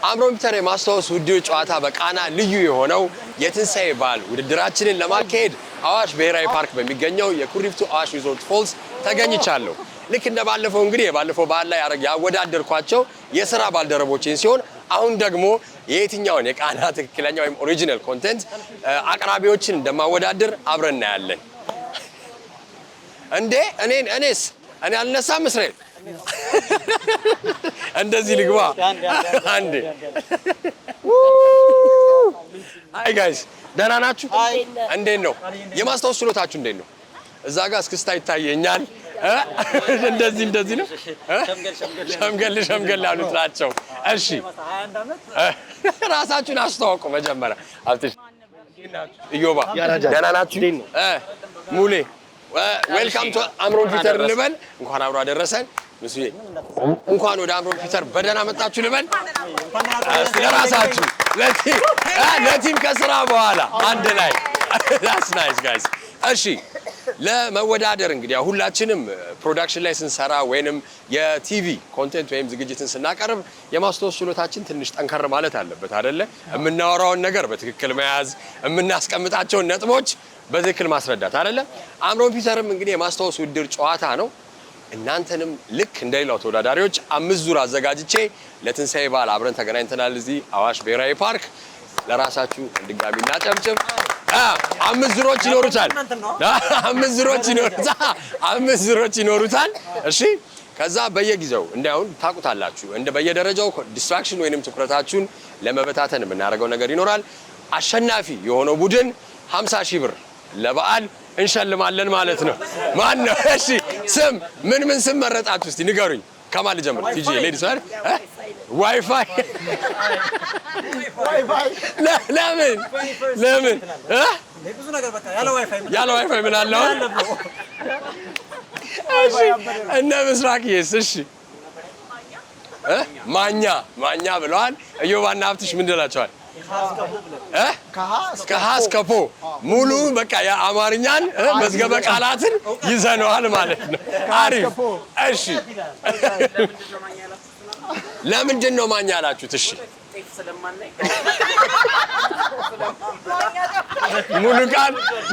አምሮምፒተር የማስታወስ ውድድር ጨዋታ በቃና ልዩ የሆነው የትንሳኤ በዓል ውድድራችንን ለማካሄድ አዋሽ ብሔራዊ ፓርክ በሚገኘው የኩሪፍቱ አዋሽ ሪዞርት ፎልስ ተገኝቻለሁ። ልክ እንደባለፈው እንግዲህ የባለፈው በዓል ላይ ያወዳደርኳቸው የሥራ ባልደረቦችን ሲሆን አሁን ደግሞ የየትኛውን የቃና ትክክለኛ ወይም ኦሪጂናል ኮንቴንት አቅራቢዎችን እንደማወዳደር አብረን እናያለን። እንዴ እኔ አልነሳም እስራኤል እንደዚህ ልግባ አንዴ። አይ ጋይስ ደህና ናችሁ? እንዴት ነው የማስታወስ ችሎታችሁ? እንዴት ነው? እዛ ጋር እስክስታ ይታየኛል። እንደዚህ ነው። ሸምገል ያሉት ናቸው። እሺ ራሳችሁን አስተዋውቁ መጀመሪያ። አብትሽ ኢዮባ ደህና ናችሁ? ሙሌ ዌልካም ቱ አምሮምፒተር ልበል። እንኳን አብሮ አደረሰን። ምስዬ እንኳን ወደ አምሮምፒተር በደህና መጣችሁ ልበል። ለራሳችሁ ለቲም ከስራ በኋላ አንድ ላይ that's nice guys። እሺ ለመወዳደር እንግዲህ ሁላችንም ፕሮዳክሽን ላይ ስንሰራ ወይንም የቲቪ ኮንቴንት ወይም ዝግጅትን ስናቀርብ የማስታወስ ችሎታችን ትንሽ ጠንከር ማለት አለበት አይደለ? የምናወራውን ነገር በትክክል መያዝ፣ የምናስቀምጣቸውን ነጥቦች በትክክል ማስረዳት አይደለ? አምሮምፒተርም እንግዲህ የማስታወስ ውድድር ጨዋታ ነው። እናንተንም ልክ እንደሌላው ተወዳዳሪዎች 5 ዙር አዘጋጅቼ ለትንሳኤ በዓል አብረን ተገናኝተናል እዚህ አዋሽ ብሔራዊ ፓርክ። ለራሳችሁ ድጋሚ እናጨብጭብ። 5 ዙሮች ይኖሩታል። 5 ዙሮች ይኖሩታል። እሺ ከዛ በየጊዜው እንዳሁን ታቁታላችሁ እንደ በየደረጃው ዲስትራክሽን ወይንም ትኩረታችሁን ለመበታተን የምናደርገው ነገር ይኖራል። አሸናፊ የሆነው ቡድን 50,000 ብር ለበዓል እንሸልማለን ማለት ነው። ማን ነው? እሺ ስም ምን ስም መረጣችሁ? እስቲ ንገሩኝ። ከማን ልጀምር? ቲጂ ሌዲስ አይደል? ዋይፋይ ለምን ብዙ ነገር በቃ ያለ ዋይፋይ ምን አለው? እሺ እነ ምስራቅዬስ? እሺ ማኛ ብለዋል። እዮባና ሀብትሽ ምን ይላቸዋል? ከሀ እስከ ፖ ሙሉ በቃ የአማርኛን መዝገበ ቃላትን ይዘነዋል ማለት ነው። አሪፍ። እሺ ለምንድን ነው ማኛ ያላችሁት? እሺ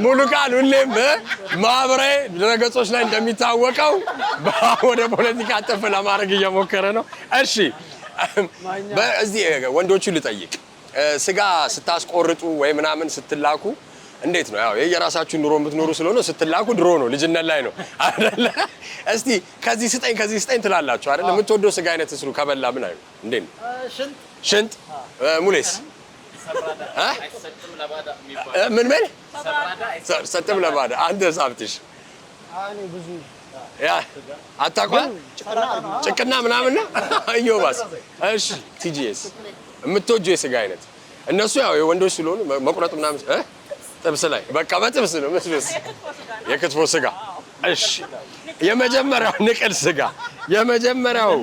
ሙሉ ቃል ሁሌም ማህበራዊ ድረገጾች ላይ እንደሚታወቀው ወደ ፖለቲካ ጥፍ ለማድረግ እየሞከረ ነው። እሺ በዚህ ወንዶቹ ልጠይቅ። ስጋ ስታስቆርጡ ወይ ምናምን ስትላኩ እንዴት ነው? ያው የራሳችሁ ኑሮ የምትኖሩ ስለሆነ ስትላኩ ድሮ ነው ልጅነት ላይ ነው አይደለ? እስቲ ከዚህ ስጠኝ ትላላችሁ አይደለ? የምትወደው ስጋ አይነት እስሩ ከበላ ምን አይሉ እንዴት ነው? ሽንጥ ሙሌስ ምን ሰጥም ለባዳ። አንተ ሳብትሽ ያ አታውቅም? ጭቅና ምናምን ነው እዮባስ? እሺ ቲጂኤስ የምትወጂው የስጋ አይነት? እነሱ ያው የወንዶች ስለሆኑ መቁረጥ ምናምን ጥብስ ላይ በቃ በጥብስ ነው መስሎስ የክትፎ ስጋ። እሺ የመጀመሪያው ንቅል ስጋ የመጀመሪያው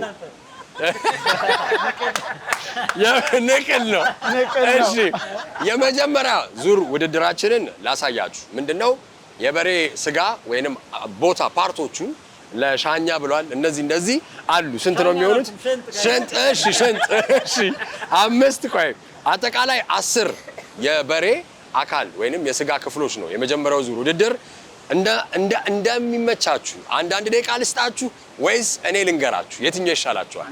ንቅል ነው። እሺ የመጀመሪያ ዙር ውድድራችንን ላሳያችሁ። ምንድነው የበሬ ስጋ ወይንም ቦታ ፓርቶቹ ለሻኛ ብሏል። እነዚህ አሉ። ስንት ነው የሚሆኑት? ሽንጥ። እሺ 5 ቆይ አጠቃላይ 10 የበሬ አካል ወይንም የስጋ ክፍሎች ነው የመጀመሪያው ዙር ውድድር። እንደሚመቻችሁ አንዳንድ ደቂቃ ልስጣችሁ ወይስ እኔ ልንገራችሁ? የትኛው ይሻላችኋል?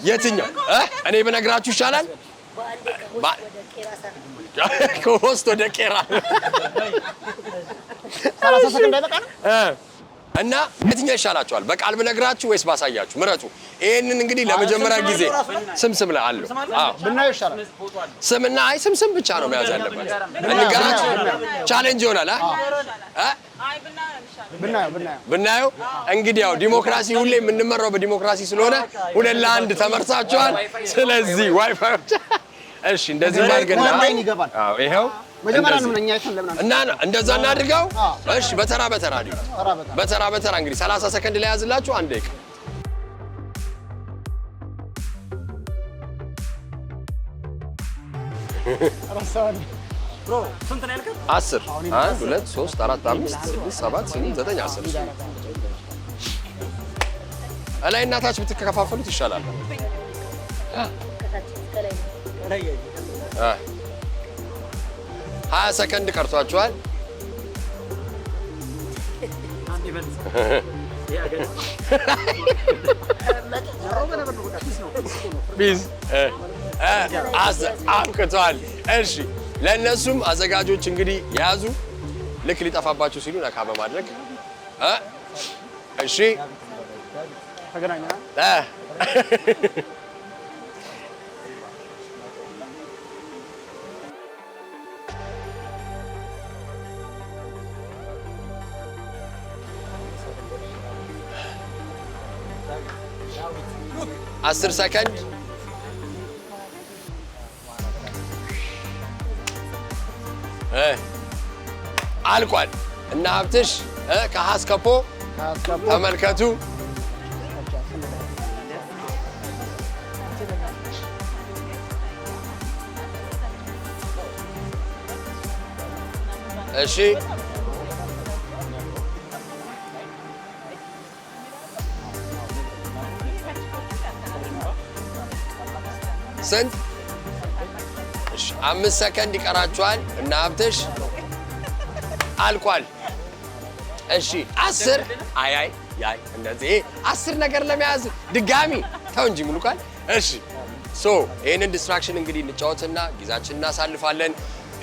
የትኛው እኔ ብነግራችሁ ይሻላል? ከወስቶ ደቄራ 30 ሰከንድ አይበቃም? እና የትኛው ይሻላችኋል? በቃል ብነግራችሁ ወይስ ባሳያችሁ? ምረጡ። ይሄንን እንግዲህ ለመጀመሪያ ጊዜ ስም ላይ አለው። አዎ ብናየው ይሻላል። ስምና ስም ብቻ ነው መያዝ ያለበት። እንገራችሁ ቻሌንጅ ይሆናል። ብናየው እንግዲህ ያው ዲሞክራሲ ሁሌ የምንመራው በዲሞክራሲ ስለሆነ 2-1 ተመርሳችኋል። ስለዚህ ዋይፋይ እሺ እንደዚህ ማድርገና አዎ ይሄው መጀመሪያ ነው እኛ እና እንደዛ እናድርገው። እሺ በተራ እንግዲህ 30 ሰከንድ ላይ ያዝላችሁ። 1 ደቂቃ ብሮ ስንት ነው ያልከው? 10 1 2 3 4 5 6 7 8 9 10 እላይ እናታች ብትከፋፈሉት ይሻላል። ها سكند ቀርቷቸዋል ቢዝ አብቅቷል እሺ ለነሱም አዘጋጆች እንግዲህ ያዙ ልክ ሊጠፋባችሁ ሲሉ ነካ በማድረግ እሺ ተገናኛ አስር ሰከንድ አልቋል እና ሀብትሽ ከሀስከፖ ተመልከቱ እሺ ስንት እሺ 5 ሰከንድ ይቀራችኋል እና ሀብትሽ አልቋል እሺ 10 አይ እንደዚህ 10 ነገር ለመያዝ ድጋሚ ተው እንጂ ሙሉ ቃል እሺ ሶ ይሄንን ዲስትራክሽን እንግዲህ እንጫወትና ጊዜያችንን እናሳልፋለን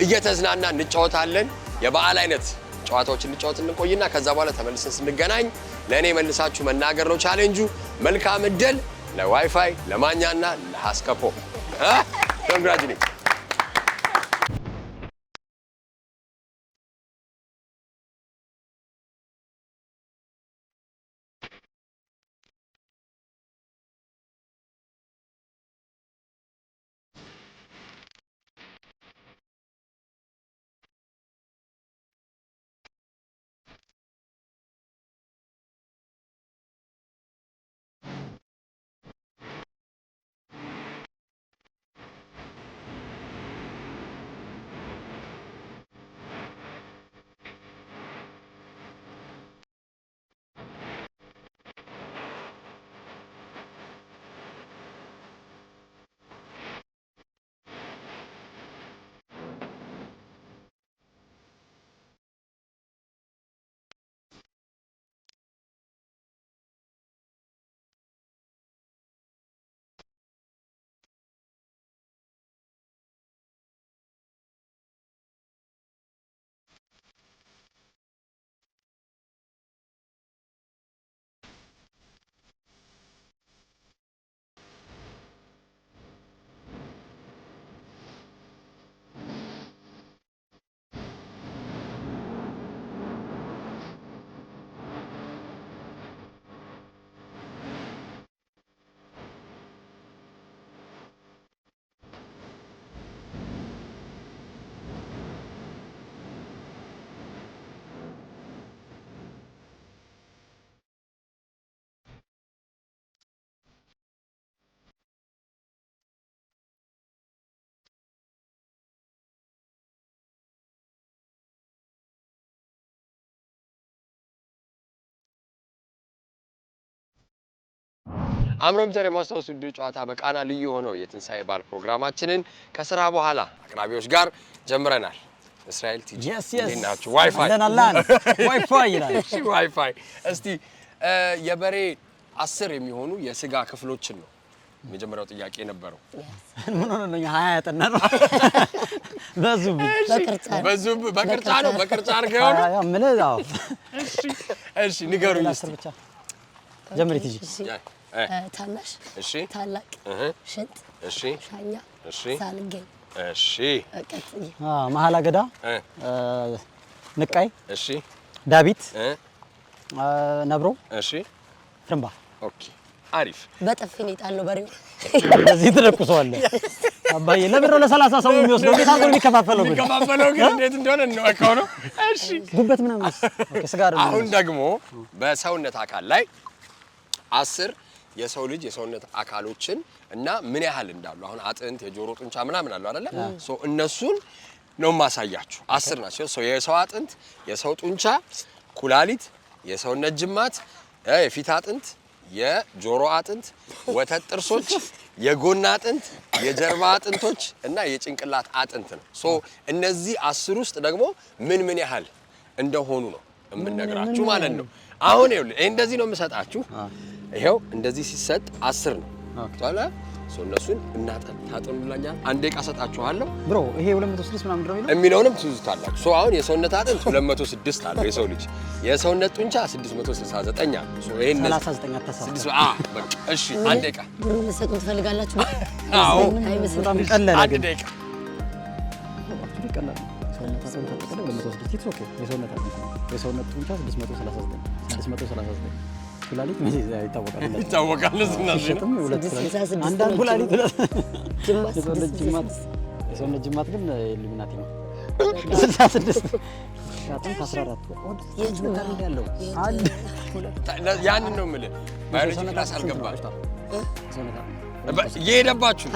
እየተዝናና እንጫወታለን የበዓል አይነት ጨዋታዎችን እንጫወት እንቆይና ከዛ በኋላ ተመልሰን ስንገናኝ ለኔ መልሳችሁ መናገር ነው ቻሌንጁ መልካም እድል ለዋይፋይ ለማኛና ለሀስከፖ ኮንግራቹሌት አምሮም ዘሬ ማስታወስ ውድ ጨዋታ በቃና ልዩ ሆኖ የትንሳኤ በዓል ፕሮግራማችንን ከስራ በኋላ አቅራቢዎች ጋር ጀምረናል እስራኤል ቲጂ እንዴናችሁ ዋይፋይ ዋይፋይ ይላል እሺ ዋይፋይ እስቲ የበሬ 10 የሚሆኑ የስጋ ክፍሎችን ነው የመጀመሪያው ጥያቄ ነበረው ምን ሆነ ነው 20 ያጠና ነው በቅርጫ ነው በቅርጫ አርገው ነው ያው ምን ነው እሺ ንገሩኝ እስቲ ጀምሪ ቲጂ ታናሽ እሺ ታላቅ ሽንት እሺ ሻኛ እሺ ሳልገኝ እሺ ቀጥይ መሐላ ገዳ ንቃይ እሺ ዳቢት ነብሮ እሺ ፍርምባ ኦኬ አሪፍ በጥፊን ይጣለው በሬው እዚህ ተደቁሰዋል አባዬ ለብር ለ30 ሰው የሚወስደው እንዴት አድርጎ የሚከፋፈለው ግን እንዴት እንደሆነ እንወቀው ነው እሺ ጉበት ምናምን ኦኬ ስጋ አይደለም አሁን ደግሞ በሰውነት አካል ላይ 10 የሰው ልጅ የሰውነት አካሎችን እና ምን ያህል እንዳሉ አሁን አጥንት የጆሮ ጡንቻ ምናምን አለው አይደለ ሶ እነሱን ነው ማሳያችሁ 10 ናቸው ሶ የሰው አጥንት የሰው ጡንቻ ኩላሊት የሰውነት ጅማት የፊት አጥንት የጆሮ አጥንት፣ ወተት ጥርሶች፣ የጎን አጥንት፣ የጀርባ አጥንቶች እና የጭንቅላት አጥንት ነው። ሶ እነዚህ 10 ውስጥ ደግሞ ምን ያህል እንደሆኑ ነው የምነግራችሁ ማለት ነው። አሁን ይኸውልህ እንደዚህ ነው የምሰጣችሁ። ይኸው እንደዚህ ሲሰጥ 10 ነው ታላ እነሱን ታጠኑላኛል። አንድ ደቂቃ ሰጣችኋለሁ ብሮ። ይሄ 206 ምናምን ድረው የሚለውንም ትይዙታላችሁ። አሁን የሰውነት አጥንት 206 አለው የሰው ልጅ። የሰውነት ጡንቻ 669 አለ። ይሄን 39 አታሳብ። በቃ እሺ፣ አንድ ደቂቃ ብሩን ልትሰጡ ትፈልጋላችሁ? አዎ፣ በጣም ቀላል አንድ ደቂቃ ቀላል። ሰውነት አጥንት ተጠቅለለ 206 ኢትስ ኦኬ። የሰውነት ጡንቻ 639 ኩላሊት ምን ይታወቃል? አንዳንድ ኩላሊት የሰውነት ጅማት ግን ኢሉሚናቲ ነው። 66 አጥንት 14 ያለው ያንን ነው የምልህ። ባዮሎጂ ክላስ አልገባም እየሄደባችሁ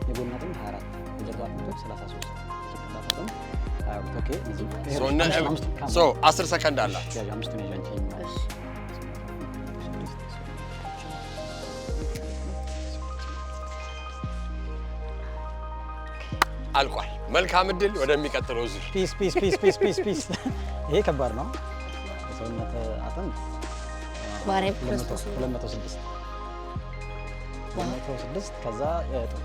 የጎን አጥንት 24 የጀርባ አጥንቶች 33 ሶ 10 ሰከንድ አላችሁ። አልቋል። መልካም እድል ወደሚቀጥለው ዙር። ፒስ ይሄ ከባድ ነው። የሰውነት አጥንት 206 ከዛ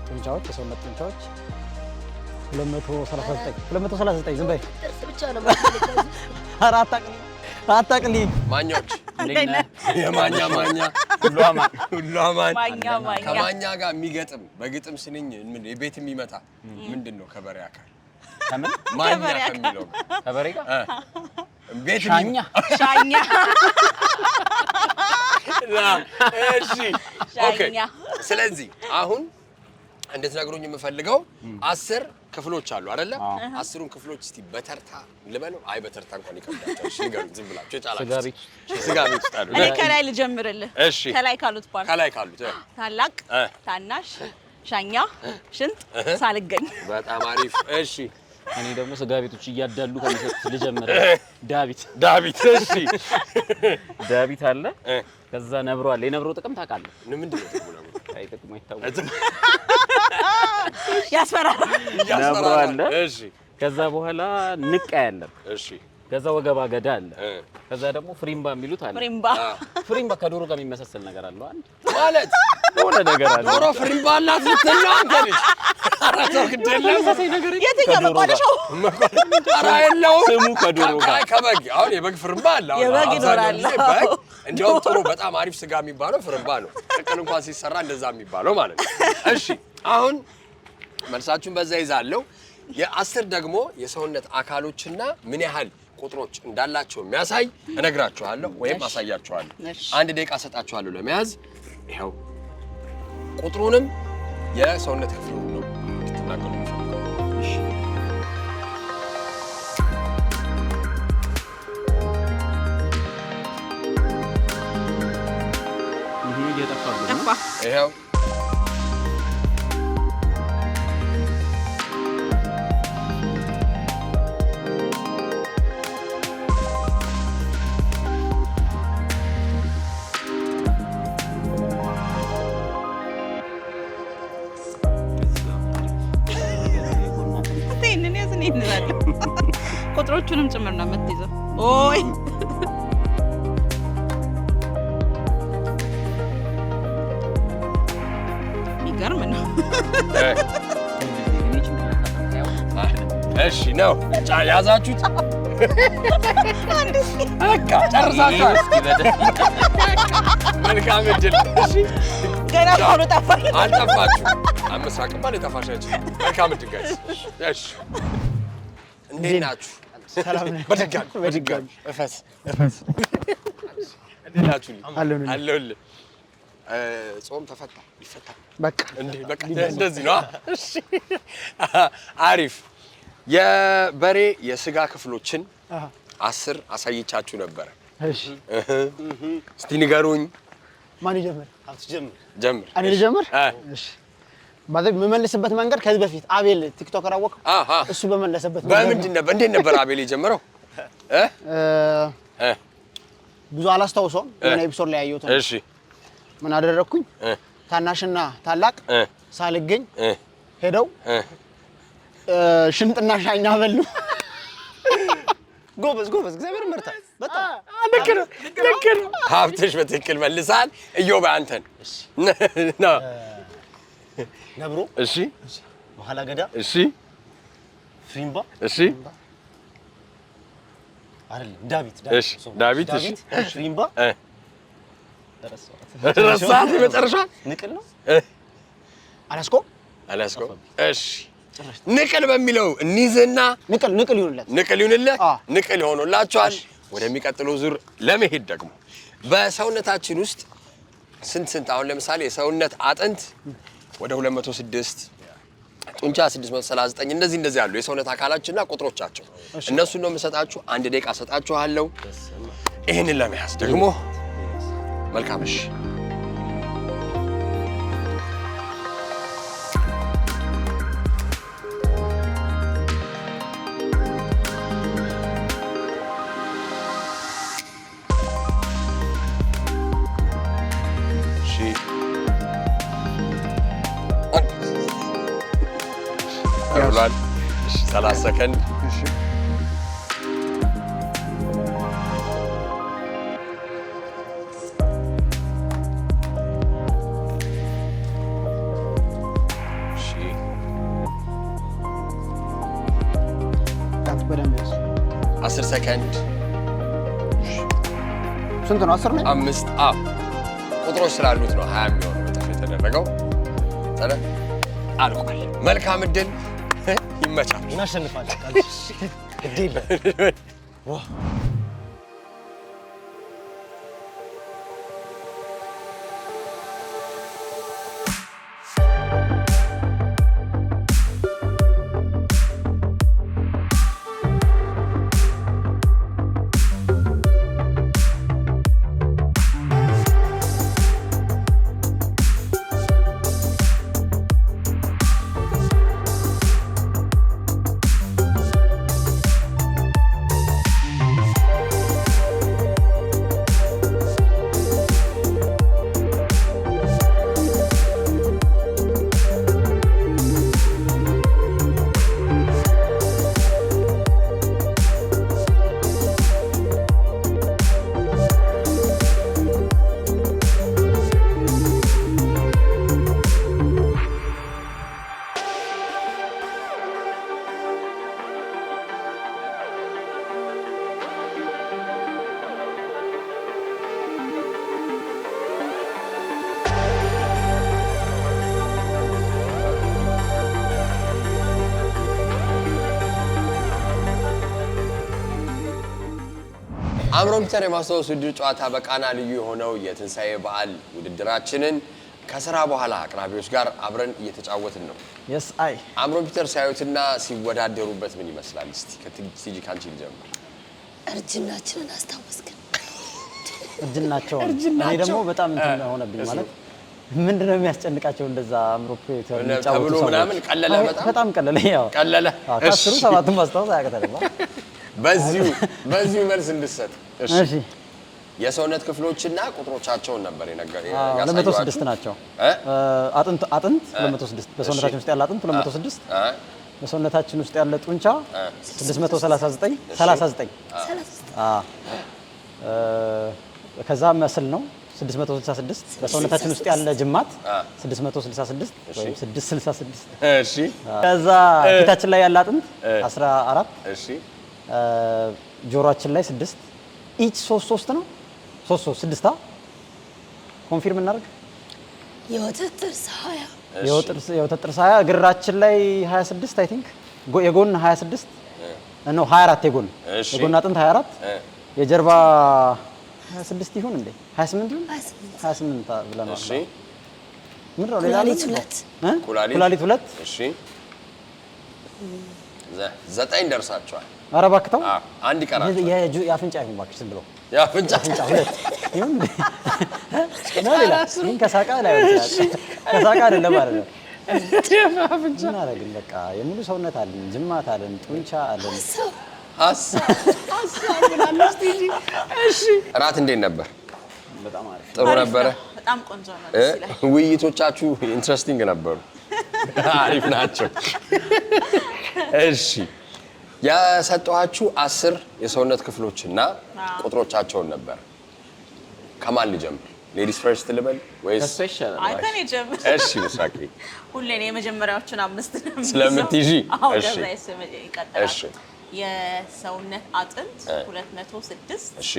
ጡንቻዎች የሰውነት ጡንቻዎች 239 ዝም በይ። ጥርስ ብቻ ነው አታቅሊ ማኛዎች የማኛ ሁሉ አማን ከማኛ ጋር የሚገጥም በግጥም ስንኝ የቤት የሚመታ ምንድን ነው? ከበሬ አካል ከምን ማኛ ከሚለው ከበሬ ጋር ቤት ሻኛ እሺ ኦኬ። ስለዚህ አሁን እንድትነግሩኝ የምፈልገው 10 ክፍሎች አሉ አይደለ? 10ን ክፍሎች እስቲ በተርታ ልበለው። አይ በተርታ እንኳን ይከብዳቸዋል። እሺ ንገሩኝ ዝም ብላችሁ የጫላችሁ ስጋ ቤት ውስጥ አሉ። እኔ ከላይ ልጀምርልህ። እሺ ከላይ ካሉት ፓርት ከላይ ካሉት ታላቅ፣ ታናሽ፣ ሻኛ፣ ሽንጥ፣ ሳልገኝ። በጣም አሪፍ። እሺ እኔ ደግሞ ስጋ ቤቶች እያዳሉ ከመሰጥ ልጀምር። ዳዊት እሺ ዳዊት አለ። ከዛ ነብሮ አለ። የነብሮ ጥቅም ታውቃለህ? ምንድን ነው ጥቅሙ? አይ ጥቅሙ አይታወቅም። ያስፈራራል። ነብሮ አለ። እሺ ከዛ በኋላ ንቃ ያለ። እሺ ከዛ ወገባ ገዳ አለ። ከዛ ደግሞ ፍሪምባ የሚሉት አለ። ፍሪምባ ከዶሮ ጋር የሚመሳሰል ነገር አለው። አንድ ማለት ሆነ ነገር አለ። ዶሮ ፍሪምባ አላት ልትል ነው አንተ ልጅ? አራተው ግደለ የትኛው መቋደሻው? ኧረ የለውም ስሙ ከዶሮ ጋር ከበግ አሁን የበግ ፍሪምባ አለ። የበግ ይኖራል። በግ እንዲያውም ጥሩ በጣም አሪፍ ስጋ የሚባለው ፍሪምባ ነው። ቅቅል እንኳን ሲሰራ እንደዛ የሚባለው ማለት ነው። እሺ አሁን መልሳችሁን በዛ ይዛለሁ። የ10 ደግሞ የሰውነት አካሎችና ምን ያህል ቁጥሮች እንዳላቸው የሚያሳይ እነግራችኋለሁ ወይም አሳያችኋለሁ። አንድ ደቂቃ ሰጣችኋለሁ ለመያዝ። ይኸው ቁጥሩንም የሰውነት ክፍሉን ነው እንድትናገሩ። እሺ ይኸው ቁጥሮቹንም ጭምር ነው የምትይዘው። ኦይ የሚገርም ነው። እሺ ነው ያዛችሁት? በቃ ጨርሳችኋል። መልካም እድል። እሺ ገና ሆኖ ጠፋኝ። አልጠፋችሁ። አመሳቅባ ለተፋሻችሁ። መልካም እድል ጋይስ። እሺ እንዴት ናችሁ? ሰላም ነኝ። በድጋሚ እፈስ እንዴት ናችሁ? አለሁልህ። ጾም ተፈታ ይፈታ በቃ እንደዚህ ነው። እሺ አሪፍ። የበሬ የስጋ ክፍሎችን 10 አሳይቻችሁ ነበረ። እሺ እስቲ ንገሩኝ። ማን ይጀምር? ጀምር። እኔ ልጀምር? እሺ ማለት የምመልስበት መንገድ ከዚህ በፊት አቤል ቲክቶከር አወቀው እሱ በመለሰበት በምንድን ነበር? እንዴት ነበር አቤል የጀመረው? ብዙ አላስታውሰውም። የሆነ ኤፒሶድ ላይ ያየሁት ነው። እሺ ምን አደረኩኝ? ታናሽና ታላቅ ሳልገኝ ሄደው ሽንጥና ሻኛ በሉ። ጎበዝ እግዚአብሔር ይመርታ። በጣም ልክ ነው። ሀብትሽ በትክክል መልሳል። እዮብ አንተን ነብሮ እሺ፣ በኋላ ገዳ እሺ፣ ፍሪምባ እሺ፣ አይደለም ዳዊት እሺ፣ ፍሪምባ ረሳት። መጨረሻ ንቅል ነው አላስቆ። እሺ ንቅል በሚለው እንይዝና ንቅል ይሁንለት። ንቅል ይሁንልህ። ንቅል ሆኖላችኋል። ወደሚቀጥለው ዙር ለመሄድ ደግሞ በሰውነታችን ውስጥ ስንት አሁን ለምሳሌ የሰውነት አጥንት ወደ 206 ጡንቻ 639 እንደዚህ ያሉ የሰውነት አካላችንና ቁጥሮቻቸው እነሱን ነው የምሰጣችሁ። 1 ደቂቃ ሰጣችኋለሁ። ይሄንን ለመያዝ ደግሞ መልካም እሺ ብሏል። እሺ 30 ሰከንድ። እሺ እሺ 10 ሰከንድ። ስንት ነው? 10 ነው። 5 ቁጥሮች ስላሉት ነው 20 የሚሆነው እጥፍ የተደረገው። አልቋል። መልካም እድል። ይመቻል። እናሸንፋለን። እድል አምሮን ፒተር የማስታወስ ውድድር ጨዋታ በቃና ልዩ የሆነው የትንሳኤ በዓል ውድድራችንን ከስራ በኋላ አቅራቢዎች ጋር አብረን እየተጫወትን ነው። አምሮን ፒተር ሲያዩትና ሲወዳደሩበት ምን ይመስላል? እስቲ ከቲጂ ካንቺ ልጀምር። እርጅናችንን አስታወስከን። እርጅናቸው እኔ ደግሞ በጣም እንትን ሆነብኝ። ማለት ምንድነው የሚያስጨንቃቸው እንደዛ አምሮ ፒተር የሚጫወቱ ሰው ምናምን ቀለለ። በጣም ቀለለ። ያው ቀለለ። ከአስሩ ሰባቱን ማስታወስ አያቅተንም። በዚሁ መልስ እንድትሰጥ። እሺ የሰውነት ክፍሎችና ቁጥሮቻቸውን ነበር ያሳየኋችሁ። 206 ናቸው። አጥንት 206 በሰውነታችን ውስጥ ያለ አጥንት 206 በሰውነታችን ውስጥ ያለ ጡንቻ 639 ከዛ መስል ነው 666 በሰውነታችን ውስጥ ያለ ጅማት 666 ወይም 666 እሺ ከዛ ፊታችን ላይ ያለ አጥንት 14 እሺ ጆሮአችን ላይ 6 ኢች 3 ነው 3 ኮንፊርም እናደርግ። የወተት ጥርስ 20 የወተት ጥርስ 20 እግራችን ላይ 26 አይ ቲንክ የጎን 26 ነው 24 የጎን አጥንት 24 የጀርባ 26 ይሁን እንዴ 28 ይሁን 28 ብለናል። እሺ ምን ነው ሌላ ኩላሊት 2 እሺ 9 ደርሳቸዋል። ኧረ እባክህ ተው አንድ ይቀራል። የአፍንጫ ይሁን እባክሽ ዝም ብሎ የአፍንጫ 2 ይሁን ነው ሌላ ምን ከሳቃ ላይ ከሳቃ አይደለም አይደለም ምን አደረግን? በቃ የሙሉ ሰውነት አለን፣ ጅማት አለን፣ ጡንቻ አለን። ሀሳብ ብላለች ቲጂ። እሺ እራት እንዴት ነበር? በጣም አሪፍ ጥሩ ነበረ። በጣም ቆንጆ ነው። ደስ ይላል። ውይይቶቻችሁ ኢንትረስቲንግ ነበሩ። አሪፍ ናቸው። እሺ የሰጠኋችሁ 10 የሰውነት ክፍሎችና ቁጥሮቻቸውን ነበር። ከማን ልጀምር? ሌዲስ ፈርስት ልበል ወይስ? ከእሷ ይሻላል። አይ ከኔ ጀምር። እሺ ምስራቅ ሁሌ እኔ የመጀመሪያዎቹን 5 ነው ስለምትይዢ። እሺ ይቀጥላል። እሺ የሰውነት አጥንት 206። እሺ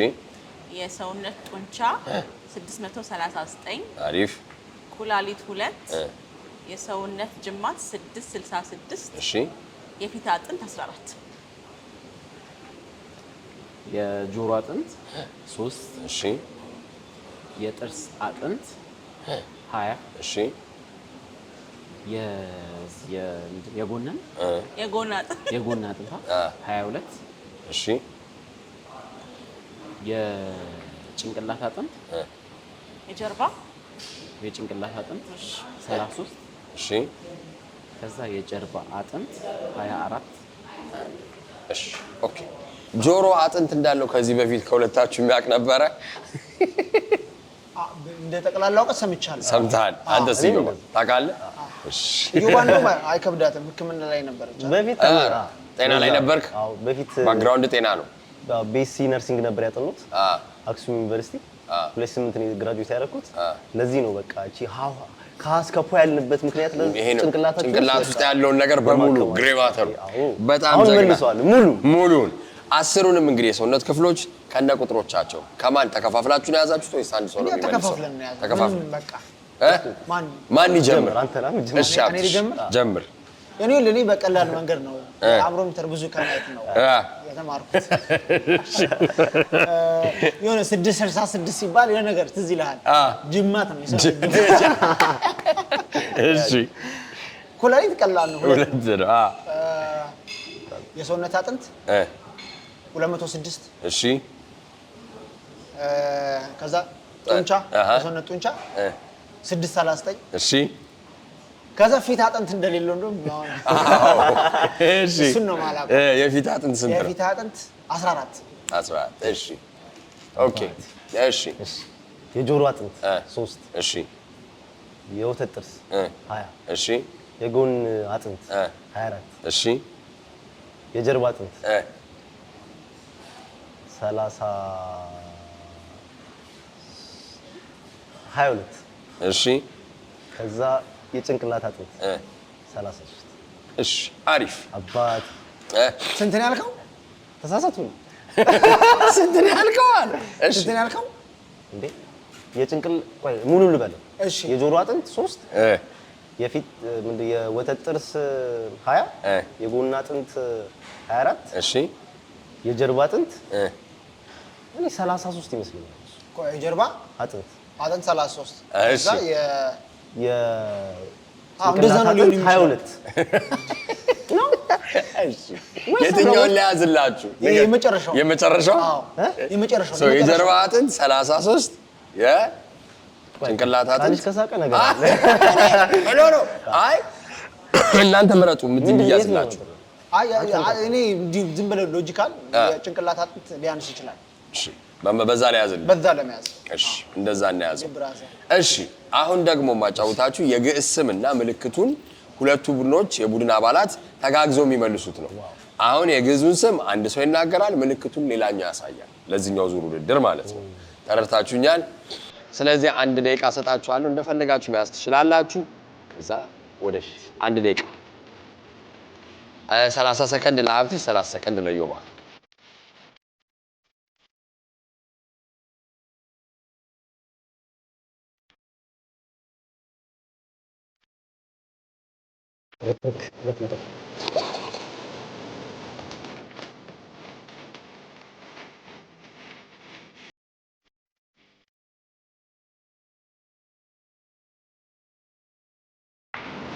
የሰውነት ጡንቻ 639። አሪፍ። ኩላሊት 2። የሰውነት ጅማት 666። እሺ የፊት አጥንት 14። የጆሮ አጥንት 3። እሺ የጥርስ አጥንት 20። እሺ የጎንን የጎን አጥንት የጎን አጥንት 22። እሺ የጭንቅላት አጥንት የጀርባ የጭንቅላት አጥንት 33። እሺ ከዛ የጀርባ አጥንት 24። እሺ ኦኬ። ጆሮ አጥንት እንዳለው ከዚህ በፊት ከሁለታችሁ የሚያውቅ ነበረ? እንደ ጠቅላላ እውቀት ሰምቻለሁ። ሰምተሃል? አንተ ሲገባ ታውቃለህ? እሺ ዩባንዶ አይከብዳትም። ሕክምና ላይ ነበረች። በፊት ጤና ላይ ነበርክ? አዎ በፊት ባክግራውንድ ጤና ነው። ቤሲ ነርሲንግ ነበር ያጠኑት አክሱም ዩኒቨርሲቲ 28 ነው ግራጁዌት ያደረኩት። ለዚህ ነው በቃ እቺ ካስከፖ ያልንበት ምክንያት ይሄ ነው። ጭንቅላት ውስጥ ያለውን ነገር በሙሉ ግሬማተሩ በጣም አሁን ጀግና መልሷል ሙሉን 10ሩንም እንግዲህ የሰውነት ክፍሎች ከነ ቁጥሮቻቸው ከማን ተከፋፍላችሁ ነው የያዛችሁት ወይስ አንድ ሰው ነው የሚመልሰው? ተከፋፍለን ነው ያዘው። ተከፋፍለን በቃ ማን ይጀምር? አንተ ና እሺ እኔ ልጀምር? ጀምር። ለኔ በቀላል መንገድ ነው አብሮሜትር ብዙ ከማየት ነው የተማርኩት። የሆነ 666 ሲባል የሆነ ነገር ትዝ ይልሃል። ጅማት ነው የሰው እሺ ኩላሊት ቀላል ነው። ሁለት ነው። የሰውነት አጥንት 206። እሺ ከዛ ጡንቻ የሰውነት ጡንቻ 639። እሺ ከዛ ፊት አጥንት እንደሌለው እንደውም እሺ እሱን ነው ማለት። የፊት አጥንት ስንት ነው? የፊት አጥንት 14። 14 እሺ ኦኬ እሺ የጆሮ አጥንት 3። እሺ የወተት ጥርስ 20። እሺ የጎን አጥንት 24። እሺ የጀርባ አጥንት 22። እሺ ከዛ የጭንቅላት አጥንት 33። እሺ አሪፍ አባት ስንት ነው ያልከው? ተሳሳቱ። ስንት ነው ያልከው? እሺ ስንት ነው ያልከው እንዴ? ቆይ ሙሉ ልበለው። እሺ የጆሮ አጥንት 3። የፊት የወተት ጥርስ 20። የጎን አጥንት 24። እሺ የጀርባ አጥንት እኔ 33 ይመስለኛል። ቆይ የጀርባ አጥንት 33። እሺ እንደዛ ነው ሊሆን 22 ነው። የትኛውን ሊያዝላችሁ? የመጨረሻው የመጨረሻው የመጨረሻው ሰው የጀርባ አጥንት 33 የጭንቅላት አጥንት ትንሽ ከሳቀ ነገር አለ። ኖ አይ እናንተ ምረጡ የምትያዝላችሁ። እኔ ዝም ብለህ ሎጂካል የጭንቅላት አጥንት ሊያንስ ይችላል። እሺ በዛ ላይ ያዝልኝ። በዛ ለመያዝ እሺ እንደዛ እናያዘው። እሺ አሁን ደግሞ ማጫወታችሁ የግዕዝ ስምና ምልክቱን ሁለቱ ቡድኖች የቡድን አባላት ተጋግዘው የሚመልሱት ነው። አሁን የግዕዙን ስም አንድ ሰው ይናገራል፣ ምልክቱን ሌላኛው ያሳያል። ለዚህኛው ዙር ውድድር ማለት ነው። ተረድታችሁኛል? ስለዚህ 1 ደቂቃ ሰጣችኋለሁ። እንደፈለጋችሁ መያዝ ትችላላችሁ። ከዛ ወደ 1 ደቂቃ 30 ሰከንድ ለሀብቴ፣ 30 ሰከንድ ለዮባ።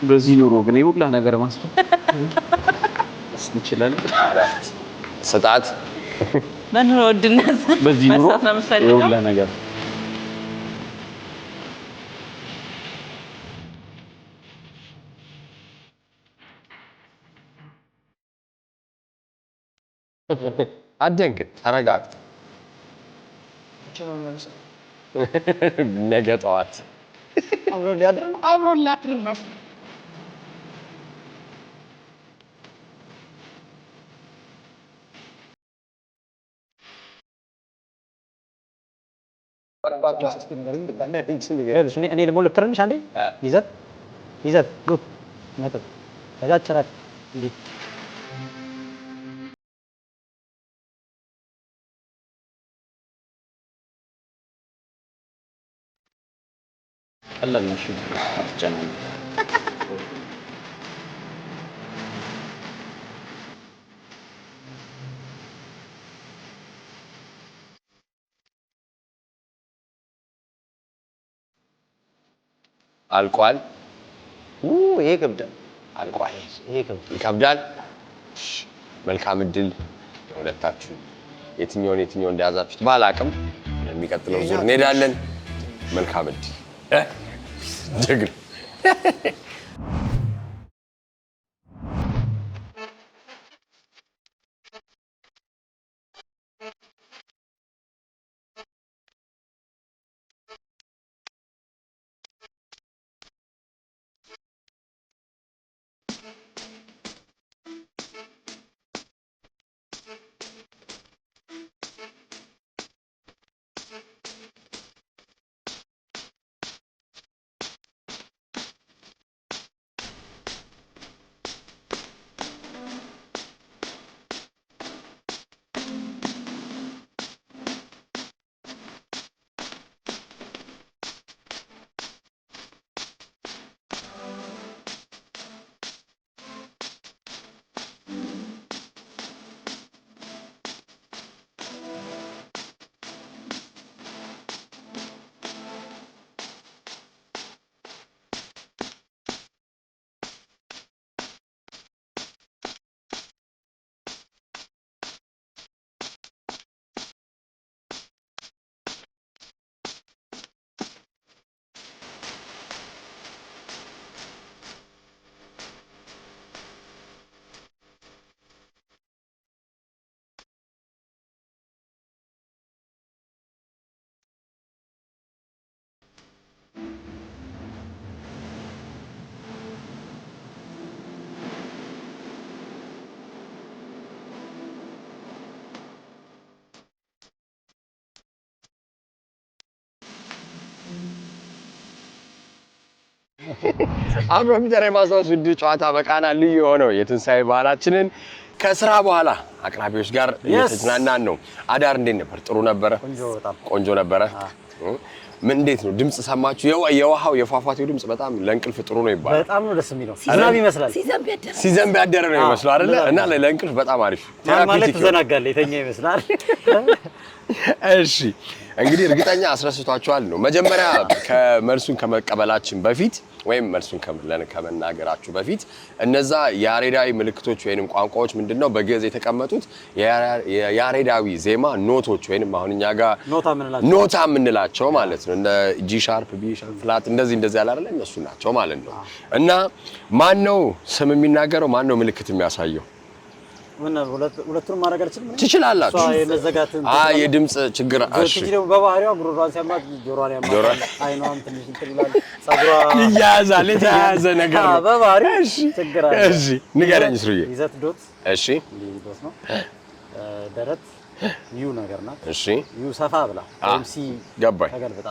በዚህ ኑሮ ግን የሁላ ነገር ማስፈ እንችላለን። ስጣት በኑሮ ውድነት በዚህ ኑሮ የሁላ ነገር አደንግጥ ተረጋጋ። ነገ ጠዋት አብሮ ሊያድር ነው። እኔ ደግሞ ልክርንሽ አንዴ ይዘት ጉድ መጠጥ ተጋጨራት እንዴ ቀላል ነው። እሺ አትጨናነቅ። አልቋል። ይሄ ይከብዳል። አልቋል። ይሄ ይከብዳል። መልካም እድል ለሁለታችሁ። የትኛውን እንደያዛችሁት ባላቅም የሚቀጥለው ዙር እንሄዳለን። መልካም እድል። ጀግና አብሮ ሚተራ ማስታወስ ውድ ጨዋታ በቃና ልዩ የሆነው የትንሳኤ በዓላችንን ከስራ በኋላ አቅራቢዎች ጋር እየተዝናናን ነው። አዳር እንዴት ነበር? ጥሩ ነበረ? ቆንጆ ነበረ። ምን እንዴት ነው? ድምጽ ሰማችሁ? የውሃው የፏፏቴው ድምጽ በጣም ለእንቅልፍ ጥሩ ነው ይባላል። በጣም ነው ደስ የሚለው። ዝናብ ይመስላል። ሲዘንብ ያደረ ነው ይመስለው አይደለ? እና ለእንቅልፍ በጣም አሪፍ ማለት ተዘናጋለ የተኛ ይመስላል። እሺ እንግዲህ እርግጠኛ አስረስቷቸዋል ነው። መጀመሪያ ከመልሱን ከመቀበላችን በፊት ወይም መልሱን ከመናገራችሁ በፊት እነዛ ያሬዳዊ ምልክቶች ወይንም ቋንቋዎች ምንድነው በግዕዝ የተቀመጡት የያሬዳዊ ዜማ ኖቶች ወይንም አሁን እኛ ጋር ኖታ የምንላቸው ማለት ነው። እንደ ጂ ሻርፕ፣ ቢ ሻርፕ፣ ፍላት እንደዚህ ያለ አይደል? እነሱ ናቸው ማለት ነው። እና ማን ነው ስም የሚናገረው? ማን ነው ምልክት የሚያሳየው? ሁለቱንም ማድረግ አልችልም። ትችላላችሁ። የድምጽ ችግር እሺ፣ በባህሪዋ ጉሮሯን ሲያማት ጆሮዋን ያማት አይኗን ትንሽ ይላል፣ ጸጉሯ ይያዛል። የተያዘ ነገር ነው በባህሪው። እሺ፣ ችግር አለ። እሺ፣ ንገረኝ ስሩዬ። ይዘት ዶት። እሺ፣ ዶት ነው። ደረት ዩ ነገር ናት። እሺ፣ ዩ ሰፋ ብላ ወይም ሲ ገባኝ ተገልብጣ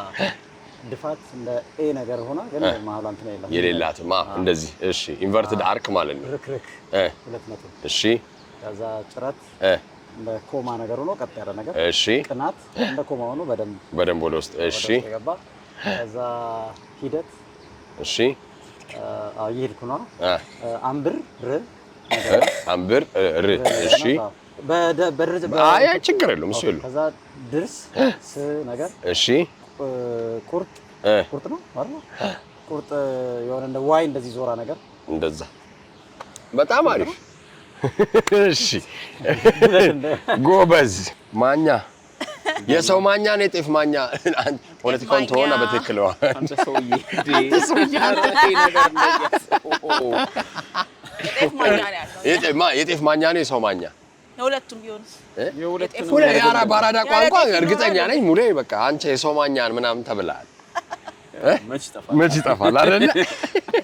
ድፋት እንደ ኤ ነገር ሆና ግን መሀሏ እንትን የሌላትማ እንደዚህ። እሺ፣ ኢንቨርትድ አርክ ማለት ነው። ርክርክ 200። እሺ፣ ከዛ ጭረት እንደ ኮማ ነገር ሆኖ ቀጥ ያለ ነገር። እሺ፣ ቅናት እንደ ኮማ ሆኖ በደንብ ወደ ውስጥ። እሺ፣ ገባ። ከዛ ሂደት። እሺ፣ ይሄድኩ ነው። አምብር አምብር ር። እሺ፣ አይ ችግር የለውም እሱ የለውም። ከዛ ድርስ ስ ነገር። እሺ፣ ቁርጥ ነው አይደል? ቁርጥ የሆነ እንደ ዋይ እንደዚህ ዞራ ነገር እንደዛ። በጣም አሪፍ። እሺ፣ ጎበዝ። ማኛ የሰው ማኛ ነው የጤፍ ማኛ? ፖለቲካውን ተሆና በትክክል ነው። አንተ ሰውዬ የጤፍ ማኛ ነው የሰው ማኛ? የሁለቱም ቢሆንስ ሙሌ ያራ ባራዳ ቋንቋ እርግጠኛ ነኝ ሙሌ በቃ አንቺ የሶማኛን ምናምን ተብላል መች ይጠፋል አይደል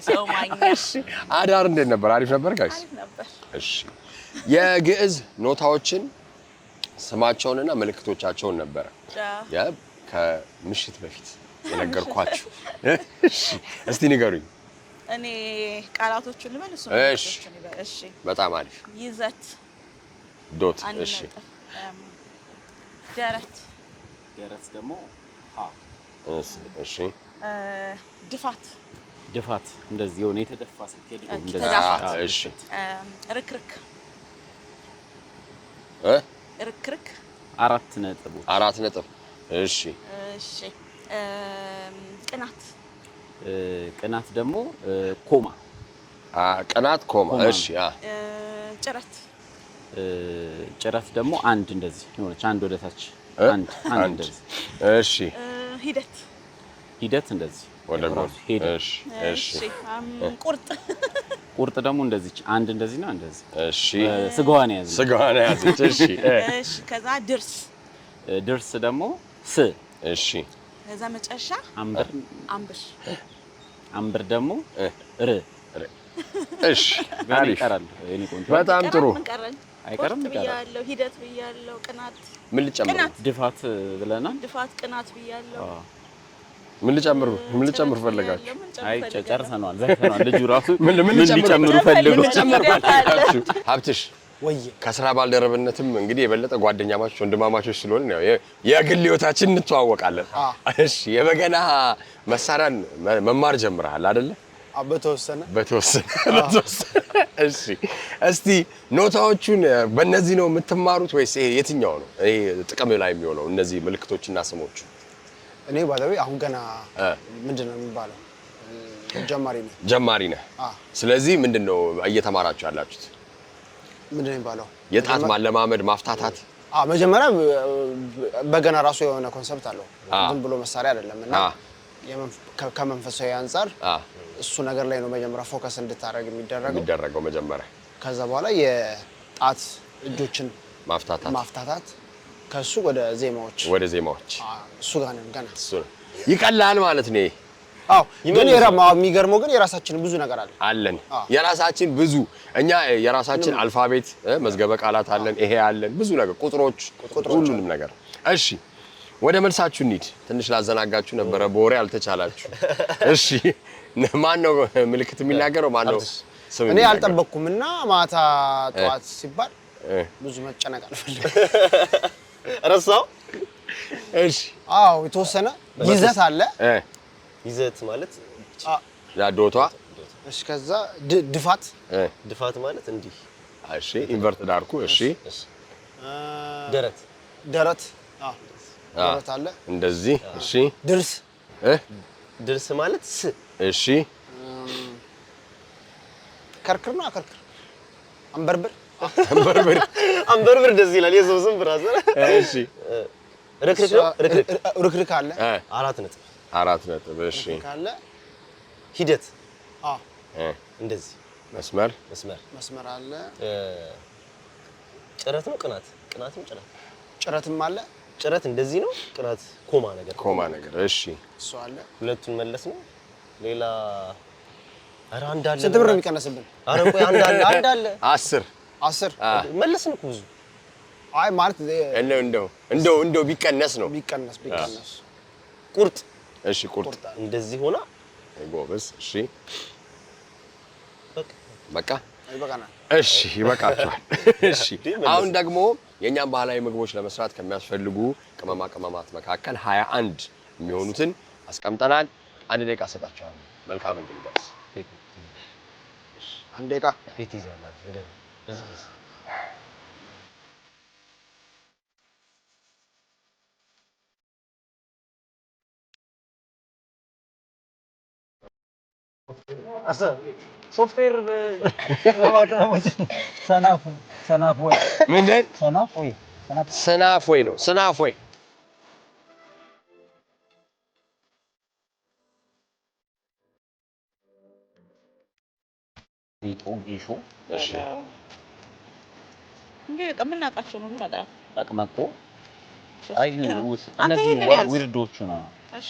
ሶማኛ እሺ አዳር እንዴት ነበር አሪፍ ነበር ጋይስ አሪፍ ነበር እሺ የግዕዝ ኖታዎችን ስማቸውንና ምልክቶቻቸውን ነበር ያ ከምሽት በፊት የነገርኳችሁ እሺ እስቲ ንገሩኝ እኔ ቃላቶቹን ልበል እሱ እሺ በጣም አሪፍ ይዘት ዶት እሺ ደረት ደግሞ እሺ ድፋት እንደዚህ ሆነ የተደፋ ስልክ እንደዚህ እሺ ርክርክ ርክርክ አራት ነጥብ እሺ ቅናት ደግሞ ኮማ ቅናት ኮማ እሺ ጭረት ደግሞ አንድ እንደዚህ የሆነች አንድ ወደ ታች አንድ እንደዚህ እሺ ሂደት እንደዚህ ወደ ጎን እሺ ቁርጥ ደግሞ እንደዚህ አንድ እንደዚህ ነው እንደዚህ እሺ ስጋዋን ያዘች እሺ ከዛ ድርስ ደግሞ እሺ ከዛ መጨረሻ አንብር ደግሞ እሺ አሪፍ በጣም ጥሩ አይቀርም ብያለሁ ሂደት ብያለሁ ቅናት ምን ልጨምር ድፋት ብለናል ድፋት ቅናት ብያለሁ ምን ልጨምር ፈለጋችሁ አይ ጨርሰናል ዘግተናል ልጁ ራሱ ምን ሊጨምሩ ፈልገው ሀብትሽ ወይ ከስራ ባልደረብነትም እንግዲህ የበለጠ ጓደኛማቾች ወንድማማቾች ስለሆነ ነው የግል ህይወታችን እንተዋወቃለን እሺ የበገና መሳሪያን መማር ጀምረሃል አይደለ በተወሰነ እሺ እስቲ ኖታዎቹን በእነዚህ ነው የምትማሩት ወይስ የትኛው ነው ጥቅም ላይ የሚሆነው እነዚህ ምልክቶችና ስሞች እኔ ባለቤ አሁን ገና ምንድነው የሚባለው ጀማሪ ነህ ስለዚህ ምንድነው እየተማራችሁ ያላችሁት ምንድነው የሚባለው የጣት ማለማመድ ማፍታታት መጀመሪያ በገና ራሱ የሆነ ኮንሰፕት አለው ዝም ብሎ መሳሪያ አይደለም እና ከመንፈሳዊ አንፃር እሱ ነገር ላይ ነው መጀመሪያ ፎከስ እንድታደርግ የሚደረገው መጀመሪያ ከዛ በኋላ የጣት እጆችን ማፍታታት ከሱ ወደ ዜማዎች እሱ ጋር ነን ገና እሱ ይቀላል ማለት ነው አዎ ግን የሚገርመው ግን የራሳችን ብዙ ነገር አለን የራሳችን ብዙ እኛ የራሳችን አልፋቤት መዝገበ ቃላት አለን ይሄ አለን ብዙ ነገር ቁጥሮች ሁሉንም ነገር እሺ ወደ መልሳችሁ እንሂድ ትንሽ ላዘናጋችሁ ነበረ በወሬ አልተቻላችሁ እሺ ማን ነው ምልክት የሚናገረው ማን ነው እኔ አልጠበቅኩምና ማታ ጧት ሲባል ብዙ መጨነቅ አልፈልግም ረሳው እሺ አዎ የተወሰነ ይዘት አለ ይዘት ማለት ያዶቷ እሺ ከዛ ድፋት ማለት እንዲህ እሺ ኢንቨርት ዳርኩ እሺ ደረት ደረት አለ እንደዚህ እሺ ድርስ ማለት እሺ ከርክር ነው አከርክር አንበርብር ደስ ይላል የሰው ስም ብራዘር እሺ ርክርክ አለ አራት ነጥብ እሺ ካለ ሂደት እንደዚህ መስመር አለ ጭረት ነው ቅናትም ጭረትም አለ ጭረት እንደዚህ ነው ቅናት ኮማ ነገር እሺ እሱ አለ ሁለቱን መለስ ነው ሌላ ኧረ አንድ አለ ስንት ብር ነው የሚቀነስብን ኧረ ቆይ አንድ አለ 10 መለስን እኮ ብዙ አይ ማለት እንደው ቢቀነስ ነው ቢቀነስ ቁርጥ እሺ ቁርጥ እንደዚህ ሆና ጎበዝ እሺ በቃ ይበቃናል እሺ ይበቃችኋል እሺ አሁን ደግሞ የኛን ባህላዊ ምግቦች ለመስራት ከሚያስፈልጉ ቅመማት መካከል 21 የሚሆኑትን አስቀምጠናል አንድ ደቂቃ ሰጣችኋለሁ መልካም እንግዲህ ጋይስ አንድ ደቂቃ ቤት ይዛላል ሶፍትዌር ሰናፍ ወይ ምንድን ሰናፍ ወይ ነው እንግዲህ ከምናውቃቸው ነው ማለት ጠቅመቆ አይ እነዚህ ዊርዶቹ ነው። እሺ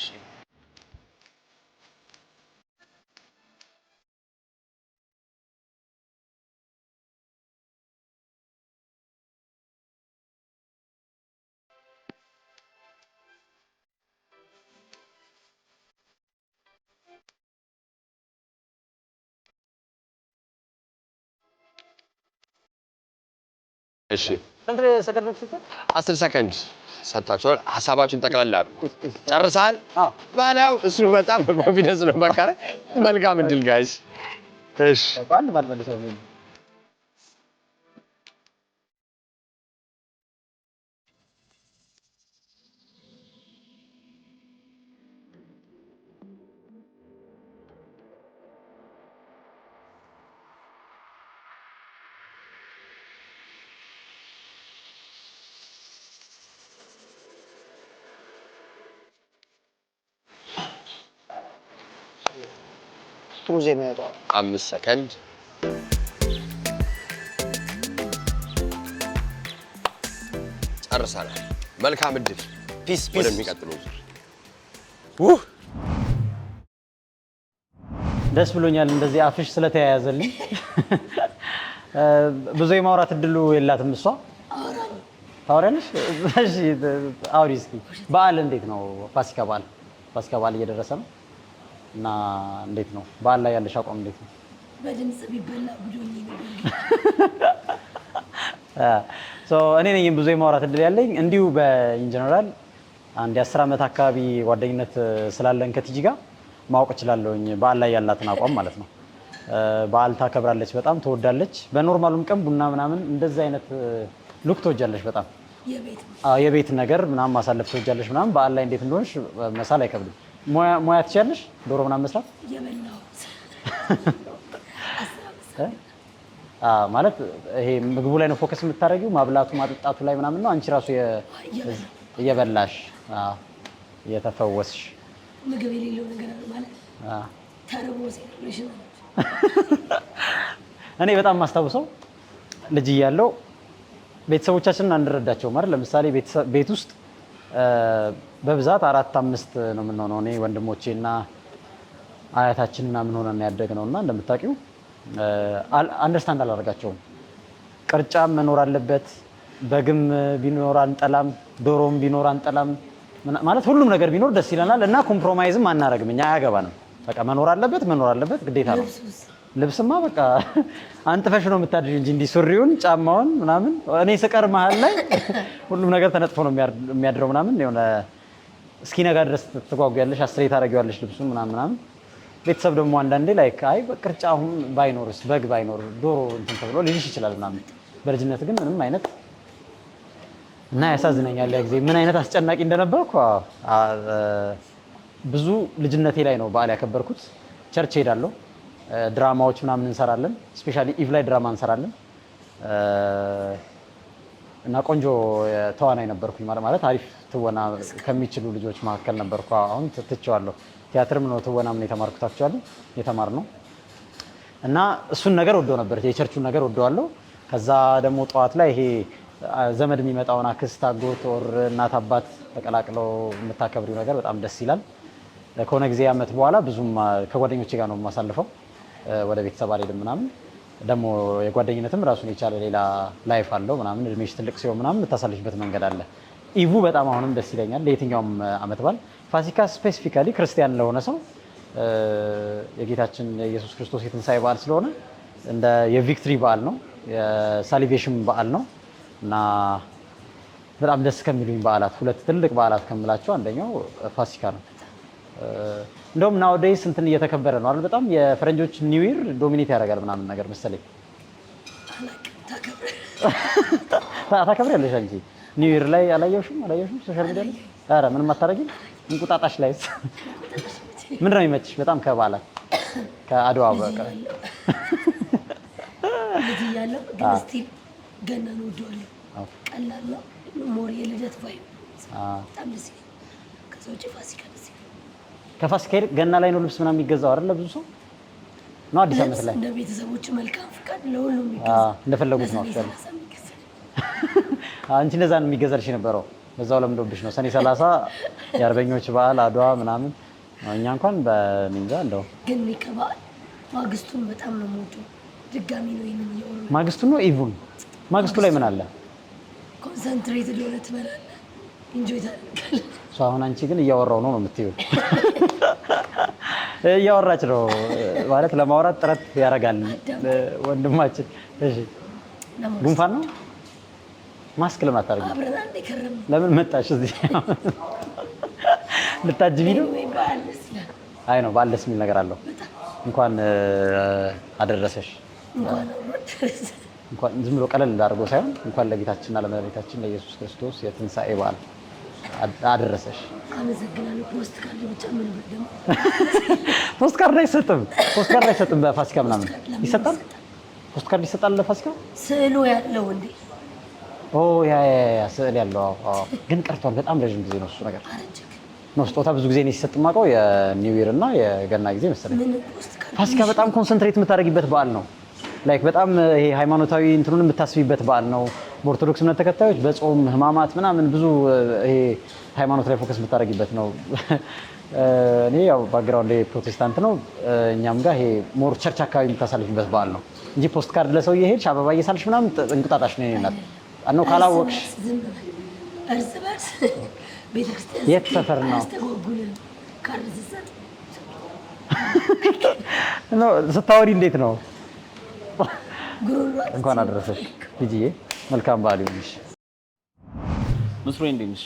እሺ 10 ሰከንድ ሰጣችሁ። ሀሳባችሁን ጠቅላላ ጨርሰሃል? ባላው እሱ በጣም በኮንፊደንስ ነው። በቃ መልካም እድል ጋይስ። እሺ ጥሩ ዜና ያለው 5 ሰከንድ ጨርሰናል። መልካም እድል። ፒስ ወደሚቀጥለው ዙር። ደስ ብሎኛል እንደዚህ አፍሽ ስለተያያዘልኝ። ብዙ የማውራት እድሉ የላትም እሷ። ታወሪያለሽ? እሺ አውሪ እስኪ። በዓል እንዴት ነው? ፋሲካ በዓል እየደረሰ ነው እና እንዴት ነው በዓል ላይ ያለሽ አቋም እንዴት ነው? በድምጽ ቢበላ ጉዶኝ ነበር። እኔ ነኝ ብዙ የማውራት እድል ያለኝ። እንዲሁ በኢንጀነራል አንድ የ10 ዓመት አካባቢ ጓደኝነት ስላለን ከቲጂ ጋር ማወቅ እችላለሁኝ በዓል ላይ ያላትን አቋም ማለት ነው። በዓል ታከብራለች፣ በጣም ትወዳለች። በኖርማሉም ቀን ቡና ምናምን እንደዚህ አይነት ሉክ ትወጃለች በጣም የቤት ነገር ምናምን ማሳለፍ ትወጃለች ምናምን። በዓል ላይ እንዴት እንደሆንሽ መሳል አይከብድም። ሙያ ትችያለሽ? ዶሮ ምናምን መስራት ማለት ይሄ ምግቡ ላይ ነው ፎከስ የምታደርጊው? ማብላቱ ማጠጣቱ ላይ ምናምን ነው? አንቺ ራሱ እየበላሽ እየተፈወስሽ ምግብ የሌለው ነገር ማለት ተርቦ ሴሌብሬሽን ነው። እኔ በጣም የማስታውሰው ልጅ እያለሁ ቤተሰቦቻችንን አንረዳቸውም አይደል? ለምሳሌ ቤት ውስጥ በብዛት 4-5 ነው የምንሆነው። እኔ ወንድሞቼ እና አያታችን ምናምን ሆነን ያደግነው እና እንደምታውቂው አንደርስታንድ አላደርጋቸውም። ቅርጫም መኖር አለበት፣ በግም ቢኖር አንጠላም፣ ዶሮም ቢኖር አንጠላም። ማለት ሁሉም ነገር ቢኖር ደስ ይለናል እና ኮምፕሮማይዝም አናረግም። እኛ አያገባንም። በቃ መኖር አለበት ግዴታ ነው። ልብስማ በቃ አንጥፈሽ ነው የምታድሪው እንጂ እንዲህ ሱሪውን ጫማውን ምናምን እኔ ስቀር መሀል ላይ ሁሉም ነገር ተነጥፎ ነው የሚያድረው ምናምን የሆነ እስኪነጋ ድረስ ትጓጓያለሽ፣ አስሬ ታደርጊዋለሽ ልብሱን ምናምን። ቤተሰብ ደግሞ አንዳንዴ ላይ አይ ቅርጫ አሁን ባይኖርስ በግ ባይኖር ዶሮ እንትን ተብሎ ሊልሽ ይችላል ምናምን። በልጅነት ግን ምንም አይነት እና ያሳዝነኛል ያ ጊዜ ምን አይነት አስጨናቂ እንደነበርኩ። ብዙ ልጅነቴ ላይ ነው በዓል ያከበርኩት። ቸርች ሄዳለሁ፣ ድራማዎች ምናምን እንሰራለን። ስፔሻሊ ኢቭ ላይ ድራማ እንሰራለን እና ቆንጆ ተዋናይ ነበርኩኝ። ማለት አሪፍ ትወና ከሚችሉ ልጆች መካከል ነበርኩ። አሁን ትቼዋለሁ። ቲያትርም ነው ትወናም ነው የተማርኩት። አክቹዋሊ የተማርነው እና እሱን ነገር ወደው ነበር፣ የቸርቹን ነገር ወደዋለሁ። ከዛ ደግሞ ጠዋት ላይ ይሄ ዘመድ የሚመጣውን አክስት፣ አጎት ወር እናት አባት ተቀላቅለው የምታከብሪው ነገር በጣም ደስ ይላል። ከሆነ ጊዜ ዓመት በኋላ ብዙም ከጓደኞቼ ጋር ነው የማሳልፈው፣ ወደ ቤተሰብ አልሄድም ምናምን። ደግሞ የጓደኝነትም ራሱን የቻለ ሌላ ላይፍ አለው ምናምን። እድሜሽ ትልቅ ሲሆን ምናምን የምታሳልፍበት መንገድ አለ። ኢቭ በጣም አሁንም ደስ ይለኛል። ለየትኛውም ዓመት በዓል ፋሲካ ስፔሲፊካሊ ክርስቲያን ለሆነ ሰው የጌታችን የኢየሱስ ክርስቶስ የትንሣኤ በዓል ስለሆነ እንደ የቪክትሪ በዓል ነው፣ የሳሊቬሽን በዓል ነው እና በጣም ደስ ከሚሉኝ በዓላት ሁለት ትልቅ በዓላት ከምላቸው አንደኛው ፋሲካ ነው። እንደውም ናውዴይስ እንትን እየተከበረ ነው አይደል? በጣም የፈረንጆች ኒው ይር ዶሚኔት ያደርጋል ምናምን ነገር መሰለኝ። ታከብሪያለሽ አንቺ ኒው ይር ላይ? አላየሽም ሶሻል ሚዲያ ላይ? ኧረ ምንም አታደርጊም? እንቁጣጣሽ ላይ ምንድን ነው የሚመችሽ በጣም ከበዓላት? ከአድዋ በቃ ልጅ እያለሁ ግን ስቲል ገናን እወደዋለሁ። ቀላል ነው ሞር የልደት ቫይብ በጣም ደስ ይላል። ከዛ ውጭ ፋሲካ ደስ ይላል። ከፋሲካ ይልቅ ገና ላይ ነው ልብስ ምናምን የሚገዛው አይደል? ብዙ ሰው ነው አዲስ ዓመት ላይ እንደ ቤተሰቦቹ መልካም ፍቃድ ለሁሉም የሚገዛው እንደፈለጉት ነው። አንቺ እንደዛ ነው የሚገዛልሽ የነበረው። በዛው ለምዶብሽ ነው። ሰኔ 30 የአርበኞች በዓል አድዋ ምናምን እኛ እንኳን በሚንዛ እንደው ግን ከበዓል ማግስቱን በጣም ነው የምወደው። ድጋሚ ነው ይሄንን እያወራሁ ማግስቱ ነው ኢቭን ማግስቱ ላይ ምን አለ? ኮንሰንትሬትድ ሆነ ትበላለህ፣ ኢንጆይ ታደርጋለህ። አሁን አንቺ ግን እያወራው ነው የምትይው። እያወራች ነው ማለት ለማውራት ጥረት ያደርጋል ወንድማችን። እሺ ጉንፋን ነው ማስክ ለምን አታደርጊም? አብረን አንዴ ከረምን። ለምን መጣሽ እዚህ? ልታጅቢ ነው? አይ ነው በዓል ደስ የሚል ነገር አለው። እንኳን አደረሰሽ። እንኳን ዝም ብሎ ቀለል አድርጎ ሳይሆን እንኳን ለጌታችንና ለመድኃኒታችን ለኢየሱስ ክርስቶስ የትንሣኤ በዓል አደረሰሽ። አመሰግናለሁ። ፖስት ካርድ ብቻ ምን ደግሞ ፖስት ካርድ አይሰጥም። ፖስት ካርድ አይሰጥም። በፋሲካ ምናምን ይሰጣል። ፖስት ካርድ ይሰጣል ለፋሲካ። ስዕሉ ያለው እንዴ? ኦ ያ ስዕል ያለው አዎ። ግን ቀርቷል። በጣም ረጅም ጊዜ ነው እሱ ነገር ነው። ስጦታ ብዙ ጊዜ ነው ሲሰጥ የማውቀው የኒው ይር እና የገና ጊዜ መሰለኝ። ፋሲካ በጣም ኮንሰንትሬት የምታደርጊበት በዓል ነው። ላይክ በጣም ይሄ ሃይማኖታዊ እንትኑን የምታስቢበት በዓል ነው። በኦርቶዶክስ እምነት ተከታዮች በጾም ህማማት ምናምን ብዙ ይሄ ሃይማኖት ላይ ፎከስ የምታደርጊበት ነው። እኔ ያው ባክግራውንድ ፕሮቴስታንት ነው። እኛም ጋር ይሄ ሞር ቸርች አካባቢ የምታሳልፊበት በዓል ነው እንጂ ፖስት ካርድ ለሰው እየሄድሽ አበባ እየሳልሽ ምናምን እንቁጣጣሽ ነው የኔ እናት አነው ካላወቅሽ እርስ በርስ ቤተክርስቲያን የት ሰፈር ነው ካርድ ሲሰጥ ነው ስታወሪ እንዴት ነው? እንኳን አደረሰሽ ልጅዬ፣ መልካም በዓል ይሁንልሽ። ምስሩ እንዴት ነሽ?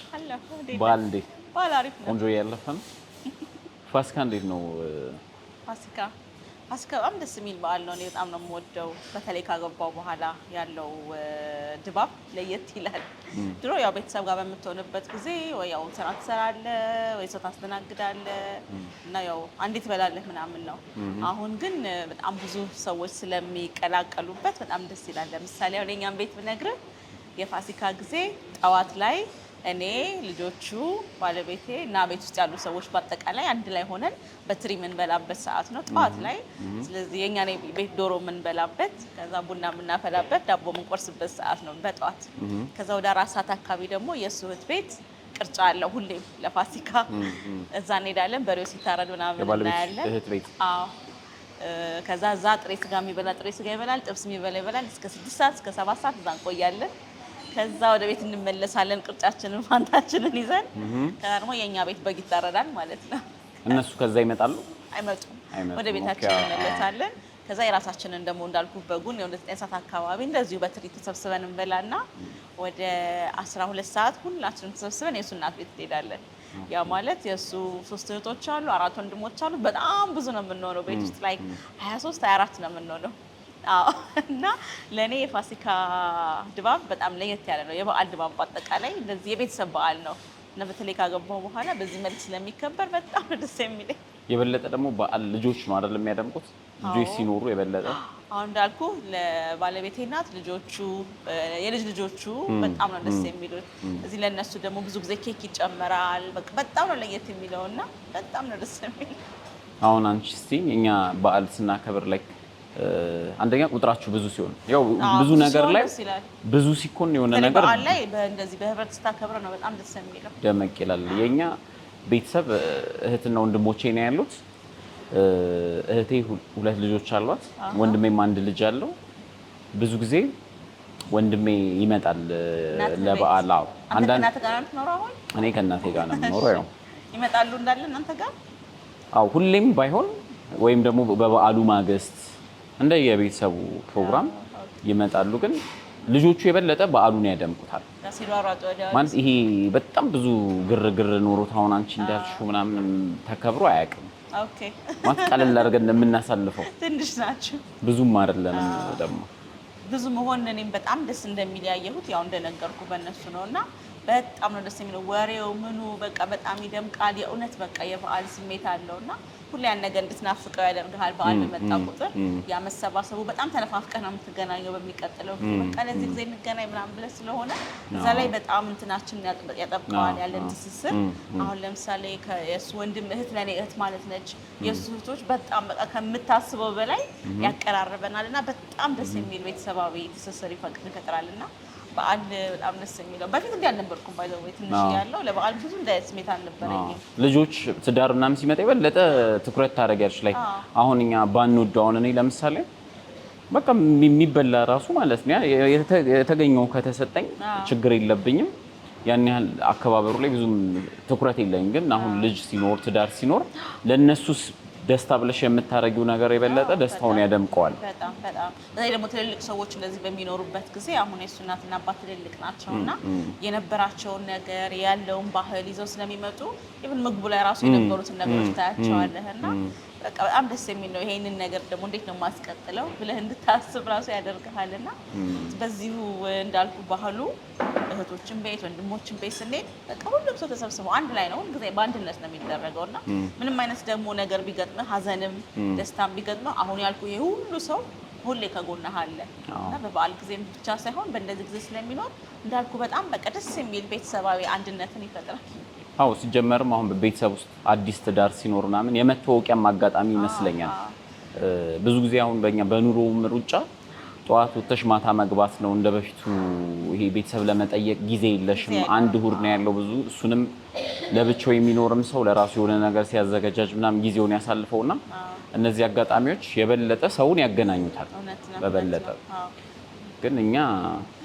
በዓል እንዴት? በዓል አሪፍ ነው። ቆንጆ እያለፈ ነው። ፋሲካ እንዴት ነው? ፋሲካ በጣም ደስ የሚል በዓል ነው። እኔ በጣም ነው የምወደው። በተለይ ካገባው በኋላ ያለው ድባብ ለየት ይላል። ድሮ ያው ቤተሰብ ጋር በምትሆንበት ጊዜ ወይ ያው ስራ ትሰራለህ ወይ ሰው ታስተናግዳለህ እና ያው አንዴ ትበላለህ ምናምን ነው። አሁን ግን በጣም ብዙ ሰዎች ስለሚቀላቀሉበት በጣም ደስ ይላል። ለምሳሌ አሁን የእኛም ቤት ብነግርህ የፋሲካ ጊዜ ጠዋት ላይ እኔ ልጆቹ ባለቤቴ እና ቤት ውስጥ ያሉ ሰዎች በአጠቃላይ አንድ ላይ ሆነን በትሪ የምንበላበት ሰዓት ነው ጠዋት ላይ። ስለዚህ የኛ ቤት ዶሮ የምንበላበት ከዛ ቡና የምናፈላበት ዳቦ የምንቆርስበት ሰዓት ነው በጠዋት። ከዛ ወደ 4 ሰዓት አካባቢ ደግሞ የእሱ እህት ቤት ቅርጫ አለው ሁሌም ለፋሲካ እዛ እንሄዳለን። በሬው ሲታረድ ምናምን እናያለን። አዎ ከዛ እዛ ጥሬ ስጋ የሚበላ ጥሬ ስጋ ይበላል፣ ጥብስ የሚበላ ይበላል። እስከ 6 ሰዓት እስከ 7 ሰዓት እዛ እንቆያለን። ከዛ ወደ ቤት እንመለሳለን ቅርጫችንን ፋንታችንን ይዘን። ከዛ ደግሞ የኛ ቤት በግ ይታረዳል ማለት ነው። እነሱ ከዛ ይመጣሉ? አይመጡም። ወደ ቤታችን እንመለሳለን። ከዛ የራሳችንን ደግሞ እንዳልኩ በጉን ወደ 9 ሰዓት አካባቢ እንደዚሁ በትሪ ተሰብስበን እንበላና ወደ 12 ሰዓት ሁላችንም ተሰብስበን የእሱ እናት ቤት እንሄዳለን። ያ ማለት የእሱ 3 እህቶች አሉ፣ 4 ወንድሞች አሉ። በጣም ብዙ ነው የምንሆነው ቤት ውስጥ ላይ 23 24 ነው የምንሆነው። እና ለእኔ የፋሲካ ድባብ በጣም ለየት ያለ ነው። የበዓል ድባብ በአጠቃላይ እንደዚህ የቤተሰብ በዓል ነው እና በተለይ ካገባሁ በኋላ በዚህ መልክ ስለሚከበር በጣም ነው ደስ የሚለኝ። የበለጠ ደግሞ በዓል ልጆች ነው አይደል የሚያደምቁት? ልጆች ሲኖሩ የበለጠ አሁን እንዳልኩ ለባለቤቴ እናት ልጆቹ የልጅ ልጆቹ በጣም ነው ደስ የሚሉት። እዚህ ለእነሱ ደግሞ ብዙ ጊዜ ኬክ ይጨመራል። በቃ በጣም ነው ለየት የሚለው እና በጣም ነው ደስ የሚለው። አሁን አንቺ እስቲ እኛ በዓል ስናከብር ላይ አንደኛ ቁጥራችሁ ብዙ ሲሆን ያው ብዙ ነገር ላይ ብዙ ሲኮን የሆነ ነገር በዓል ላይ እንደዚህ በህብረት ስታከብር ነው በጣም ደስ የሚለው፣ ደመቅ ይላል። የኛ ቤተሰብ እህትና ወንድሞቼ ነው ያሉት። እህቴ 2 ልጆች አሏት፣ ወንድሜም 1 ልጅ አለው። ብዙ ጊዜ ወንድሜ ይመጣል ለበዓል። አዎ አንዳንድ እናት ጋር ነው የምትኖረው? አሁን እኔ ከእናቴ ጋር ነው የምኖረው። ያው ይመጣሉ እንዳለ እናንተ ጋር? አዎ ሁሌም ባይሆን ወይም ደግሞ በበዓሉ ማግስት እንደ የቤተሰቡ ፕሮግራም ይመጣሉ። ግን ልጆቹ የበለጠ በዓሉን ያደምቁታል። ማለት ይሄ በጣም ብዙ ግርግር ኖሮት አሁን አንቺ እንዳልሽው ምናምን ተከብሮ አያውቅም። ኦኬ ማለት ቀለል አድርገን እንደምናሳልፈው ትንሽ ናቸው፣ ብዙም አይደለንም። ደግሞ ብዙ መሆን እኔም በጣም ደስ እንደሚል ያየሁት ያው እንደነገርኩ በእነሱ ነውና በጣም ነው ደስ የሚለው። ወሬው ምኑ በቃ በጣም ይደምቃል። የእውነት በቃ የበዓል ስሜት አለውና ሁሌ ያን ነገር እንድትናፍቀው ያደርግሃል። በዓል በመጣ ቁጥር ያ መሰባሰቡ በጣም ተነፋፍቀህ ነው የምትገናኘው። በሚቀጥለው በቃ ለዚህ ጊዜ እንገናኝ ምናምን ብለህ ስለሆነ እዛ ላይ በጣም እንትናችንን ያጠብቀዋል ያለን ትስስር። አሁን ለምሳሌ የእሱ ወንድም እህት ለእኔ እህት ማለት ነች። የእሱ እህቶች በጣም በቃ ከምታስበው በላይ ያቀራርበናል እና በጣም ደስ የሚል ቤተሰባዊ ትስስር ይፈጥራል እና በዓል በጣም ደስ የሚለው በፊት እንዲህ አልነበርኩም ባይዘው ትንሽ ያለው ለበዓል ብዙ እንዳይስ ስሜት አልነበረኝም። ልጆች ትዳር ምናምን ሲመጣ የበለጠ ትኩረት ታደርጊያለሽ ላይ አሁን እኛ ባንወደው እኔ ለምሳሌ በቃ የሚበላ ራሱ ማለት ነው የተገኘው ከተሰጠኝ ችግር የለብኝም። ያን ያህል አከባበሩ ላይ ብዙም ትኩረት የለኝም። ግን አሁን ልጅ ሲኖር ትዳር ሲኖር ለነሱስ ደስታ ብለሽ የምታረጊው ነገር የበለጠ ደስታውን ያደምቀዋል። በጣም እኔ ደግሞ ትልልቅ ሰዎች እንደዚህ በሚኖሩበት ጊዜ አሁን የእሱ እናትና አባት ትልልቅ ናቸውና የነበራቸውን ነገር ያለውን ባህል ይዘው ስለሚመጡ ኢቭን ምግቡ ላይ ራሱ የነበሩትን ነገሮች ታያቸዋለህና በቃ በጣም ደስ የሚል ነው። ይሄንን ነገር ደግሞ እንዴት ነው ማስቀጥለው ብለህ እንድታስብ ራሱ ያደርግሃልና በዚሁ እንዳልኩ ባህሉ እህቶችን ቤት ወንድሞችን ቤት ስንሄድ በቃ ሁሉም ሰው ተሰብስበው አንድ ላይ ነው ጊዜ በአንድነት ነው የሚደረገውና ምንም አይነት ደግሞ ነገር ቢገጥምህ ሀዘንም ደስታም ቢገጥምህ አሁን ያልኩ ይሄ ሁሉ ሰው ሁሌ ከጎንህ አለ እና በበዓል ጊዜም ብቻ ሳይሆን በእንደዚህ ጊዜ ስለሚኖር እንዳልኩ በጣም በቃ ደስ የሚል ቤተሰባዊ አንድነትን ይፈጥራል። አዎ ሲጀመርም አሁን በቤተሰብ ውስጥ አዲስ ትዳር ሲኖር ምናምን የመተዋወቂያም አጋጣሚ ይመስለኛል። ብዙ ጊዜ አሁን በእኛ በኑሮውም ሩጫ ጠዋት ወጥተሽ ማታ መግባት ነው እንደበፊቱ ይሄ ቤተሰብ ለመጠየቅ ጊዜ የለሽም። አንድ እሁድ ነው ያለው ብዙ እሱንም ለብቻው የሚኖርም ሰው ለራሱ የሆነ ነገር ሲያዘጋጃጅ ምናምን ጊዜውን ያሳልፈውና እነዚህ አጋጣሚዎች የበለጠ ሰውን ያገናኙታል በበለጠ። ግን እኛ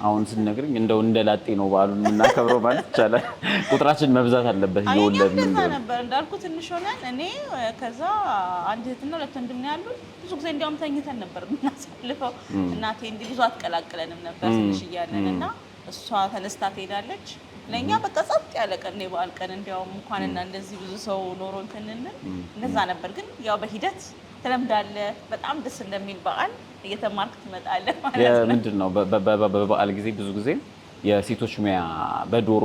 አሁን ስንነግርኝ እንደው እንደላጤ ነው በዓሉን የምናከብረው ማለት ይቻላል። ቁጥራችን መብዛት አለበት እየወለድን ነበር እንዳልኩ ትንሽ ሆነን እኔ ከዛ አንድ እህትና ሁለት ወንድም ነው ያሉን። ብዙ ጊዜ እንዲያውም ተኝተን ነበር የምናሳልፈው። እናቴ እንዲህ ብዙ አትቀላቅለንም ነበር ትንሽ እያለን እና እሷ ተነስታ ትሄዳለች። ለእኛ በቃ ጸጥ ያለ ቀን የበዓል ቀን እንዲያውም እንኳንና እንደዚህ ብዙ ሰው ኖሮ እንትንልን እንደዛ ነበር። ግን ያው በሂደት ትለምዳለህ። በጣም ደስ እንደሚል በዓል እየተማርክ ትመጣለህ ማለት ነው። ምንድን ነው በበዓል ጊዜ ብዙ ጊዜ የሴቶች ሙያ በዶሮ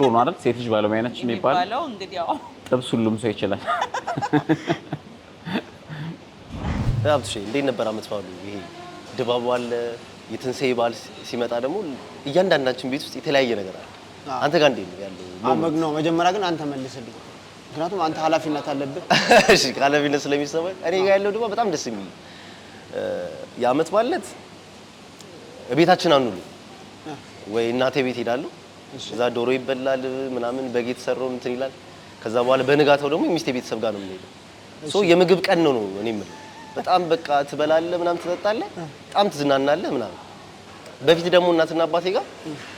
ነው አይደል? ሴት ልጅ ባለሙያ ነች የሚባለው። እንግዲህ ያው ጥብስ ሁሉም ሰው ይችላል። አብትሽ እንዴት ነበር አመት በዓሉ? ይሄ ድባቡ አለ። የትንሳኤ በዓል ሲመጣ ደግሞ እያንዳንዳችን ቤት ውስጥ የተለያየ ነገር አለ። አንተ ጋር እንዴት ነው ያለው? ነው መጀመሪያ ግን አንተ መልስልኝ፣ ምክንያቱም አንተ ኃላፊነት አለብህ። እሺ ኃላፊነት ስለሚሰማኝ እኔ ጋር ያለው ድባብ በጣም ደስ የሚል የአመት በዓል ቤታችን አንውልም ወይ እናቴ ቤት ሄዳለሁ። እዛ ዶሮ ይበላል ምናምን በግ የተሰራው እንትን ይላል። ከዛ በኋላ በንጋታው ደግሞ የሚስቴ ቤተሰብ ጋር ነው የምንሄደው። ሶ የምግብ ቀን ነው እኔ የምልህ። በጣም በቃ ትበላለህ ምናምን ትጠጣለህ፣ በጣም ትዝናናለህ ምናምን። በፊት ደግሞ እናትና አባቴ ጋር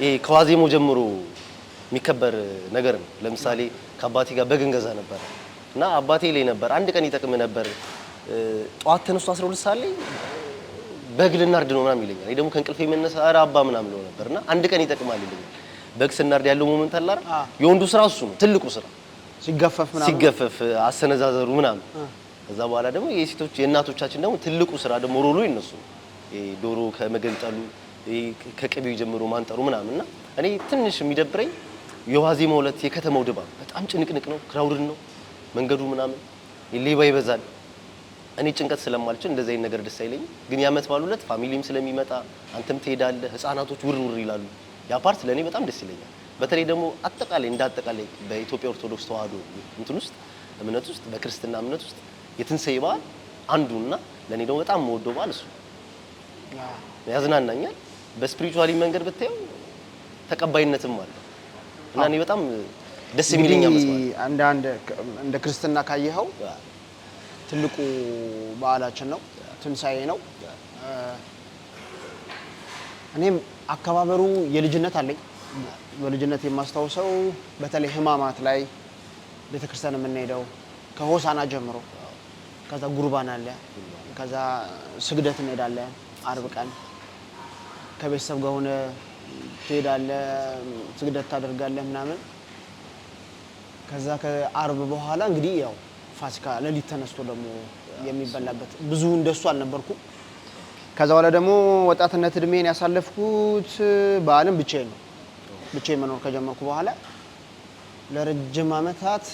ይሄ ከዋዜማው ጀምሮ የሚከበር ነገር ነው። ለምሳሌ ከአባቴ ጋር በግ እንገዛ ነበር እና አባቴ ላይ ነበር አንድ ቀን ይጠቅም ነበር። ጠዋት ተነስቶ 12 ሰዓት ላይ በግ ልናርድ ነው ምናምን ይለኛል። እኔ ደግሞ ከእንቅልፌ የምነሳ ኧረ አባ ምናምን ነው ነበርና አንድ ቀን ይጠቅማል ይለኛል። በግ ስናርድ ያለው ሞመንት አለ አይደል? የወንዱ ስራ እሱ ነው ትልቁ ስራ፣ ሲገፈፍ አሰነዛዘሩ ምናምን። ከዛ በኋላ ደግሞ የሴቶች የእናቶቻችን ደግሞ ትልቁ ስራ ደግሞ ሮሎ ይነሱ ዶሮ ከመገንጠሉ ከቅቤው ጀምሮ ማንጠሩ ምናምንና እኔ ትንሽ የሚደብረኝ የዋዜማው ዕለት የከተማው ድባብ በጣም ጭንቅንቅ ነው፣ ክራውድን ነው መንገዱ ምናምን፣ ሌባ ይበዛል። እኔ ጭንቀት ስለማልችል እንደዚህ አይነት ነገር ደስ አይለኝም። ግን የዓመት በዓሉ ዕለት ፋሚሊም ስለሚመጣ አንተም ትሄዳለህ፣ ህፃናቶች ውርውር ይላሉ። ያ ፓርት ለኔ በጣም ደስ ይለኛል። በተለይ ደግሞ አጠቃላይ እንዳጠቃላይ በኢትዮጵያ ኦርቶዶክስ ተዋህዶ እንትን ውስጥ እምነት ውስጥ በክርስትና እምነት ውስጥ የትንሳኤ በዓል አንዱና ለኔ ደግሞ በጣም የምወደው በዓል እሱ ያዝናናኛል። በስፒሪቹዋሊ መንገድ ብታየው ተቀባይነትም አለ እና እኔ በጣም ደስ የሚለኝ ዓመት በዓል እንደ ክርስትና ካየኸው ትልቁ በዓላችን ነው፣ ትንሳኤ ነው። እኔም አከባበሩ የልጅነት አለኝ። በልጅነት የማስታውሰው በተለይ ህማማት ላይ ቤተክርስቲያን የምንሄደው ከሆሳና ጀምሮ፣ ከዛ ጉርባን አለ፣ ከዛ ስግደት እንሄዳለን። አርብ ቀን ከቤተሰብ ጋር ሆነ ትሄዳለህ፣ ስግደት ታደርጋለህ ምናምን። ከዛ ከአርብ በኋላ እንግዲህ ያው ፋሲካ ሌሊት ተነስቶ ደግሞ የሚበላበት ብዙ እንደሱ አልነበርኩም። ከዛ በኋላ ደግሞ ወጣትነት እድሜን ያሳለፍኩት በዓለም ብቻዬን ነው። ብቻዬን መኖር ከጀመርኩ በኋላ ለረጅም ዓመታት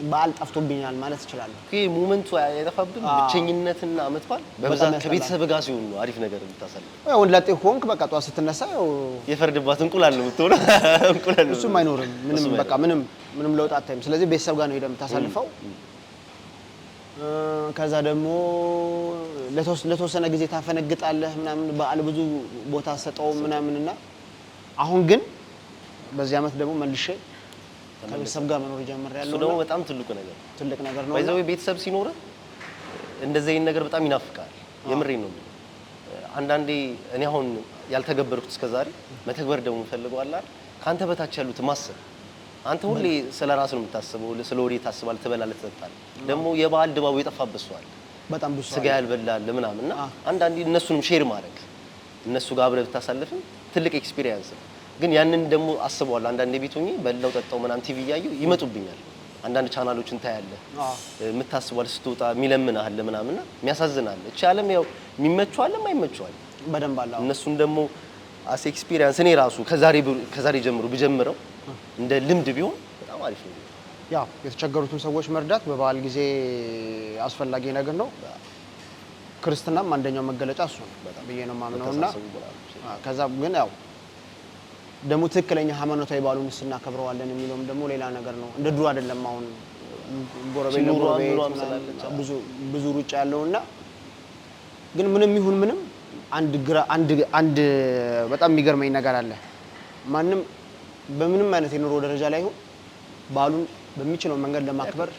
በዓል ጠፍቶብኛል ማለት እችላለሁ። ይሄ ሞመንቱ አይጠፋብም። ብቸኝነትና ዓመት በዓል በብዛት ከቤተሰብ ጋር ሲሆን ነው አሪፍ ነገር የምታሳልፈው። ያው ወንድ ላጤ ሆንክ በቃ ጠዋት ስትነሳ ያው የፈርድባት እንቁላል ነው የምትሆነው። እንቁላል ነው እሱም አይኖርም። ምንም በቃ ምንም ለውጥ አታይም። ስለዚህ ቤተሰብ ጋር ነው ሄደህ የምታሳልፈው። ከዛ ደግሞ ለተወሰነ ጊዜ ታፈነግጣለህ ምናምን በዓል ብዙ ቦታ ሰጠው ምናምንና አሁን ግን በዚህ ዓመት ደግሞ መልሼ ከቤተሰብ ጋር መኖር ጀምሬያለሁ። እሱ ደግሞ በጣም ትልቅ ነገር ነው። ባይዘው ቤተሰብ ሲኖር እንደዚህ አይነት ነገር በጣም ይናፍቃል። የምሬን ነው። አንዳንዴ እኔ አሁን ያልተገበርኩት እስከዛሬ መተግበር ደግሞ ፈልገዋል አይደል? ካንተ በታች ያሉት ማሰብ አንተ ሁሌ ስለ ራስ ነው የምታስበው፣ ስለ ወዴት ታስባለህ፣ ትበላለህ፣ ትጠጣለህ። ደግሞ የበዓል ድባቡ የጠፋበት ሰው አለ፣ በጣም ብዙ ስጋ ያልበላል ምናምንና አንዳንዴ እነሱንም ሼር ማድረግ እነሱ ጋር አብረህ ብታሳልፍም ትልቅ ኤክስፒሪየንስ ነው። ግን ያንን ደግሞ አስበዋለሁ። አንዳንዴ ቤት ሆኜ በላው ጠጣው ምናምን ቲቪ እያየሁ ይመጡብኛል። አንዳንድ ቻናሎችን ታያለህ፣ የምታስበዋል ስትወጣ የሚለምንህ አለ ምናምንና የሚያሳዝናል። እቺ ዓለም ያው የሚመቸው አለ የማይመቸው አለ በደንብ አለ። እነሱን ደግሞ አስ ኤክስፒሪየንስ እኔ ራሱ ከዛሬ ጀምሮ ብጀምረው እንደ ልምድ ቢሆን በጣም አሪፍ ነው። ያው የተቸገሩትን ሰዎች መርዳት በበዓል ጊዜ አስፈላጊ ነገር ነው። ክርስትናም አንደኛው መገለጫ እሱ ነው በጣም ብዬ ነው የማምነውና ከዛ ግን ያው ደግሞ ትክክለኛ ሃይማኖታዊ በዓሉን እናከብረዋለን የሚለውም ደግሞ ሌላ ነገር ነው። እንደ ድሮ አይደለም። አሁን ጎረቤት ብዙ ሩጫ ያለውና ግን ምንም ይሁን ምንም አንድ በጣም የሚገርመኝ ነገር አለ። ማንም በምንም አይነት የኑሮ ደረጃ ላይ ይሁን በዓሉን በሚችለው መንገድ ለማክበር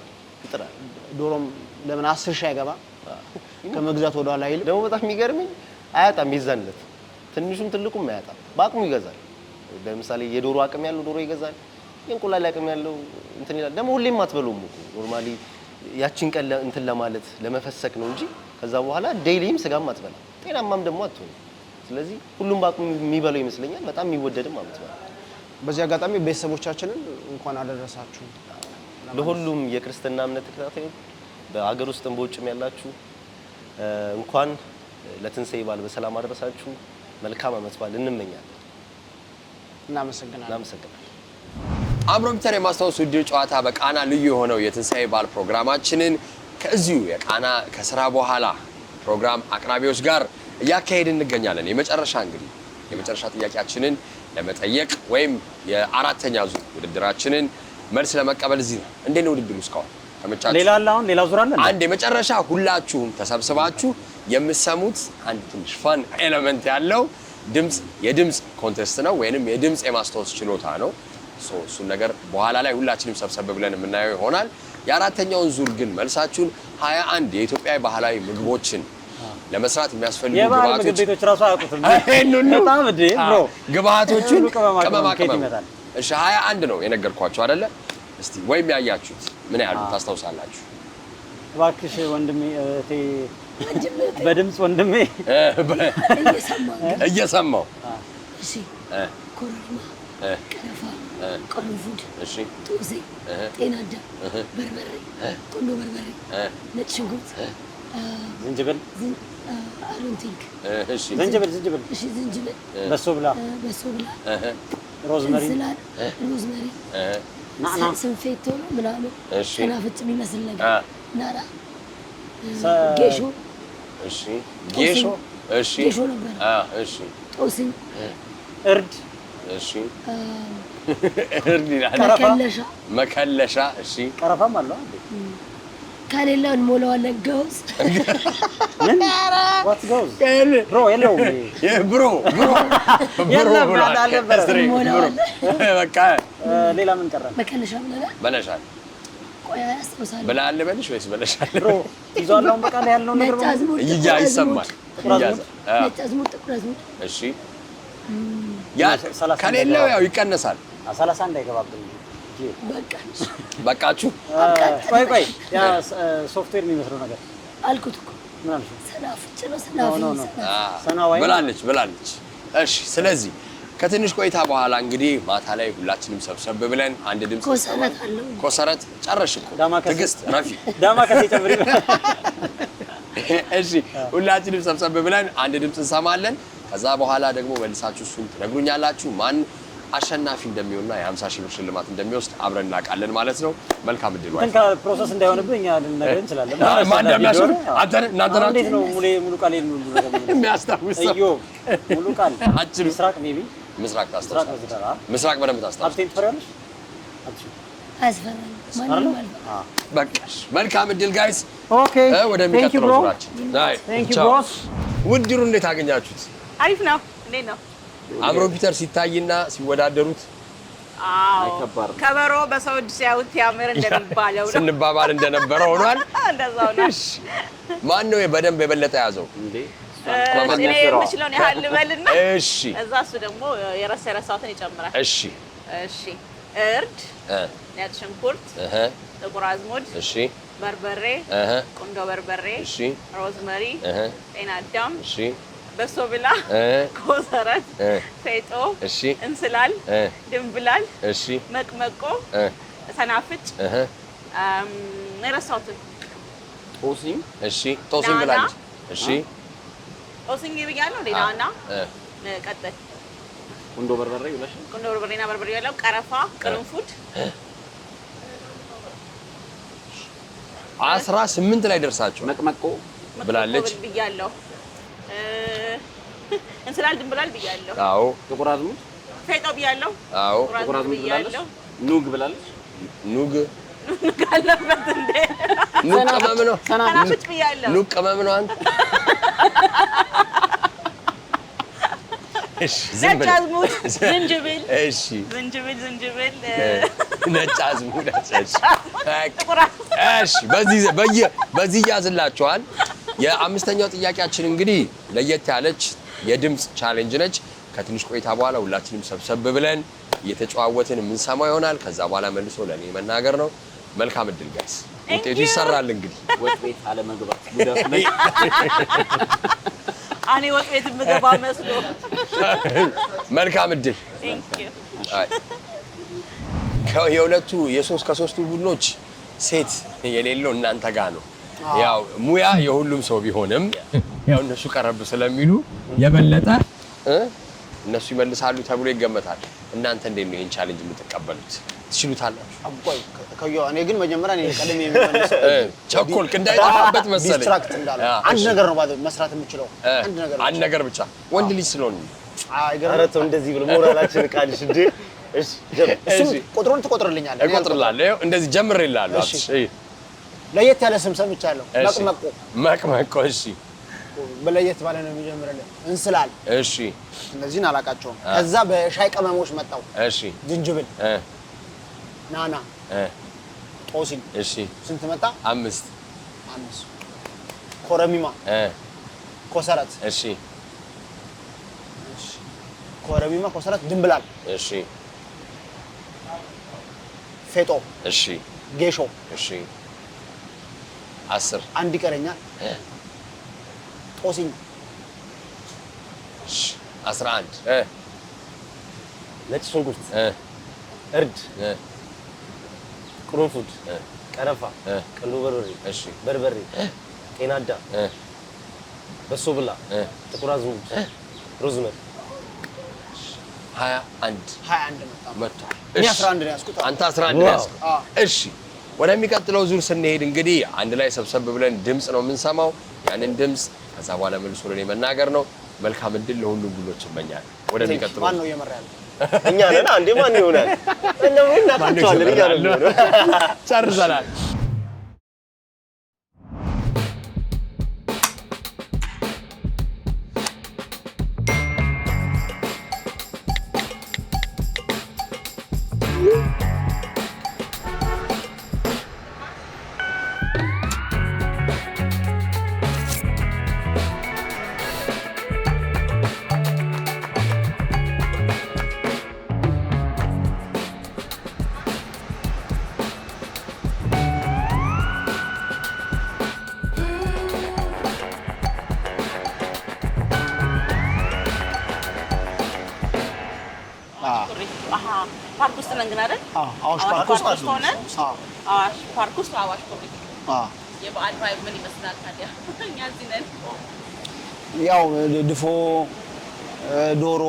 ይጥራል። ዶሮም ለምን 10 ሺህ አይገባ ከመግዛት ወደ ኋላ አይልም። ደግሞ በጣም የሚገርመኝ አያጣም። ይዛንለት ትንሹም ትልቁም አያጣም፣ በአቅሙ ይገዛል። ለምሳሌ የዶሮ አቅም ያለው ዶሮ ይገዛል፣ የእንቁላል አቅም ያለው እንትን ይላል። ደግሞ ሁሌም አትበሉም እኮ ኖርማሊ ያቺን ቀን እንትን ለማለት ለመፈሰክ ነው እንጂ ከዛ በኋላ ዴይሊም ስጋም አትበላ፣ ጤናማም ደግሞ አትሆንም። ስለዚህ ሁሉም በአቅሙ የሚበላው ይመስለኛል። በጣም የሚወደድም አመት በዓል። በዚህ አጋጣሚ ቤተሰቦቻችንን እንኳን አደረሳችሁ ለሁሉም የክርስትና እምነት ተከታታዮች በአገር ውስጥም በውጭም ያላችሁ እንኳን ለትንሣኤ በዓል በሰላም አደረሳችሁ። መልካም አመት በዓል እንመኛለን። እናመሰግናለን። አምሮ ፒተር የማስታወስ ውድድር ጨዋታ በቃና ልዩ የሆነው የትንሣኤ በዓል ፕሮግራማችንን ከዚሁ የቃና ከስራ በኋላ ፕሮግራም አቅራቢዎች ጋር እያካሄድን እንገኛለን። የመጨረሻ ጥያቄያችንን ለመጠየቅ ወይም የአራተኛ ዙር ውድድራችንን መልስ ለመቀበል እዚህ ነው። እንዴት ነው ውድድሩ እስካሁን? ተመቻችሁ? ሌላ ዙር አለ። አንድ የመጨረሻ ሁላችሁም ተሰብስባችሁ የምትሰሙት አንድ ትንሽ ፋን ኤሌመንት ያለው የድምፅ ኮንቴስት ነው ወይንም የድምፅ የማስታወስ ችሎታ ነው። እሱን ነገር በኋላ ላይ ሁላችንም ሰብሰብ ብለን የምናየው ይሆናል። የአራተኛውን ዙር ግን መልሳችሁን 21 የኢትዮጵያ ባህላዊ ምግቦችን ለመስራት የሚያስፈልጉ ግብአቶች ራሱ አያውቁትም። በጣም ብሮ ግብአቶቹን ቅመማ ቅመም እሺ 21 ነው የነገርኳችሁ አይደለ? እስቲ ወይም ያያችሁት ምን ያህሉ ታስታውሳላችሁ? እባክሽ ወንድሜ እቴ በድምጽ ወንድሜ እየሰማው እሺ ኮረሪማ ቀረፋ ቅርንፉድ እሺ ጡዜ ጤናዳም በርበሬ ቁንዶ በርበሬ ነጭ ሽንኩርት ዝንጅብል አሮንቲክ እሺ ዝንጅብል እሺ ዝንጅብል በሶ ብላ ሮዝመሪ ናና ስንፌቶ ነው ምናምን ሰናፍጭ የሚመስል ነገር ናራ ጌሾ እሺ ጌሾ ነበር እሺ ጦስኝ እርድ እሺ መከለሻ እሺ ቀረፋም አለው ከሌላ እንሞላዋለን። ገውዝ ምን ዋት ገውዝ ብሮ የለውም ብሮ የለም አልነበረም። በቃ ሌላ ምን ቀረ? መከለሻ በለሻል ቆያ ያስታውሳል ብላል በልሽ ወይስ በለሻል? ብሮ ይዟለው በቃ ላይ ያለው ነገር ይሰማል። ነጭ አዝሙድ ጥቁር አዝሙድ እሺ ያ ከሌለው ያው ይቀነሳል። 31 አይገባብኝ በቃችሁ። ቆይ ያ ሶፍትዌር የሚመስለው ነገር አልኩት እኮ ምን አልሽ? ሰናፍጭ ነው ብላለች። እሺ ስለዚህ ከትንሽ ቆይታ በኋላ እንግዲህ ማታ ላይ ሁላችንም ሰብሰብ ብለን አንድ ድምጽ ኮሰረት ጨረሽ እኮ ትዕግስት ረፊ ዳማ ከሴ ጨምሪ። እሺ ሁላችንም ሰብሰብ ብለን አንድ ድምጽ እንሰማለን። ከዛ በኋላ ደግሞ መልሳችሁ እሱን ትነግሩኛላችሁ። ማን አሸናፊ እንደሚሆንና የ50 ሺህ ብር ሽልማት እንደሚወስድ አብረን እናውቃለን ማለት ነው። መልካም እድል ማለት ነው። ፕሮሰስ እንዳይሆንብኝ እኛ ልንነግር እንችላለን። ማን እንደሚያሸንፍ እናንተ ናችሁ። እንዴት ነው ሙሉ ቃል የሚያስታውሰው? ሙሉ ቃል ምስራቅ ሜቢ ምስራቅ ታስታውሳለህ? ምስራቅ በደንብ ታስታውሳለህ? አብቴን ትፈሪያለሽ? አያስፈራም። ማንም አልፈራም። በቃ መልካም እድል ጋይስ። ኦኬ ወደሚቀጥለው ዙራችን። ቴንክ ዩ ብሮስ። ውድድሩ እንዴት አገኛችሁት? አሪፍ ነው። እንዴት ነው? አምሮ ፒተር ሲታይና ሲወዳደሩት ከበሮ በሰው እጅ ሲያዩት ያምር እንደሚባለው ነው ስንባባል እንደነበረ ሆኗል። እንደዛው ነው። ማን ነው በደንብ የበለጠ ያዘው? እኔ የምችለውን ያህል ልበልና እሺ፣ እዛ እሱ ደግሞ የረሳሁትን ይጨምራል። እሺ እሺ። እርድ፣ ነጭ ሽንኩርት፣ ጥቁር አዝሙድ፣ እሺ፣ በርበሬ፣ ቁንዶ በርበሬ፣ እሺ፣ ሮዝመሪ፣ ጤና አዳም፣ እሺ፣ በሶ ብላ፣ ኮሰረት፣ ፌጦ፣ እሺ፣ እንስላል፣ ድንብላል፣ እሺ፣ መቅመቆ፣ ሰናፍጭ፣ የረሳሁትን ጦሲኝ፣ እሺ፣ ጦሲኝ ብላለች። እሺ፣ ጦሲኝ ብያለሁ። ሌላና ቀጥል። ቁንዶ በርበሬ ብለሽ ቁንዶ በርበሬና በርበሬ ያለው ቀረፋ፣ ቅርንፉድ 18 ላይ ደርሳችሁ መቅመቆ ብላለች ብያለሁ። እንስላል ድንብላል ብያለሁ። አዎ። ጥቁር አዝሙድ ፌጦ ብያለሁ። አዎ። ጥቁር አዝሙድ ብላለች። ኑግ ብላለች። ኑግ ካለበት እንደ ኑግ ቅመም ነው። ሰናፍጭ ብያለሁ። ኑግ ቅመም ነው። አንተ እሺ፣ ነጭ አዝሙድ፣ ዝንጅብል፣ እሺ፣ ዝንጅብል፣ ነጭ አዝሙድ፣ ጥቁር እሺ። በዚህ ያዝላችኋል። የአምስተኛው ጥያቄያችን እንግዲህ ለየት ያለች የድምፅ ቻሌንጅ ነች። ከትንሽ ቆይታ በኋላ ሁላችንም ሰብሰብ ብለን እየተጨዋወትን የምንሰማው ይሆናል። ከዛ በኋላ መልሶ ለኔ መናገር ነው። መልካም እድል ጋይስ። ውጤቱ ይሰራል። እንግዲህ ወጥ ቤት አለመግባት ጉዳት ላይ እኔ ወጥ ቤት የምገባ መስሎ። መልካም እድል። የሁለቱ ከሶስቱ ቡድኖች ሴት የሌለው እናንተ ጋር ነው። ያው ሙያ የሁሉም ሰው ቢሆንም ያው እነሱ ቀረብ ስለሚሉ የበለጠ እነሱ ይመልሳሉ ተብሎ ይገመታል። እናንተ እንዴት ነው ይሄን ቻሌንጅ የምትቀበሉት? ትችሉታላችሁ? አቆይ እኔ ግን መጀመሪያ እኔ ቀደም የሚመልሰው ቸኮልክ እንዳይጠፋበት መሰለኝ። ዲስትራክት እንዳለ አንድ ነገር ነው መስራት የምችለው አንድ ነገር ብቻ ወንድ ልጅ ስለሆነ ኧረ ተው እንደዚህ ብሎ ሞራላችን ቃልሽ እንዴ። እሺ እሱ ቁጥሩን ትቆጥርልኛለህ? እቆጥርልሃለሁ። እንደዚህ ጀምሬልሃለሁ። እሺ፣ ለየት ያለ ስም ሰምቻለሁ። መቅመቆ። እሺ፣ በለየት ባለ ነው የሚጀምርልህ። እንስላል። እሺ፣ እነዚህን አላውቃቸውም። ከዛ በሻይ ቅመሞች መጣው። እሺ፣ ዝንጅብል፣ ናና፣ ጦሲኝ። እሺ፣ ስንት መጣ? 5 ኮረሚማ፣ ኮሰረት። እሺ፣ ኮረሚማ፣ ኮሰረት፣ ድንብላል። እሺ፣ ፌጦ። እሺ፣ ጌሾ። እሺ፣ 10 አንድ ይቀረኛል። ጦሲኝ። 11 ነጭ ሽንኩርት፣ እርድ፣ ቅርንፉድ፣ ቀረፋ፣ ቁንዶ በርበሬ፣ እሺ፣ በርበሬ፣ ጤና አዳም፣ በሶ ብላ፣ ጥቁር አዝሙድ፣ ሮዝመሪ 21 መጥቷል። እኔ 11 ነው ያዝኩት። አንተ 11 ነው ያዝኩት። እሺ፣ ወደሚቀጥለው ዙር ስንሄድ እንግዲህ አንድ ላይ ሰብሰብ ብለን ድምፅ ነው የምንሰማው። ያንን ድምፅ ከዛ በኋላ መልሶ ለኔ መናገር ነው። መልካም እድል ለሁሉም ቡድኖች እመኛለሁ። ወደሚቀጥለው ማን ነው እየመራ ያለው? እኛ ነን። አንዴ ማን ይሆናል? እንደው እናታቸዋለን እያሉ ነው። ጨርሰናል። ፓርክ ውስጥ ነን ግን አይደል? አዋሽ ፓርክ ውስጥ ሆነ። አዋሽ ፓርክ ውስጥ አዋሽ ፓርክ። የበዓል ቫይብ ምን ይመስላል ታዲያ? እኛ እዚህ ነን። ያው ድፎ፣ ዶሮ፣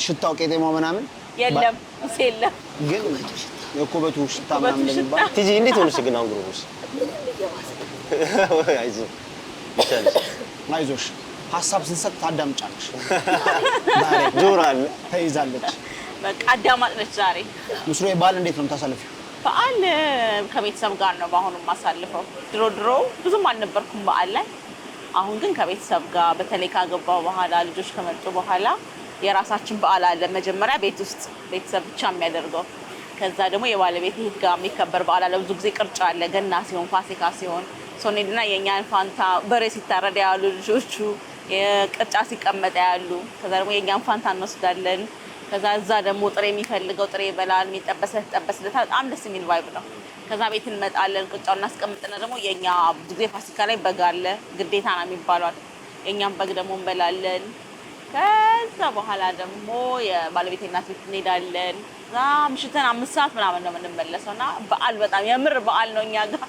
ሽታው ቄጤማው ምናምን የለም የለም። ግን የኩበቱ ሽታ ምናምን እንደሚባል ቲጂ እንዴት ሆነሽ ግን አሁን ግሩፕሽ? አይዞህ ይቻላል። አይዞሽ ሀሳብ ስንሰጥ ታዳምጫለሽ። ጆሮ አለ ተይዛለች። በቃ አዳማጭ ነች ዛሬ። ምስሩ በዓል እንዴት ነው የምታሳልፊው? በዓል ከቤተሰብ ጋር ነው በአሁኑ የማሳልፈው። ድሮ ብዙም አልነበርኩም በዓል ላይ። አሁን ግን ከቤተሰብ ጋር በተለይ ካገባው በኋላ ልጆች ከመጡ በኋላ የራሳችን በዓል አለ። መጀመሪያ ቤት ውስጥ ቤተሰብ ብቻ የሚያደርገው፣ ከዛ ደግሞ የባለቤት እህት ጋር የሚከበር በዓል አለ። ብዙ ጊዜ ቅርጫ አለ። ገና ሲሆን ፋሲካ ሲሆን ሶኔድና የእኛን ፋንታ በሬ ሲታረድ ያሉ ልጆቹ የቅርጫ ሲቀመጥ ያሉ። ከዛ ደግሞ የእኛን ፋንታ እንወስዳለን። ከዛ እዛ ደግሞ ጥሬ የሚፈልገው ጥሬ ይበላል። የሚጠበስለታል። በጣም ደስ የሚል ቫይብ ነው። ከዛ ቤት እንመጣለን። ቅርጫው እናስቀምጥና ደግሞ የእኛ ብዙ ጊዜ ፋሲካ ላይ በግ አለ፣ ግዴታ ነው የሚባለው። የእኛም በግ ደግሞ እንበላለን። ከዛ በኋላ ደግሞ የባለቤቴ እናት ቤት እንሄዳለን። እዛ ምሽትን 5 ሰዓት ምናምን ነው የምንመለሰው። እና በዓል በጣም የምር በዓል ነው እኛ ጋር።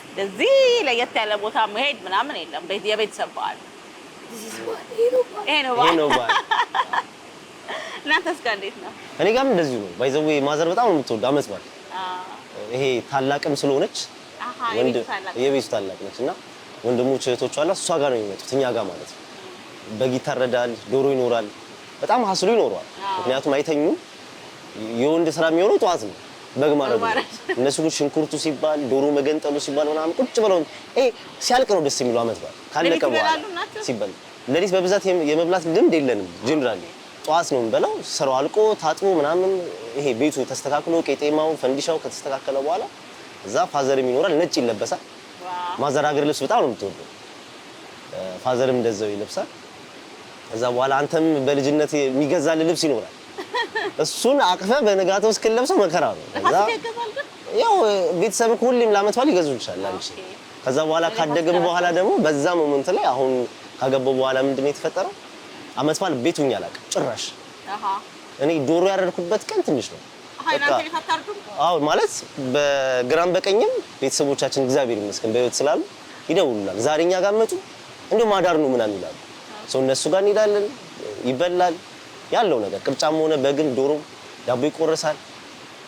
እንደዚህ ለየት ያለ ቦታ መሄድ ምናምን የለም። የቤተሰብ በዓል ይሄ ነው በዓል። እናንተስ ጋር እንዴት ነው? እኔ ጋርም እንደዚሁ ነው። ባይዘዌ ማዘር በጣም ነው የምትወደው ዓመት በዓል። ይሄ ታላቅም ስለሆነች የቤቱ ታላቅ ነች እና ወንድሞች እህቶች አሏት። እሷ ጋር ነው የሚመጡት፣ እኛ ጋር ማለት ነው። በግ ይታረዳል፣ ዶሮ ይኖራል፣ በጣም ሀስሉ ይኖረዋል። ምክንያቱም አይተኙም። የወንድ ስራ የሚሆነው ጠዋት ነው በግ ማረዱ። እነሱ ግን ሽንኩርቱ ሲባል ዶሮ መገንጠሉ ሲባል ምናምን ቁጭ ብለው ሲያልቅ ነው ደስ የሚለው ዓመት በዓል ካለቀ በኋላ ሲባል። ሌሊት በብዛት የመብላት ልምድ የለንም ጀነራሊ። ጠዋት ነው የምንበላው። ስራው አልቆ ታጥቦ ምናምን ይሄ ቤቱ ተስተካክሎ ቄጤማው ፈንዲሻው ከተስተካከለ በኋላ እዛ ፋዘርም ይኖራል። ነጭ ይለበሳል። ማዘር ሀገር ልብስ በጣም ነው የምትወደው። ፋዘርም እንደዛው ይለብሳል። ከዛ በኋላ አንተም በልጅነት የሚገዛል ልብስ ይኖራል። እሱን አቅፈ በነጋታው እስክንለብሰው መከራ ነው። ከዛ ያው ቤተሰብ ሁሌም ለዓመት በዓል ይገዙልሻል አንቺ። ከዛ በኋላ ካደግን በኋላ ደግሞ በዛ ሞመንት ላይ አሁን ካገባው በኋላ ምንድነው የተፈጠረው? ዓመት በዓል ቤቱኝ አላውቅም ጭራሽ። እኔ ዶሮ ያደረኩበት ቀን ትንሽ ነው። አዎ ማለት በግራም በቀኝም ቤተሰቦቻችን እግዚአብሔር ይመስገን በህይወት ስላሉ ይደውሉናል። ዛሬ እኛ ጋር መጡ እንደው ማዳር ነው ምናምን ይላሉ። ሰው እነሱ ጋር እንሄዳለን፣ ይበላል ያለው ነገር ቅርጫም ሆነ በግን ዶሮ ዳቦ ይቆረሳል።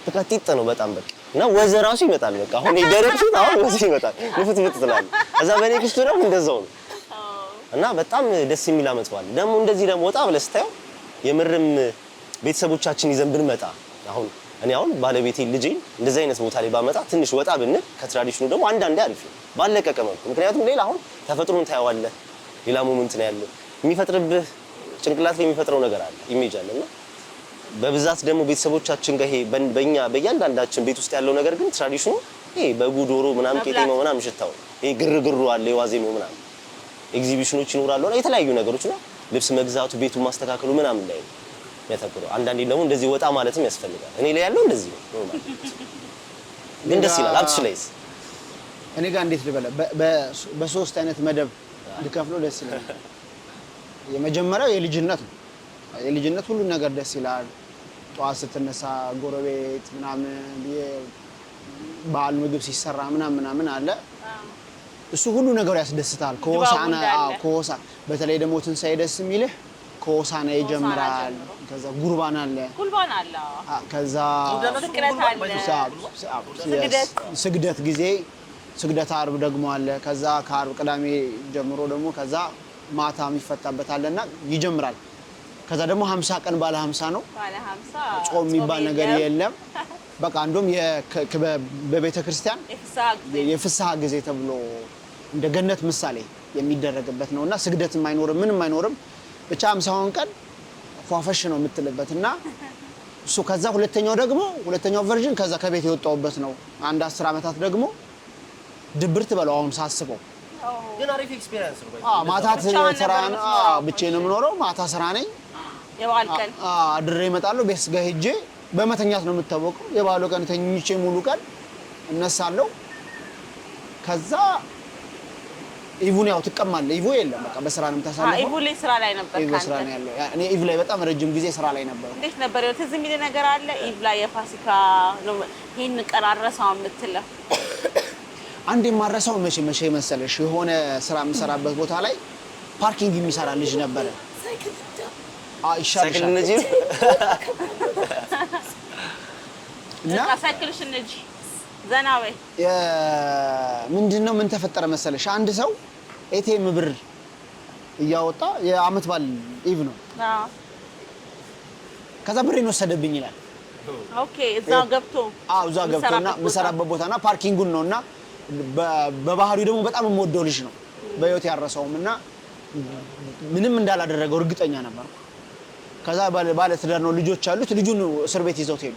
በቃ ጢጥ ነው በጣም በቃ እና ወዘ ራሱ ይመጣል። በቃ አሁን ይደረኩት አሁን ወዘ ይመጣል ንፍትፍት ትላለህ። ከዛ በኔክስቱ ደግሞ እንደዛው ነው እና በጣም ደስ የሚል ዓመት በዓል ደግሞ እንደዚህ ደግሞ ወጣ ብለህ ስታየው የምርም ቤተሰቦቻችን ይዘን ብንመጣ አሁን እኔ አሁን ባለቤቴ ልጄ እንደዚህ አይነት ቦታ ላይ ባመጣ ትንሽ ወጣ ብንል ከትራዲሽኑ ደግሞ አንዳንዴ አሪፍ ነው ባለቀቀ መልኩ። ምክንያቱም ሌላ አሁን ተፈጥሮን ታየዋለህ፣ ሌላ ሞመንት ነው ያለው የሚፈጥርብህ ጭንቅላት ላይ የሚፈጥረው ነገር አለ፣ ኢሜጅ አለና በብዛት ደግሞ ቤተሰቦቻችን ጋር ይሄ በእኛ በእያንዳንዳችን ቤት ውስጥ ያለው ነገር ግን ትራዲሽኑ ይሄ በጉ ዶሮ ምናምን ቄጤማው ምናምን ሽታው ይሄ ግርግሩ አለ፣ የዋዜማው ምናምን ኤግዚቢሽኖች ይኖራሉ እና የተለያዩ ነገሮች ነው። ልብስ መግዛቱ ቤቱን ማስተካከሉ ምናምን ላይ ነው የሚያተኩረው። አንዳንዴ ደግሞ እንደዚህ ወጣ ማለትም ያስፈልጋል። እኔ ላይ ያለው እንደዚህ ነው ግን ደስ ይላል። አብትሽ ላይስ? እኔ ጋር እንዴት ልበለ በሶስት አይነት መደብ ልከፍለው ደስ ይላል። የመጀመሪያው የልጅነት ነው። የልጅነት ሁሉ ነገር ደስ ይላል። ጠዋት ስትነሳ ጎረቤት ምናምን በዓል ምግብ ሲሰራ ምናምን አለ። እሱ ሁሉ ነገር ያስደስታል። ከሆሳና በተለይ ደግሞ ትንሳኤ ደስ የሚልህ ከሆሳና ይጀምራል። ከዛ ጉርባን አለ። ከዛ ስግደት ጊዜ ስግደት ዓርብ ደግሞ አለ። ከዛ ከዓርብ ቅዳሜ ጀምሮ ደግሞ ከዛ ማታ የሚፈታበት አለና ይጀምራል። ከዛ ደግሞ 50 ቀን ባለ 50 ነው። ጾም የሚባል ነገር የለም። በቃ እንደውም በቤተ ክርስቲያን የፍስሐ ጊዜ ተብሎ እንደ ገነት ምሳሌ የሚደረግበት ነውና ስግደትም አይኖርም ምንም አይኖርም። ብቻ 50ውን ቀን ፏፈሽ ነው የምትልበትና እሱ ከዛ ሁለተኛው ቨርዥን ከዛ ከቤት የወጣውበት ነው። አንድ 10 ዓመታት ደግሞ ድብርት በለው አሁን ሳስበው ግን አሪፍ ኤክስፒሪየንስ ነው። ማታ ስራ ነው ብቻዬን የምኖረው። ማታ ስራ ነኝ። የበዓል ቀን አድሬ እመጣለሁ። ቤት ጋር ሄጄ በመተኛት ነው የምታወቀው። የበዓሉ ቀን ተኝቼ ሙሉ ቀን እነሳለሁ። ከዛ ኢቭን ያው ትቀማለህ። ኢቭ የለም በቃ በስራ ነው የምታሳልፈው። ኢቭ ላይ ስራ ላይ ነበር ኢቭ ስራ ነው ያለው። እኔ ኢቭ ላይ በጣም ረጅም ጊዜ ስራ ላይ ነበር። እንዴት ነበር? ትዝ የሚል ነገር አለ ኢቭ ላይ የፋሲካ ይሄን ቀን አረሳው የምትለው? አንድ የማረሳው መቼ መሰለሽ የሆነ ስራ የምሰራበት ቦታ ላይ ፓርኪንግ የሚሰራ ልጅ ነበረ። ሳይክል ነጂ እና ሳይክልሽ ነጂ ዘና ወይ ምንድነው ምን ተፈጠረ መሰለሽ አንድ ሰው ኤቲኤም ብር እያወጣ የዓመት በዓል ኢቭ ነው ከዛ ብሬን ወሰደብኝ ይላል። ኦኬ እዛው ገብቶ እዛ ገብቶና መሰራበት ቦታና ፓርኪንጉን ነውና በባህሪው ደግሞ በጣም የምወደው ልጅ ነው። በህይወት ያረሰውምና ምንም እንዳላደረገው እርግጠኛ ነበር። ከዛ ባለ ትዳር ነው፣ ልጆች አሉት። ልጁን እስር ቤት ይዘውት ሄዱ።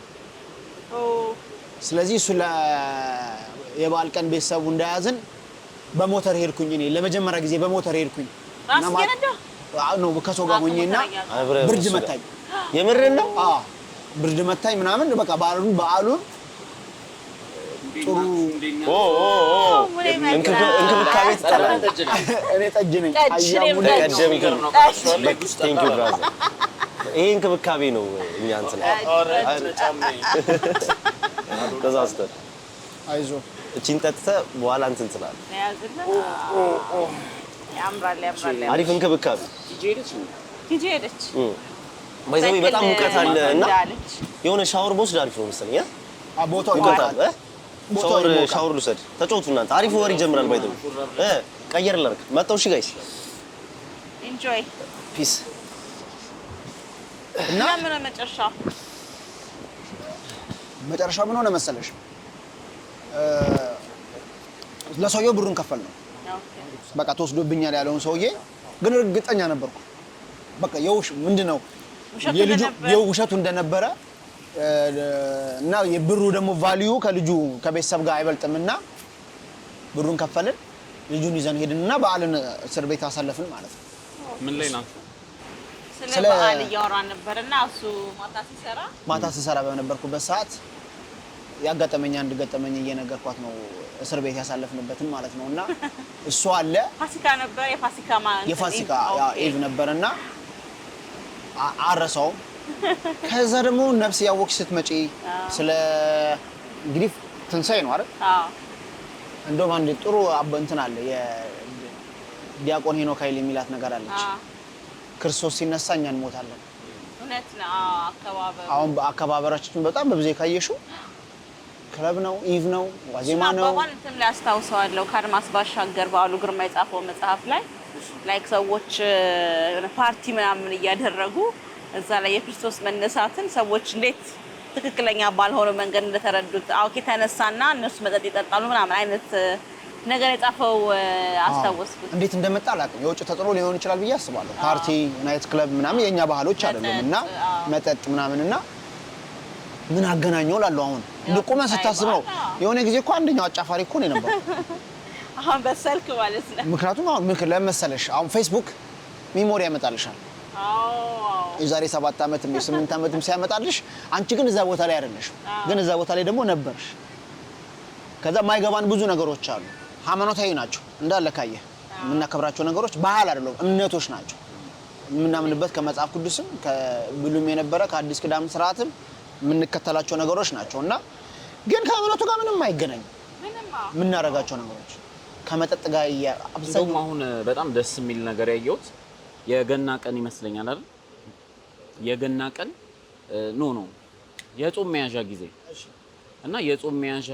ስለዚህ እሱ የበዓል ቀን ቤተሰቡ እንዳያዝን በሞተር ሄድኩኝ። እኔ ለመጀመሪያ ጊዜ በሞተር ሄድኩኝ ነው ከሰው ጋር ሆኜና ብርድ መታኝ። የምርን ነው? ብርድ መታኝ ምናምን በቃ በዓሉን ጥሩ እንክብካቤ ተጠራ። እኔ ጠጅ ነኝ። አያሙ ይሄ እንክብካቤ ነው። እኛ እንትን ተዛዝተን አይዞህ እቺን ጠጥተህ በኋላ እንትን ትላለህ። ያምራል። አሪፍ እንክብካቤ ሂጂ ሄደች። ባይዘው በጣም ሙቀት አለ እና የሆነ ሻወር ቦስ አሪፍ ነው መሰለኝ። ቦታው ይቆጣል። ሻወር ልውሰድ። ተጫወቱ እናንተ። አሪፍ ወር ይጀምራል። ባይዘው ቀየር ላድርግ መጣሁ። እሺ ጋይስ ኢንጆይ ፒስ። እና ምን መጨረሻው ምን ሆነ መሰለሽ? ለሰውየው ብሩን ከፈል ነው። በቃ ተወስዶብኛል ያለውን ሰውዬ ግን እርግጠኛ ነበርኩ። በቃ ምንድነው የልጁ የውሸቱ እንደነበረ እና የብሩ ደግሞ ቫልዩ ከልጁ ከቤተሰብ ጋር አይበልጥምና ብሩን ከፈልን። ልጁን ይዘን ሄድንና በዓልን እስር ቤት አሳለፍን ማለት ነው። ምን ላይ ናችሁ? ስለ በዓል እያወራን ነበርና እሱ ማታ ሲሰራ በነበርኩበት ሰዓት ያጋጠመኝ አንድ ገጠመኝ እየነገርኳት ነው። እስር ቤት ያሳለፍንበትን ማለት ነውና እሱ አለ ፋሲካ ነበር። የፋሲካ ኢቭ ነበርና አረሳው። ከዛ ደግሞ ነፍስ ያወቅሽ ስትመጪ ስለ እንግዲህ ትንሳኤ ነው አይደል? እንደውም አንድ ጥሩ እንትን አለ የዲያቆን ሄኖክ ኃይል የሚላት ነገር አለች። ክርስቶስ ሲነሳ እኛ እንሞታለን። እውነት ነው። አሁን አከባበራችን በጣም በብዙ ካየሽው ክለብ ነው፣ ኢቭ ነው፣ ዋዜማ ነው። አባባል እንትን ላይ አስታውሰዋለሁ። ከአድማስ ባሻገር በዓሉ ግርማ የጻፈው መጽሐፍ ላይ ላይክ ሰዎች ፓርቲ ምናምን እያደረጉ እዛ ላይ የክርስቶስ መነሳትን ሰዎች እንዴት ትክክለኛ ባልሆነ መንገድ እንደተረዱት አውቄ ተነሳና እነሱ መጠጥ ይጠጣሉ ምናምን አይነት ነገር የጻፈው አስታወስኩት። እንዴት እንደመጣ አላውቅም። የውጭ ተጽዕኖ ሊሆን ይችላል ብዬ አስባለሁ። ፓርቲ፣ ናይት ክለብ ምናምን የኛ ባህሎች አይደሉምና መጠጥ ምናምንና ምን አገናኘው እላለሁ። አሁን ቁመን ስታስብ ነው። የሆነ ጊዜ እኮ አንደኛው አጫፋሪ እኮ ነው የነበረው። አሁን በሰልክ ማለት ነው። ምክንያቱም አሁን ለመሰለሽ አሁን ፌስቡክ ሚሞሪ ያመጣልሻል። የዛሬ 7 ዓመትም 8 ዓመትም ሲያመጣልሽ አንቺ ግን እዛ ቦታ ላይ አይደለሽም። ግን እዛ ቦታ ላይ ደግሞ ነበርሽ። ከዛ ማይገባን ብዙ ነገሮች አሉ። ሃይማኖታዊ ናቸው እንዳለ ካየህ የምናከብራቸው ነገሮች ባህል አይደለም፣ እምነቶች ናቸው። የምናምንበት ከመጽሐፍ ቅዱስም ከብሉይም የነበረ ከአዲስ ኪዳን ስርዓትም የምንከተላቸው ነገሮች ናቸውና ግን ከሃይማኖቱ ጋር ምንም አይገናኝም። የምናደርጋቸው ነገሮች ከመጠጥ ጋር እንደውም አሁን በጣም ደስ የሚል ነገር ያየሁት የገና ቀን ይመስለኛል አይደል? የገና ቀን ኖ የጾም መያዣ ጊዜ እና የጾም መያዣ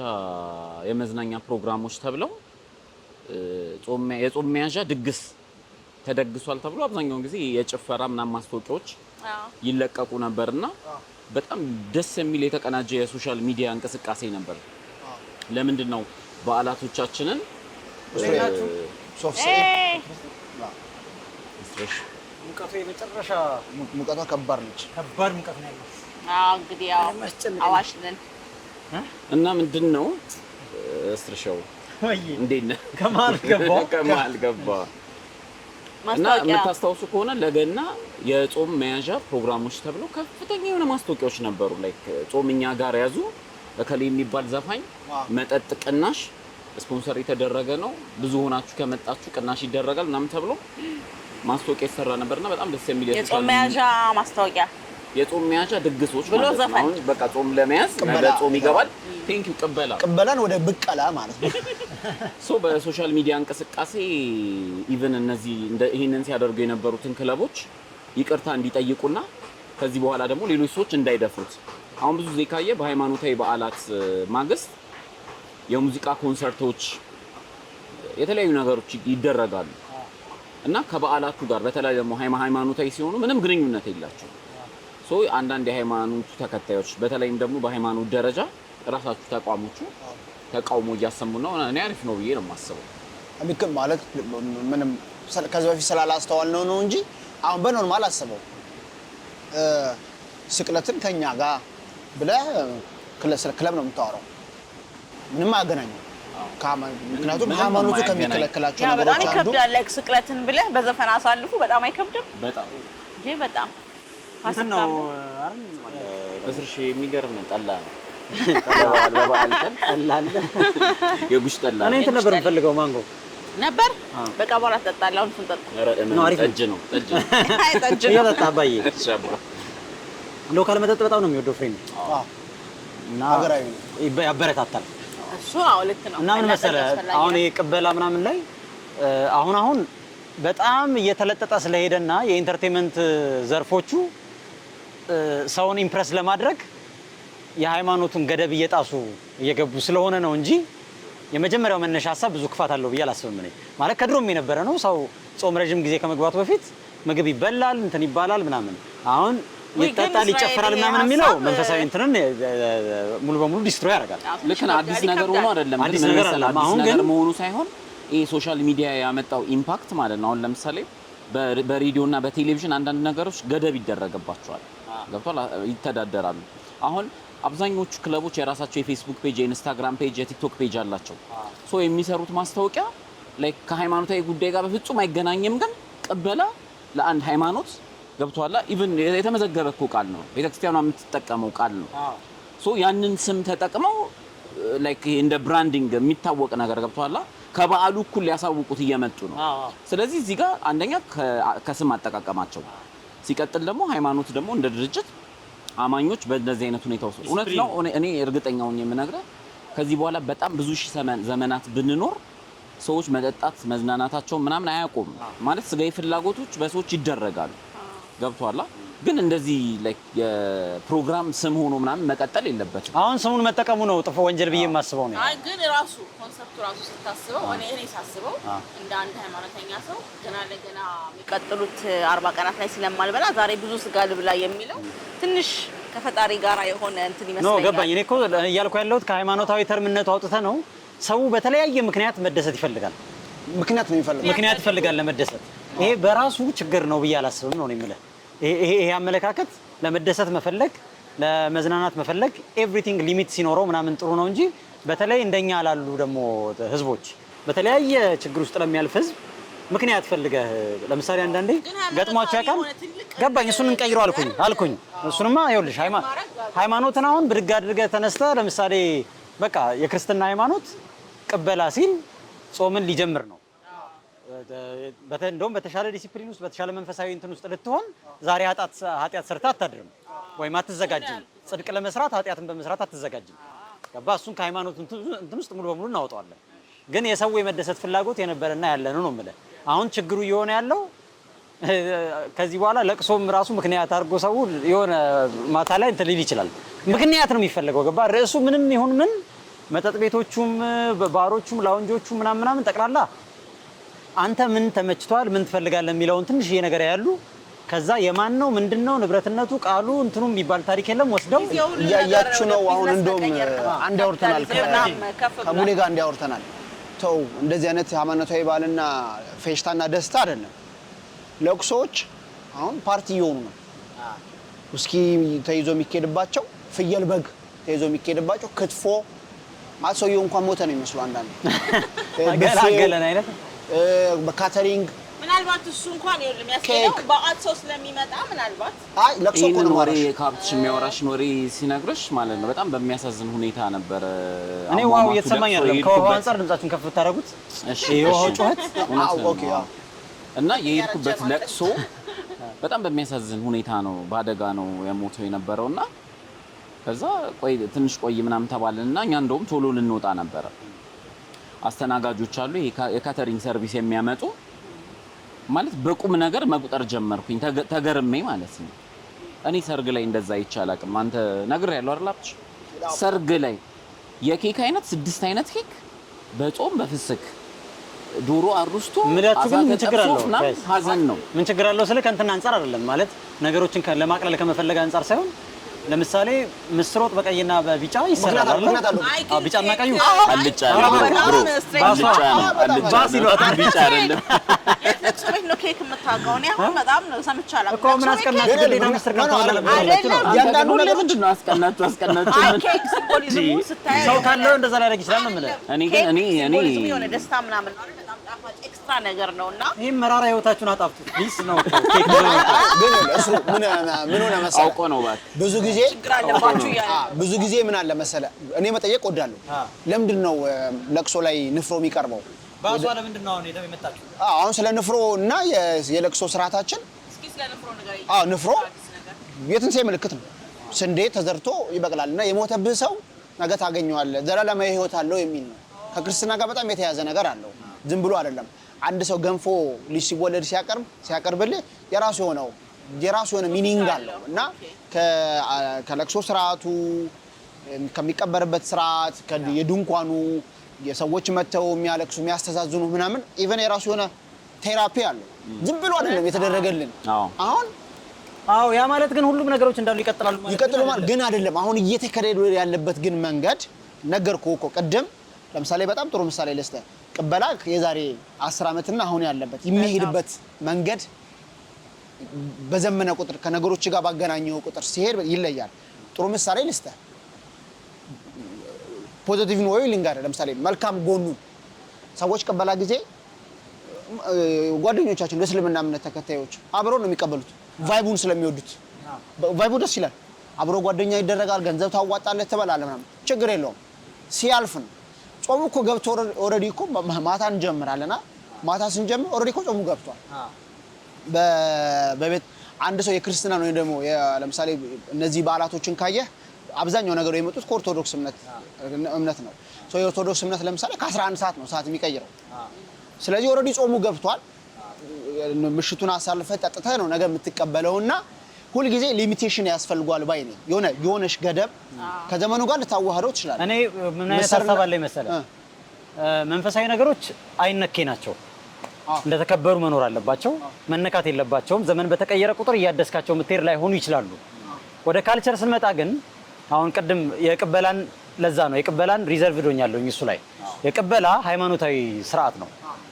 የመዝናኛ ፕሮግራሞች ተብለው የጾም መያዣ ድግስ ተደግሷል ተብሎ አብዛኛውን ጊዜ የጭፈራ ምናምን ማስታወቂያዎች ይለቀቁ ነበርና በጣም ደስ የሚል የተቀናጀ የሶሻል ሚዲያ እንቅስቃሴ ነበር። ለምንድን ነው በዓላቶቻችንን ሙቀቱ የመጨረሻ ሙቀቷ ከባድ ነች። ከባድ ሙቀት ነው ያለው። እንግዲህ ያው አዋሽ ነን እና ምንድን ነው እስትርሻው እንዴት ነህ? ከመሀል ገባ እና የምታስታውሱ ከሆነ ለገና የጾም መያዣ ፕሮግራሞች ተብለው ከፍተኛ የሆነ ማስታወቂያዎች ነበሩ። ላይክ ጾምኛ ጋር ያዙ በከሌ የሚባል ዘፋኝ መጠጥ ቅናሽ ስፖንሰር የተደረገ ነው፣ ብዙ ሆናችሁ ከመጣችሁ ቅናሽ ይደረጋል ምናምን ተብሎ ማስታወቂያ ይሰራ ነበርና በጣም ደስ የሚል የጾም መያዣ ማስታወቂያ የጾም መያዣ ድግሶች ማለት ነው። አሁን በቃ ጾም ለመያዝ ነገ ጾም ይገባል። ቴንክ ዩ ቅበላን ወደ ብቀላ ማለት ነው። ሶ በሶሻል ሚዲያ እንቅስቃሴ ኢቭን እነዚህ ይሄንን ሲያደርጉ የነበሩትን ክለቦች ይቅርታ እንዲጠይቁና ከዚህ በኋላ ደግሞ ሌሎች ሰዎች እንዳይደፍሩት። አሁን ብዙ ጊዜ ካየ በሃይማኖታዊ በዓላት ማግስት የሙዚቃ ኮንሰርቶች የተለያዩ ነገሮች ይደረጋሉ እና ከበዓላቱ ጋር በተለይ ደግሞ ሃይማኖታዊ ሲሆኑ ምንም ግንኙነት የላቸውም። ሶ አንዳንድ የሃይማኖቱ ተከታዮች በተለይም ደግሞ በሃይማኖት ደረጃ ራሳችሁ ተቋሞቹ ተቃውሞ እያሰሙ ነው። እኔ አሪፍ ነው ብዬ ነው የማስበው። አሚከም ማለት ምንም ከዚህ በፊት ስላላስተዋል ነው እንጂ አሁን በኖርማል አስበው ስቅለትን ከኛ ጋር ብለህ ክለብ ነው የምታወራው። ምንም አያገናኝም። ምክንያቱም ሃይማኖቱ ከሚከለክላቸው ነገሮች አንዱ በጣም ይከብዳል። ላይክ ስቅለትን ብለህ በዘፈን አሳልፉ በጣም አይከብድም? በጣም ይሄ በጣም ነው በስርሽ የሚገርም ጠላ ነው። በበዓል ቀን ጠላ አለ። የጉሽ ጠላ እኔ እንትን ነበር የምፈልገው ማንጎ ነበር። በቃ በኋላ ትጠጣለህ። አሁን ስንጠጣ ጠጅ ነው። አይ ጠጅ ነው። እየጠጣ አባዬ ሎካል መጠጥ በጣም ነው የሚወደው ፍሬንድ እና ሀገራዊ ያበረታታል። እሱ አዎ ልክ ነው። እና ምን መሰለህ አሁን የቅበላ ምናምን ላይ አሁን በጣም እየተለጠጠ ስለሄደና የኢንተርቴይንመንት ዘርፎቹ ሰውን ኢምፕረስ ለማድረግ የሃይማኖቱን ገደብ እየጣሱ እየገቡ ስለሆነ ነው እንጂ የመጀመሪያው መነሻ ሀሳብ ብዙ ክፋት አለው ብዬ አላስብም። እኔ ማለት ከድሮም የነበረ ነው። ሰው ጾም ረጅም ጊዜ ከመግባቱ በፊት ምግብ ይበላል እንትን ይባላል ምናምን። አሁን ይጠጣል ይጨፈራል ምናምን የሚለው መንፈሳዊ እንትንን ሙሉ በሙሉ ዲስትሮይ ያደርጋል። ልክ ነው። አዲስ ነገር ሆኖ አይደለም። አዲስ ነገር አይደለም። አሁን ግን መሆኑ ሳይሆን ይሄ ሶሻል ሚዲያ ያመጣው ኢምፓክት ማለት ነው። አሁን ለምሳሌ በሬዲዮና በቴሌቪዥን አንዳንድ ነገሮች ገደብ ይደረግባቸዋል። ገብቷል። ይተዳደራሉ። አሁን አብዛኞቹ ክለቦች የራሳቸው የፌስቡክ ፔጅ፣ የኢንስታግራም ፔጅ፣ የቲክቶክ ፔጅ አላቸው። ሶ የሚሰሩት ማስታወቂያ ላይክ ከሃይማኖታዊ ጉዳይ ጋር በፍጹም አይገናኝም። ግን ቅበላ ለአንድ ሃይማኖት ገብቷላ ኢቭን የተመዘገበ እኮ ቃል ነው። ቤተክርስቲያኗ የምትጠቀመው ቃል ነው። ሶ ያንን ስም ተጠቅመው ላይክ እንደ ብራንዲንግ የሚታወቅ ነገር ገብቷላ ከበዓሉ እኩል ሊያሳውቁት እየመጡ ነው። ስለዚህ እዚህ ጋር አንደኛ ከስም አጠቃቀማቸው ሲቀጥል ደግሞ ሃይማኖት ደግሞ እንደ ድርጅት አማኞች በእንደዚህ አይነት ሁኔታ ውስጥ እውነት ነው። እኔ እርግጠኛው ነኝ የምነግርህ ከዚህ በኋላ በጣም ብዙ ሺህ ዘመናት ብንኖር ሰዎች መጠጣት መዝናናታቸው ምናምን አያቆም ማለት ስጋዊ ፍላጎቶች በሰዎች ይደረጋሉ። ገብቷላ ግን እንደዚህ ላይክ የፕሮግራም ስም ሆኖ ምናምን መቀጠል የለበትም። አሁን ስሙን መጠቀሙ ነው ጥፎ ወንጀል ብዬ የማስበው ነው። አይ ግን ራሱ ኮንሰፕቱ ራሱ ስታስበው እኔ ሳስበው እንደ አንድ ሃይማኖተኛ ሰው ገና ለገና የሚቀጥሉት 40 ቀናት ላይ ስለማልበላ ዛሬ ብዙ ስጋ ልብላ የሚለው ትንሽ ከፈጣሪ ጋር የሆነ እንትን ይመስለኛል። ነው ገባኝ። እኔ እኮ እያልኩ ያለሁት ከሃይማኖታዊ ተርምነቱ አውጥተህ ነው። ሰው በተለያየ ምክንያት መደሰት ይፈልጋል። ምክንያት ነው የሚፈልገው። ምክንያት ይፈልጋል ለመደሰት። ይሄ በራሱ ችግር ነው ብዬ አላስብም ነው የምልህ። ይሄ አመለካከት ለመደሰት መፈለግ ለመዝናናት መፈለግ ኤቭሪቲንግ ሊሚት ሲኖረው ምናምን ጥሩ ነው እንጂ በተለይ እንደኛ ላሉ ደግሞ ህዝቦች በተለያየ ችግር ውስጥ ለሚያልፍ ህዝብ ምክንያት ፈልገህ ለምሳሌ አንዳንዴ ገጥሟቸው ያውቃል። ገባኝ። እሱን እንቀይረው አልኩኝ። እሱንማ ይኸውልሽ ሃይማኖትን አሁን ብድግ አድርገህ ተነስተህ ለምሳሌ በቃ የክርስትና ሃይማኖት ቅበላ ሲል ጾምን ሊጀምር ነው። እንደውም በተሻለ ዲሲፕሊን ውስጥ በተሻለ መንፈሳዊ እንትን ውስጥ ልትሆን ዛሬ ኃጢአት ሰርተህ አታድርም ወይም አትዘጋጅም። ጽድቅ ለመስራት ኃጢአትን በመስራት አትዘጋጅም። ገባ? እሱን ከሃይማኖት እንትን ውስጥ ሙሉ በሙሉ እናወጣዋለን። ግን የሰው የመደሰት ፍላጎት የነበረና ያለ ነው የምልህ። አሁን ችግሩ እየሆነ ያለው ከዚህ በኋላ ለቅሶም ራሱ ምክንያት አድርጎ ሰው የሆነ ማታ ላይ እንትን ሊል ይችላል። ምክንያት ነው የሚፈልገው። ገባ? ርዕሱ ምንም ይሁን ምን መጠጥ ቤቶቹም ባሮቹም ላውንጆቹም ምናምን ጠቅላላ አንተ ምን ተመችቷል ምን ትፈልጋለህ የሚለውን ትንሽ ነገር ያሉ ከዛ የማን ነው ምንድነው ንብረትነቱ ቃሉ እንትኑ የሚባል ታሪክ የለም። ወስደው እያያችሁ ነው። አሁን እንደውም አንድ ያወርተናል ከሙሌ ጋር እንዲያወርተናል። ተው እንደዚህ አይነት ሃይማኖታዊ በዓልና ፌሽታና ደስታ አይደለም። ለቅሶዎች አሁን ፓርቲ እየሆኑ ነው። ውስኪ ተይዞ የሚኬድባቸው ፍየል በግ ተይዞ የሚኬድባቸው ክትፎ ማለት ሰውየው እንኳን ሞተ ነው የሚመስሉ አንዳንዴ ገላገለን አይነት በካተሪንግ ምናልባት እሱ እንኳን ይኸውልህ የሚያስኬደው በዓል ሰው ስለሚመጣ ምናልባት አይ ለቅሶ እኮ ነው ወሬ ካብትሽ የሚያወራሽ ወሬ ሲነግርሽ ማለት ነው። በጣም በሚያሳዝን ሁኔታ ነበር። እኔ ዋው እየተሰማኝ አይደለም። ከውሃው አንፃር ድምጻችሁን ከፍ ታደርጉት። እሺ የውሃው ጩኸት ኦኬ። እና የሄድኩበት ለቅሶ በጣም በሚያሳዝን ሁኔታ ነው። በአደጋ ነው የሞተው የነበረውና ከዛ ትንሽ ቆይ ምናምን ተባለና እኛ እንደውም ቶሎ ልንወጣ ነበረ። አስተናጋጆች አሉ የካተሪንግ ሰርቪስ የሚያመጡ ማለት በቁም ነገር መቁጠር ጀመርኩኝ ተገርሜ ማለት ነው። እኔ ሰርግ ላይ እንደዛ ይቻላልም አንተ ነግሬያለሁ አይደል? አብጭ ሰርግ ላይ የኬክ አይነት 6 አይነት ኬክ በጾም በፍስክ ዶሮ አሩስቶ ምላችሁ ግን ምን ችግር አለው? ሀዘን ነው። ምን ችግር አለው ስለ ከእንትን አንፃር አይደለም ማለት ነገሮችን ለማቅለል ከመፈለግ አንፃር ሳይሆን ለምሳሌ ምስር ወጥ በቀይና በቢጫ ይሰራል አይደል? ቢጫና ቀዩ አልጫ ነው ብሮ አልጫ ቢጫ አይደለም። ለቅሶ ቤት ነው ኬክ የምታውቀው? እኔ አሁን በጣም ነው ሰምቻለሁ እኮ ምን አስቀናችሁ? ግዴታ ምስር ጋር ተወለደ ነው። ያንዳንዱ ለምንድን ነው አስቀናችሁ? ኬክ ሲምቦሊዝሙ ስታይ ሰው ካለው እንደዛ ሊያደርግ ይችላል ነው የምልህ። እኔ የሆነ ደስታ ምናምን በጣም ጣፋጭ ኤክስትራ ነገር ነውና ይሄ መራራ ህይወታችሁን አጣፍቱ ፕሊስ ነው እኮ ኬክ ግን እሱ ምን ሆነ መሰለህ አውቆ ነው ባክ ብዙ ጊዜ ችግር አለባችሁ ያለ ብዙ ጊዜ ምን አለ መሰለህ እኔ መጠየቅ እወዳለሁ። ለምንድን ነው ለቅሶ ላይ ንፍሮ የሚቀርበው? ባሷ ለምንድን ነው አሁን የመጣችሁ? አሁን ስለ ንፍሮ እና የለቅሶ ስርዓታችን እስኪ ስለ ንፍሮ ነገር ንፍሮ የትንሣኤ ምልክት ነው። ስንዴ ተዘርቶ ይበቅላልና የሞተብህ ሰው ነገ ታገኘዋለህ ዘላለማዊ ህይወት አለው የሚል ነው። ከክርስትና ጋር በጣም የተያያዘ ነገር አለው። ዝም ብሎ አይደለም። አንድ ሰው ገንፎ ልጅ ሲወለድ ሲያቀርብልህ የራሱ የሆነ ሚኒንግ አለው እና ከለቅሶ ስርዓቱ ከሚቀበርበት ስርዓት የድንኳኑ የሰዎች መተው የሚያለቅሱ የሚያስተዛዝኑ ምናምን ኢቨን የራሱ የሆነ ቴራፒ አለው። ዝም ብሎ አይደለም የተደረገልን። አዎ ያ ማለት ግን ሁሉም ነገሮች እንዳሉ ይቀጥላሉ ማለት ግን አይደለም። አሁን እየተከረደ ያለበት ግን መንገድ ነገርኩህ እኮ ቅድም። ለምሳሌ በጣም ጥሩ ምሳሌ ልስጥህ። ቅበላ የዛሬ 10 ዓመትና አሁን ያለበት የሚሄድበት መንገድ በዘመነ ቁጥር ከነገሮች ጋር ባገናኘው ቁጥር ሲሄድ ይለያል። ጥሩ ምሳሌ ልስጥህ። ፖዚቲቭ ነው ወይ ልንገርህ። ለምሳሌ መልካም ጎኑ ሰዎች ቅበላ ጊዜ ጓደኞቻችን ለእስልምና እምነት ተከታዮች አብረው ነው የሚቀበሉት። ቫይቡን ስለሚወዱት ቫይቡ ደስ ይላል። አብሮ ጓደኛ ይደረጋል። ገንዘብ ታዋጣለህ ትበላለህ ምናምን ችግር የለውም። ሲያልፍ ነው ጾሙ እኮ ገብቶ ኦሬዲ እኮ ማታ እንጀምራለና ማታ ስንጀምር ኦሬዲ እኮ ጾሙ ገብቷል። በቤት አንድ ሰው የክርስትና ነው ወይ ደግሞ ለምሳሌ እነዚህ በዓላቶችን ካየህ አብዛኛው ነገሩ የመጡት ከኦርቶዶክስ እምነት ነው። የኦርቶዶክስ እምነት ለምሳሌ ከ11 ሰዓት ነው ሰዓት የሚቀይረው። ስለዚህ ኦሬዲ ጾሙ ገብቷል። ምሽቱን አሳልፈህ ጠጥተህ ነው ነገ የምትቀበለውና ሁሉ ጊዜ ሊሚቴሽን ያስፈልጓል ባይ ነኝ። የሆነሽ ገደብ ከዘመኑ ጋር ልታዋህደው ትችላለህ። እኔ ምን አይነት ሀሳብ አለኝ መሰለህ? መንፈሳዊ ነገሮች አይነኬ ናቸው። እንደተከበሩ መኖር አለባቸው። መነካት የለባቸውም። ዘመን በተቀየረ ቁጥር እያደስካቸው የምትሄድ ላይሆኑ ይችላሉ። ወደ ካልቸር ስንመጣ ግን አሁን ቅድም የቅበላን ለዛ ነው የቅበላን ሪዘርቭ ዶኛለሁኝ እሱ ላይ የቅበላ ሃይማኖታዊ ስርዓት ነው።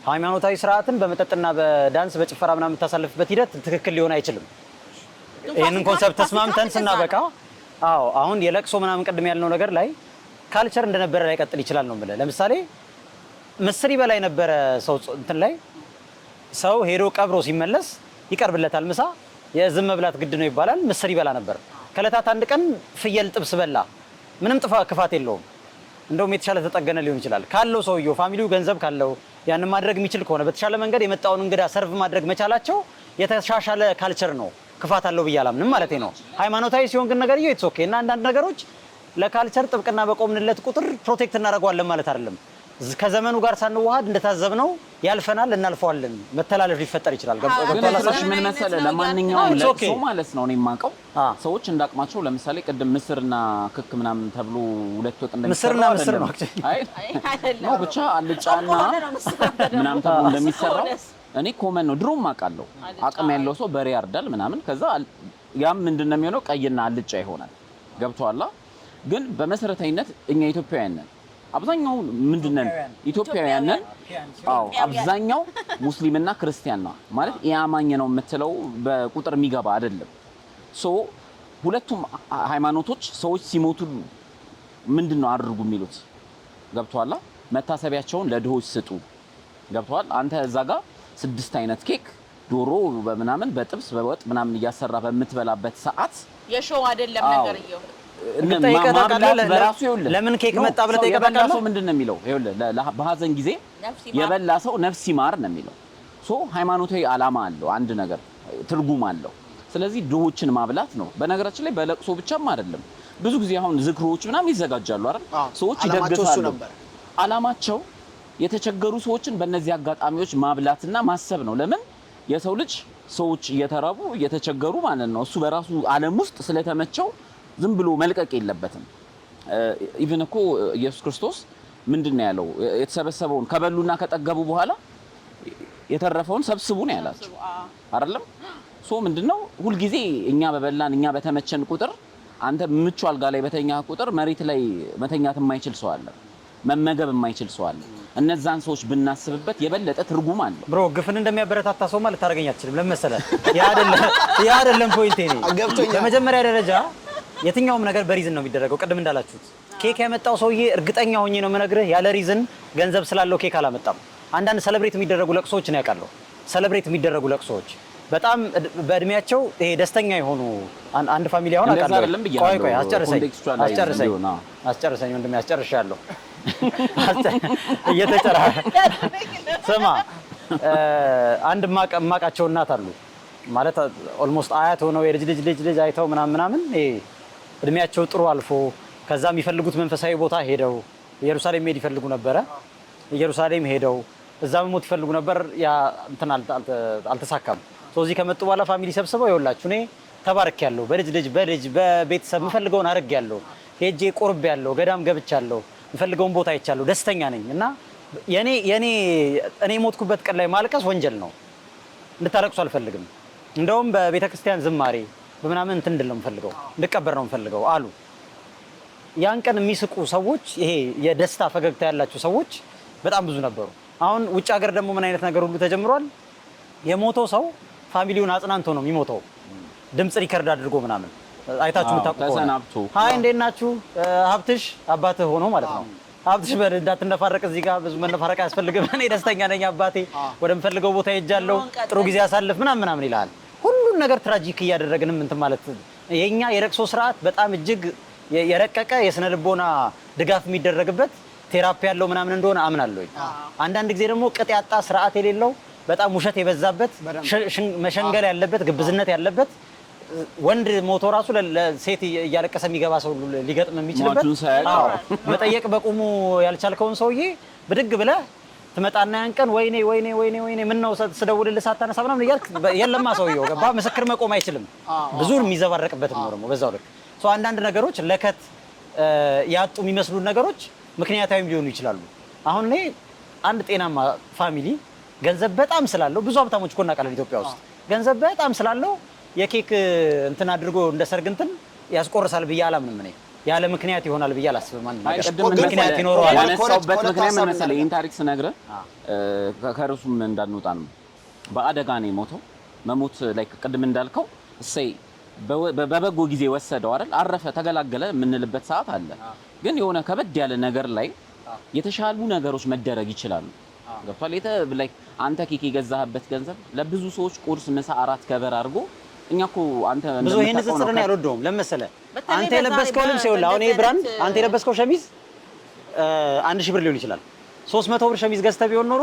ሃይማኖታዊ ስርዓትን በመጠጥና በዳንስ በጭፈራ ምናምን የምታሳልፍበት ሂደት ትክክል ሊሆን አይችልም። ይሄንን ኮንሰፕት ተስማምተን ስናበቃ አሁን የለቅሶ ምናምን ቅድም ያልነው ነገር ላይ ካልቸር እንደነበረ ላይ ቀጥል ይችላል ነው የምልህ። ለምሳሌ ምስር ይበላ የነበረ ሰው እንትን ላይ ሰው ሄዶ ቀብሮ ሲመለስ ይቀርብለታል ምሳ። የዝም መብላት ግድ ነው ይባላል። ምስር ይበላ ነበር። ከለታት አንድ ቀን ፍየል ጥብስ በላ። ምንም ክፋት የለውም። እንደውም የተሻለ ተጠገነ ሊሆን ይችላል ካለው ሰውየው ፋሚሊው ገንዘብ ካለው ያን ማድረግ የሚችል ከሆነ በተሻለ መንገድ የመጣውን እንግዳ ሰርቭ ማድረግ መቻላቸው የተሻሻለ ካልቸር ነው። ክፋት አለው ብዬ አላምንም ማለት ነው። ሃይማኖታዊ ሲሆን ግን ነገርየው ኢትስ ኦኬ እና አንዳንድ ነገሮች ለካልቸር ጥብቅና በቆምንለት ቁጥር ፕሮቴክት እናደርገዋለን ማለት አይደለም። ከዘመኑ ጋር ሳንዋሃድ እንደታዘብነው ያልፈናል፣ እናልፈዋለን። መተላለፍ ሊፈጠር ይችላል። ገብቶላሽ ምን መሰለህ? ለማንኛውም ለቅሶ ማለት ነው እኔ የማውቀው ሰዎች እንዳቅማቸው ለምሳሌ ቅድም ምስርና ክክ ምናምን ተብሎ ሁለት ወጥ እንደሚሰራ ምስር ነው ነው ብቻ አልጫና ምናምን ተብሎ እንደሚሰራው እኔ ኮመን ነው ድሮም አውቃለሁ። አቅም ያለው ሰው በሬ ያርዳል ምናምን ከዛ ያም ምንድነው የሚሆነው ቀይና አልጫ ይሆናል። ገብቶሃል? ግን በመሰረታዊነት እኛ ኢትዮጵያውያን ነን። አብዛኛው ምንድነው ኢትዮጵያውያን ነን። አብዛኛው ሙስሊምና ክርስቲያን ነው ማለት ያማኝ ነው የምትለው በቁጥር የሚገባ አይደለም። ሁለቱም ሃይማኖቶች ሰዎች ሲሞቱ ምንድነው አድርጉ የሚሉት? ገብቶሃል? መታሰቢያቸውን ለድሆች ስጡ። ገብቶሃል? አንተ እዛ ጋር 6 አይነት ኬክ ዶሮ በምናምን በጥብስ በወጥ ምናምን እያሰራ በምትበላበት ሰዓት የሾው አይደለም ነገርየው። ለምን ኬክ መጣ ብለህ ጠይቀህ ሰው ምንድነው የሚለው? ይኸውልህ በሐዘን ጊዜ የበላ ሰው ነፍስ ይማር ነው የሚለው። ሃይማኖታዊ ዓላማ አለው፣ አንድ ነገር ትርጉም አለው። ስለዚህ ድሆችን ማብላት ነው። በነገራችን ላይ በለቅሶ ብቻም አይደለም። ብዙ ጊዜ አሁን ዝክሮች ምናምን ይዘጋጃሉ አይደል? ሰዎች ይደግሳሉ። ዓላማቸው የተቸገሩ ሰዎችን በእነዚህ አጋጣሚዎች ማብላትና ማሰብ ነው። ለምን የሰው ልጅ ሰዎች እየተራቡ እየተቸገሩ ማለት ነው እሱ በራሱ ዓለም ውስጥ ስለተመቸው ዝም ብሎ መልቀቅ የለበትም። ኢቭን እኮ ኢየሱስ ክርስቶስ ምንድነው ያለው? የተሰበሰበውን ከበሉና ከጠገቡ በኋላ የተረፈውን ሰብስቡ ነው ያላችሁ አይደለም? ሶ ምንድነው ሁልጊዜ እኛ በበላን እኛ በተመቸን ቁጥር አንተ ምቹ አልጋ ላይ በተኛ ቁጥር መሬት ላይ መተኛት የማይችል ሰው አለ፣ መመገብ የማይችል ሰው አለ። እነዛን ሰዎች ብናስብበት የበለጠ ትርጉም አለው። ብሮ ግፍን እንደሚያበረታታ ሰው ማለት ታደርገኝ አትችልም። ለምን መሰለህ? ያ አይደለም ፖይንቴ ነው። በመጀመሪያ ደረጃ የትኛውም ነገር በሪዝን ነው የሚደረገው። ቅድም እንዳላችሁት ኬክ ያመጣው ሰውዬ እርግጠኛ ሆኜ ነው የምነግርህ ያለ ሪዝን ገንዘብ ስላለው ኬክ አላመጣም። አንዳንድ ሰለብሬት የሚደረጉ ለቅሶዎች ነው ያውቃለሁ። ሰለብሬት የሚደረጉ ለቅሶዎች በጣም በእድሜያቸው ይሄ ደስተኛ የሆኑ አንድ ፋሚሊ አሁን አውቃለሁ። ቆይ አስጨርሰኝ ወንድሜ አስጨርሻለሁ። ስማ አንድ ማቃቸው እናት አሉ ማለት ኦልሞስት አያት ሆነው የልጅ ልጅ አይተው ምናምን ይሄ እድሜያቸው ጥሩ አልፎ ከዛ የሚፈልጉት መንፈሳዊ ቦታ ሄደው ኢየሩሳሌም ሄድ ይፈልጉ ነበረ። ኢየሩሳሌም ሄደው እዛ መሞት ይፈልጉ ነበር። ያ እንትን አልተሳካም። እዚህ ከመጡ በኋላ ፋሚሊ ሰብስበው ይኸውላችሁ እኔ ተባርኬያለሁ፣ በልጅ በቤተሰብ የምፈልገውን አድርጌያለሁ፣ ሄጄ ቆርቤያለሁ፣ ገዳም ገብቻለሁ፣ የምፈልገውን ቦታ አይቻለሁ፣ ደስተኛ ነኝ እና እኔ የሞትኩበት ቀን ላይ ማልቀስ ወንጀል ነው፣ እንድታለቅሱ አልፈልግም። እንደውም በቤተ ክርስቲያን ዝማሬ በምናምን እንትን እንድል ነው የምፈልገው፣ እንድቀበር ነው የምፈልገው አሉ። ያን ቀን የሚስቁ ሰዎች፣ ይሄ የደስታ ፈገግታ ያላቸው ሰዎች በጣም ብዙ ነበሩ። አሁን ውጭ ሀገር ደግሞ ምን አይነት ነገር ሁሉ ተጀምሯል። የሞተው ሰው ፋሚሊውን አጽናንቶ ነው የሚሞተው፣ ድምጽ ሪከርድ አድርጎ ምናምን አይታችሁ የምታውቁ ከሆነ ሃይ እንዴት ናችሁ ሀብትሽ አባትህ ሆኖ ማለት ነው። ሀብትሽ እንዳትነፋረቅ እዚህ ጋር ብዙ መነፋረቅ አያስፈልግም፣ እኔ ደስተኛ ነኝ አባቴ ወደምፈልገው ቦታ ሄጃለሁ፣ ጥሩ ጊዜ አሳልፍ ምናምን ይላል። ሁሉን ነገር ትራጂክ እያደረግንም እንትን ማለት የኛ የለቅሶ ስርዓት በጣም እጅግ የረቀቀ የስነ ልቦና ድጋፍ የሚደረግበት ቴራፒ ያለው ምናምን እንደሆነ አምናለሁ። አንዳንድ ጊዜ ደግሞ ቅጥ ያጣ ስርዓት የሌለው በጣም ውሸት የበዛበት መሸንገል ያለበት ግብዝነት ያለበት ወንድ ሞቶ ራሱ ለሴት እያለቀሰ የሚገባ ሰው ሊገጥም የሚችልበት መጠየቅ በቁሙ ያልቻልከውን ሰውዬ ብድግ ብለህ ትመጣና ያን ቀን ወይኔ ምን ነው ስደውልልህ ሳታነሳ ምናምን እያልክ የለማ ሰውዬው ገባ ምስክር መቆም አይችልም። ብዙ የሚዘባረቅበት ነው ደግሞ በዛው ልክ አንዳንድ ነገሮች ለከት ያጡ የሚመስሉ ነገሮች ምክንያታዊም ሊሆኑ ይችላሉ። አሁን እኔ አንድ ጤናማ ፋሚሊ ገንዘብ በጣም ስላለው ብዙ ሀብታሞች እኮ እናውቃለን ኢትዮጵያ ውስጥ ገንዘብ በጣም ስላለው የኬክ እንትን አድርጎ እንደ ሰርግ እንትን ያስቆርሳል ብዬ አላምንም። እኔ ያለ ምክንያት ይሆናል ብዬ አላስብም። ምክንያት ይኖረዋል። ያነሳውበት ምክንያት ምን መሰለህ? ይሄን ታሪክ ስነግርህ ከርሱም እንዳንወጣ ነው። በአደጋ ነው የሞተው። መሞት ላይ ቅድም እንዳልከው እሰይ በበጎ ጊዜ ወሰደው አይደል አረፈ ተገላገለ የምንልበት ሰዓት አለ። ግን የሆነ ከበድ ያለ ነገር ላይ የተሻሉ ነገሮች መደረግ ይችላሉ። ገብቷል? አንተ ኬክ የገዛህበት ገንዘብ ለብዙ ሰዎች ቁርስ፣ ምሳ፣ እራት ከበር አድርጎ እኛ እኮ አንተ ብዙ ይሄን ንጽጽርን ያልወደውም ለመሰለ አንተ የለበስከው ልብስ ይኸውልህ አሁን ይሄ ብራንድ አንተ የለበስከው ሸሚዝ 1000 ብር ሊሆን ይችላል። 300 ብር ሸሚዝ ገዝተህ ቢሆን ኖሮ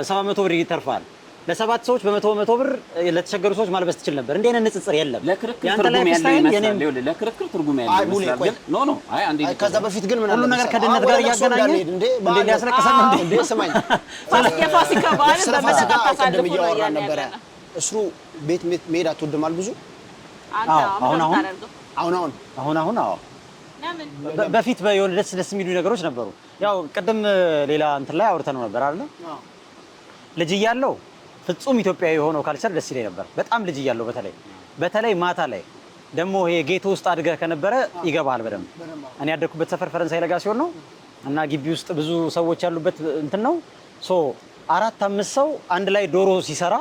700 ብር ይተርፋል። ለሰባት ሰዎች በ100 ብር ለተቸገሩ ሰዎች ማልበስ ትችል ነበር። እንዴ አይነት ንጽጽር የለም። ያንተ ላይ ለክርክር ትርጉም ያለው ይመስላል። ኖ አይ አንዴ ከዛ በፊት ግን ምን ሁሉ ነገር ከድነት ጋር እያገናኘ እንዴ ሊያስለቅሰን እንዴ ስማኝ የፋሲካ በዓል በመሰጣት ታሳልፉ ነው ያን ነበር። እሱ ቤት መሄድ አትወድማል ብዙ አሁን በፊት በየሆነ ደስ የሚሉ ነገሮች ነበሩ። ያው ቅድም ሌላ እንትን ላይ አውርተነው ነበር አይደል? ልጅ እያለሁ ፍጹም ኢትዮጵያዊ የሆነው ካልቸር ደስ ይለኝ ነበር በጣም ልጅ እያለሁ። በተለይ ማታ ላይ ደግሞ ይሄ ጌቶ ውስጥ አድገህ ከነበረ ይገባሃል በደንብ። እኔ ያደኩበት ሰፈር ፈረንሳይ ለጋ ሲሆን ነው እና ግቢ ውስጥ ብዙ ሰዎች ያሉበት እንትን ነው። 4-5 ሰው አንድ ላይ ዶሮ ሲሰራ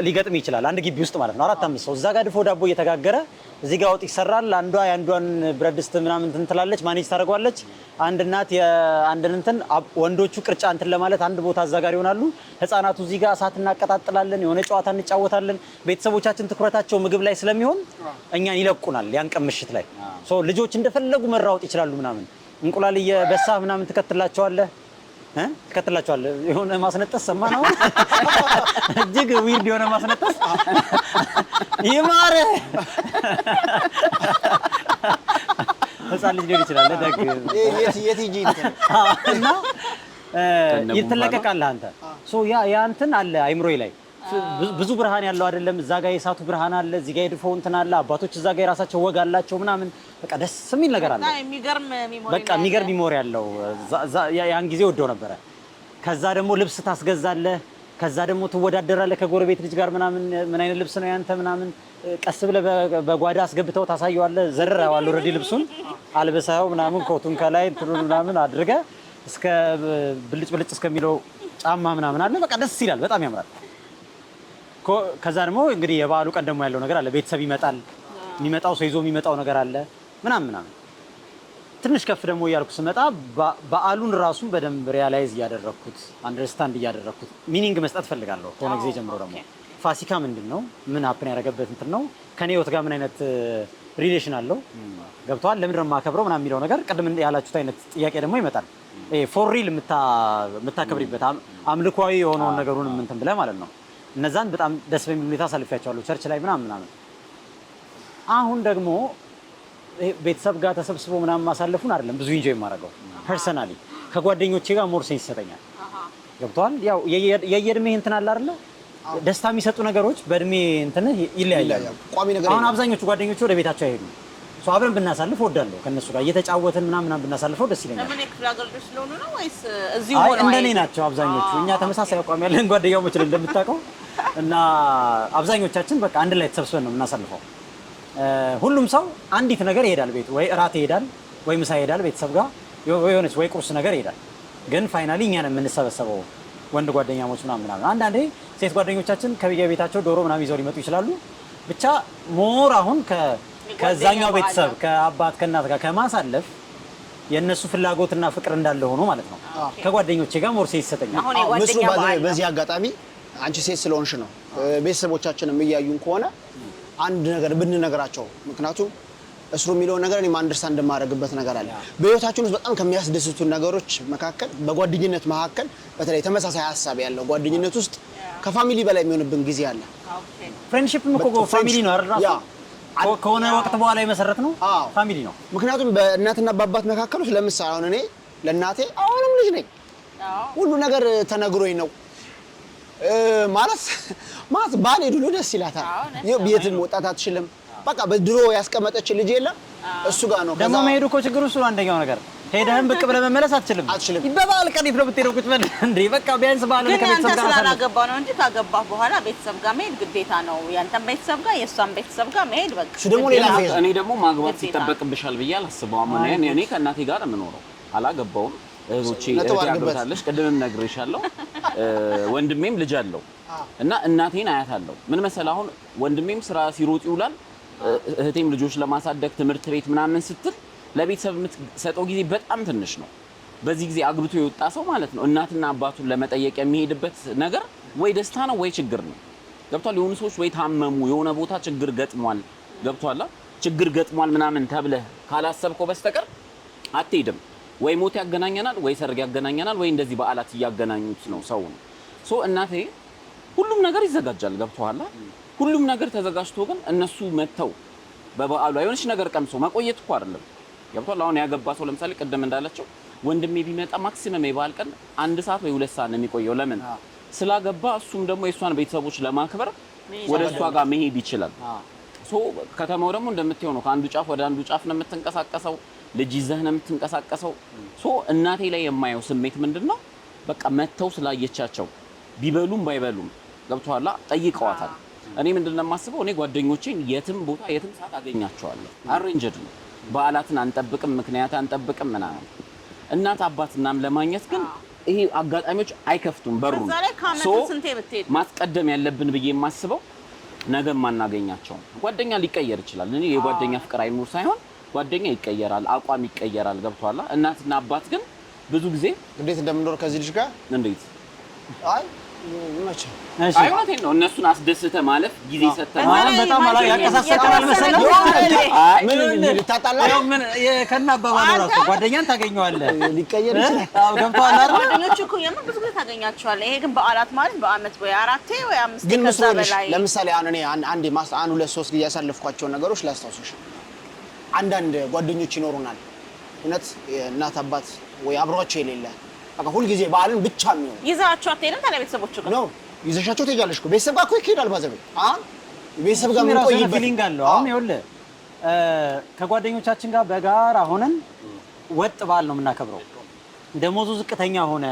ሊገጥም ይችላል አንድ ግቢ ውስጥ ማለት ነው። 4-5 ሰው እዛ ጋር ድፎ ዳቦ እየተጋገረ እዚህ ጋር ወጥ ይሰራል። አንዷ የአንዷን ብረት ድስት ምናምን እንትን ትላለች፣ ማኔጅ ታደርገዋለች። አንድ እናት የአንድን እንትን ወንዶቹ ቅርጫ እንትን ለማለት አንድ ቦታ እዛ ጋር ይሆናሉ። ህፃናቱ እዚህ ጋር እሳት እናቀጣጥላለን፣ የሆነ ጨዋታ እንጫወታለን። ቤተሰቦቻችን ትኩረታቸው ምግብ ላይ ስለሚሆን እኛን ይለቁናል። ያን ቀን ምሽት ላይ ልጆች እንደፈለጉ መራወጥ ይችላሉ ምናምን። እንቁላል እየበሳ ምናምን ትከትላቸዋለህ የሆነ ማስነጠስ ሰማን። አሁን እጅግ ዊርድ የሆነ ማስነጠስ ይማር ህፃን ልጅ ሊሆን ይችላል። ደግ የት ሂጂ እና ይተለቀቃለህ አንተ ያ እንትን አለ አይምሮዬ ላይ ብዙ ብርሃን ያለው አይደለም። እዛ ጋር የእሳቱ ብርሃን አለ፣ እዚህ ጋር የድፎ እንትን አለ። አባቶች እዛ ጋር የራሳቸው ወግ አላቸው ምናምን በቃ ደስ የሚል ነገር አለ። የሚገርም ሚሞሪ አለው። ያን ጊዜ ወደው ነበረ። ከዛ ደግሞ ልብስ ታስገዛለህ። ከዛ ደግሞ ትወዳደራለህ ከጎረቤት ልጅ ጋር ምናምን ምን አይነት ልብስ ነው ያንተ ምናምን ቀስ ብለህ በጓዳ አስገብተው ታሳየዋለህ። ዘርረዋል ኦልሬዲ ልብሱን አልበሳው ምናምን ኮቱን ከላይ እንትኑን ምናምን አድርገህ እስከ ብልጭ ብልጭ እስከሚለው ጫማ ምናምን አለ። በቃ ደስ ይላል፣ በጣም ያምራል። ከዛ ደግሞ እንግዲህ የበዓሉ ቀን ደግሞ ያለው ነገር አለ። ቤተሰብ ይመጣል፣ የሚመጣው ሰው ይዞ የሚመጣው ነገር አለ ምናምን። ትንሽ ከፍ ደግሞ እያልኩ ስመጣ በዓሉን ራሱን በደንብ ሪያላይዝ እያደረግኩት አንደርስታንድ እያደረግኩት ሚኒንግ መስጠት ፈልጋለሁ። ከሆነ ጊዜ ጀምሮ ደግሞ ፋሲካ ምንድን ነው? ምን ሀፕን ያደረገበት እንትን ነው? ከኔ ህይወት ጋር ምን አይነት ሪሌሽን አለው? ገብተዋል? ለምንድን ነው የማከብረው ምናምን የሚለው ነገር ቅድም ያላችሁት አይነት ጥያቄ ደግሞ ይመጣል። ፎር ሪል የምታከብሪበት አምልኳዊ የሆነውን ነገሩን እንትን ብለህ ማለት ነው። እነዛን በጣም ደስ በሚል ሁኔታ አሳልፊያቸዋለሁ ቸርች ላይ ምናምን። አሁን ደግሞ ቤተሰብ ጋር ተሰብስቦ ምናምን ማሳለፉን አይደለም ብዙ ኢንጆይ የማደርገው ፐርሰናሊ ከጓደኞቼ ጋር ሞር ሴንስ ይሰጠኛል። ገብተዋል? ያው የየእድሜ እንትን አለ አይደለ? ደስታ የሚሰጡ ነገሮች በእድሜ እንትን ይለያያሉ። አሁን አብዛኞቹ ጓደኞቼ ወደ ቤታቸው አይሄዱም። ሰው አብረን ብናሳልፍ እወዳለሁ። ከነሱ ጋር እየተጫወትን ምናምን ብናሳልፈው ደስ ይለኛል። ለምን የክፍለ ሀገር ልጆች ስለሆኑ ነው ወይስ እዚሁ ሆነው? እንደኔ ናቸው አብዛኞቹ። እኛ ተመሳሳይ አቋም ያለን ጓደኛሞች እንደምታውቀው እና አብዛኞቻችን በቃ አንድ ላይ ተሰብስበን ነው የምናሳልፈው። ሁሉም ሰው አንዲት ነገር ይሄዳል ቤቱ፣ ወይ እራት ይሄዳል፣ ወይ ምሳ ይሄዳል ቤተሰብ ጋር፣ የሆነች ወይ ቁርስ ነገር ይሄዳል። ግን ፋይናሊ እኛ ነን የምንሰበሰበው ወንድ ጓደኛሞች ምናምን። አንዳንዴ ሴት ጓደኞቻችን ከቤታቸው ዶሮ ምናምን ይዘው ሊመጡ ይችላሉ። ብቻ ሞር አሁን ከዛኛው ቤተሰብ ከአባት ከእናት ጋር ከማሳለፍ የእነሱ ፍላጎትና ፍቅር እንዳለ ሆኖ ማለት ነው ከጓደኞቼ ጋር ሞር ሴት ይሰጠኛል። ምስሉ በዚህ አጋጣሚ አንቺ ሴት ስለሆንሽ ነው ቤተሰቦቻችንም እያዩን ከሆነ አንድ ነገር ብንነግራቸው፣ ምክንያቱም እስሩ የሚለውን ነገር እኔም አንደርስታንድ የማደርግበት ነገር አለ። በህይወታችን ውስጥ በጣም ከሚያስደስቱ ነገሮች መካከል በጓደኝነት መካከል በተለይ ተመሳሳይ ሀሳብ ያለው ጓደኝነት ውስጥ ከፋሚሊ በላይ የሚሆንብን ጊዜ አለ። ፍሬንድሺፕም እኮ ፋሚሊ ነው አይደል? ከሆነ ወቅት በኋላ የመሰረት ነው ፋሚሊ ነው። ምክንያቱም በእናትና በአባት መካከል ውስጥ ለምሳሌ አሁን እኔ ለእናቴ አሁንም ልጅ ነኝ፣ ሁሉ ነገር ተነግሮኝ ነው ማለት ባሌ ድሎ ደስ ይላታል። ቤትም መውጣት አትችልም። በቃ በድሮ ያስቀመጠች ልጅ የለም እሱ ጋር ነው። ደግሞ መሄዱ እኮ ችግሩ እሱ ነው። አንደኛው ነገር ሄደህም ብቅ ብለህ መመለስ አትችልም። በበዓል ቀን ነው ብትሄደው ቁጭ በል እንዴ በቃ ቢያንስ በዓል ከቤተሰብ ጋር ስላላገባህ ነው እንጂ ካገባህ በኋላ ቤተሰብ ጋር መሄድ ግዴታ ነው። ያንተም ቤተሰብ ጋር የእሷም ቤተሰብ ጋር መሄድ በቃ እሱ ደግሞ ሌላ ፌዝ። እኔ ደግሞ ማግባት ሲጠበቅብሻል ብዬ አላስበውም። እኔ ከእናቴ ጋር የምኖረው አላገባውም። እህቶቼ አግብታለች፣ ቅድምም ነግሬሻለሁ። ወንድሜም ልጅ አለው እና እናቴን አያታለሁ። ምን መሰለህ አሁን ወንድሜም ስራ ሲሮጥ ይውላል፣ እህቴም ልጆች ለማሳደግ ትምህርት ቤት ምናምን ስትል ለቤተሰብ የምትሰጠው ጊዜ በጣም ትንሽ ነው። በዚህ ጊዜ አግብቶ የወጣ ሰው ማለት ነው እናትና አባቱን ለመጠየቅ የሚሄድበት ነገር ወይ ደስታ ነው ወይ ችግር ነው። ገብቷል? የሆኑ ሰዎች ወይ ታመሙ፣ የሆነ ቦታ ችግር ገጥሟል፣ ገብቷል? ችግር ገጥሟል ምናምን ተብለህ ካላሰብከው በስተቀር አትሄድም። ወይ ሞት ያገናኘናል፣ ወይ ሰርግ ያገናኘናል፣ ወይ እንደዚህ በዓላት እያገናኙት ነው ሰው ነው። ሶ እናቴ ሁሉም ነገር ይዘጋጃል። ገብቷል? ሁሉም ነገር ተዘጋጅቶ ግን እነሱ መተው በበዓሉ አይሆንሽ ነገር ቀምሶ መቆየት እኮ አይደለም። ገብቷል? አሁን ያገባ ሰው ለምሳሌ ቅድም እንዳለችው ወንድሜ ቢመጣ ማክሲመም የበዓል ቀን 1 ሰዓት ወይ 2 ሰዓት ነው የሚቆየው። ለምን ስላገባ፣ እሱም ደግሞ የእሷን ቤተሰቦች ለማክበር ወደ እሷ ጋር መሄድ ይችላል። ሶ ከተማው ደግሞ እንደምትሆነው ነው ከአንዱ ጫፍ ወደ አንዱ ጫፍ ነው የምትንቀሳቀሰው፣ ልጅ ይዘህ ነው የምትንቀሳቀሰው። ሶ እናቴ ላይ የማየው ስሜት ምንድነው? በቃ መተው ስላየቻቸው ቢበሉም ባይበሉም ገብቷላ ጠይቀዋታል። እኔ ምንድነው የማስበው? እኔ ጓደኞቼን የትም ቦታ የትም ሰዓት አገኛቸዋለሁ። አሬንጅድ ነው። በዓላትን አንጠብቅም፣ ምክንያት አንጠብቅም ምናምን። እናት አባትናም ለማግኘት ግን ይሄ አጋጣሚዎች አይከፍቱም በሩን። ሶ ማስቀደም ያለብን ብዬ የማስበው ነገ ማናገኛቸው ጓደኛ ሊቀየር ይችላል። እኔ የጓደኛ ፍቅር አይኑር ሳይሆን ጓደኛ ይቀየራል፣ አቋም ይቀየራል። ገብቷላ? እናትና አባት ግን ብዙ ጊዜ እንዴት እንደምንኖር ከዚህ ልጅ ጋር እንዴት አይ መቼ አይወቴን ነው እነሱን አስደስተ ማለፍ ጊዜ ሰጥተህ በጣም ያቀሳሰቀናል መሰለህ። ምን ልታጣላ ምን ከናባባሉ ራሱ ጓደኛን ታገኘዋለህ፣ ሊቀየር ይችላል። ገብቷል አይደል? ጓደኞች እኮ የምን ብዙ ጊዜ ታገኛቸዋለህ። ይሄ ግን በዓላት ማለት በአመት ወይ 4 ወይ 5 ግን ከዛ በላይ ለምሳሌ አሁን እኔ አንድ 2-3 ጊዜ ያሳለፍኳቸው ነገሮች ላስታውስሽ። አንዳንድ ጓደኞች ይኖሩናል እውነት እናት አባት ወይ አብሯቸው የሌለ በቃ ሁሉ ጊዜ በዓልን ብቻ ነው ይዛቸው አትሄድም። ታዲያ ቤተሰቦቹ ጋር ነው ይዘሻቸው ትሄጃለሽ እኮ ቤተሰብ ጋር እኮ ይሄዳል። ባዘበ አሁን ቤተሰብ ጋር ምን ቆይበት ፊሊንግ አለው። አሁን ይኸውልህ ከጓደኞቻችን ጋር በጋራ ሆነን ወጥ በዓል ነው የምናከብረው። ደሞዙ ዝቅተኛ ሆነ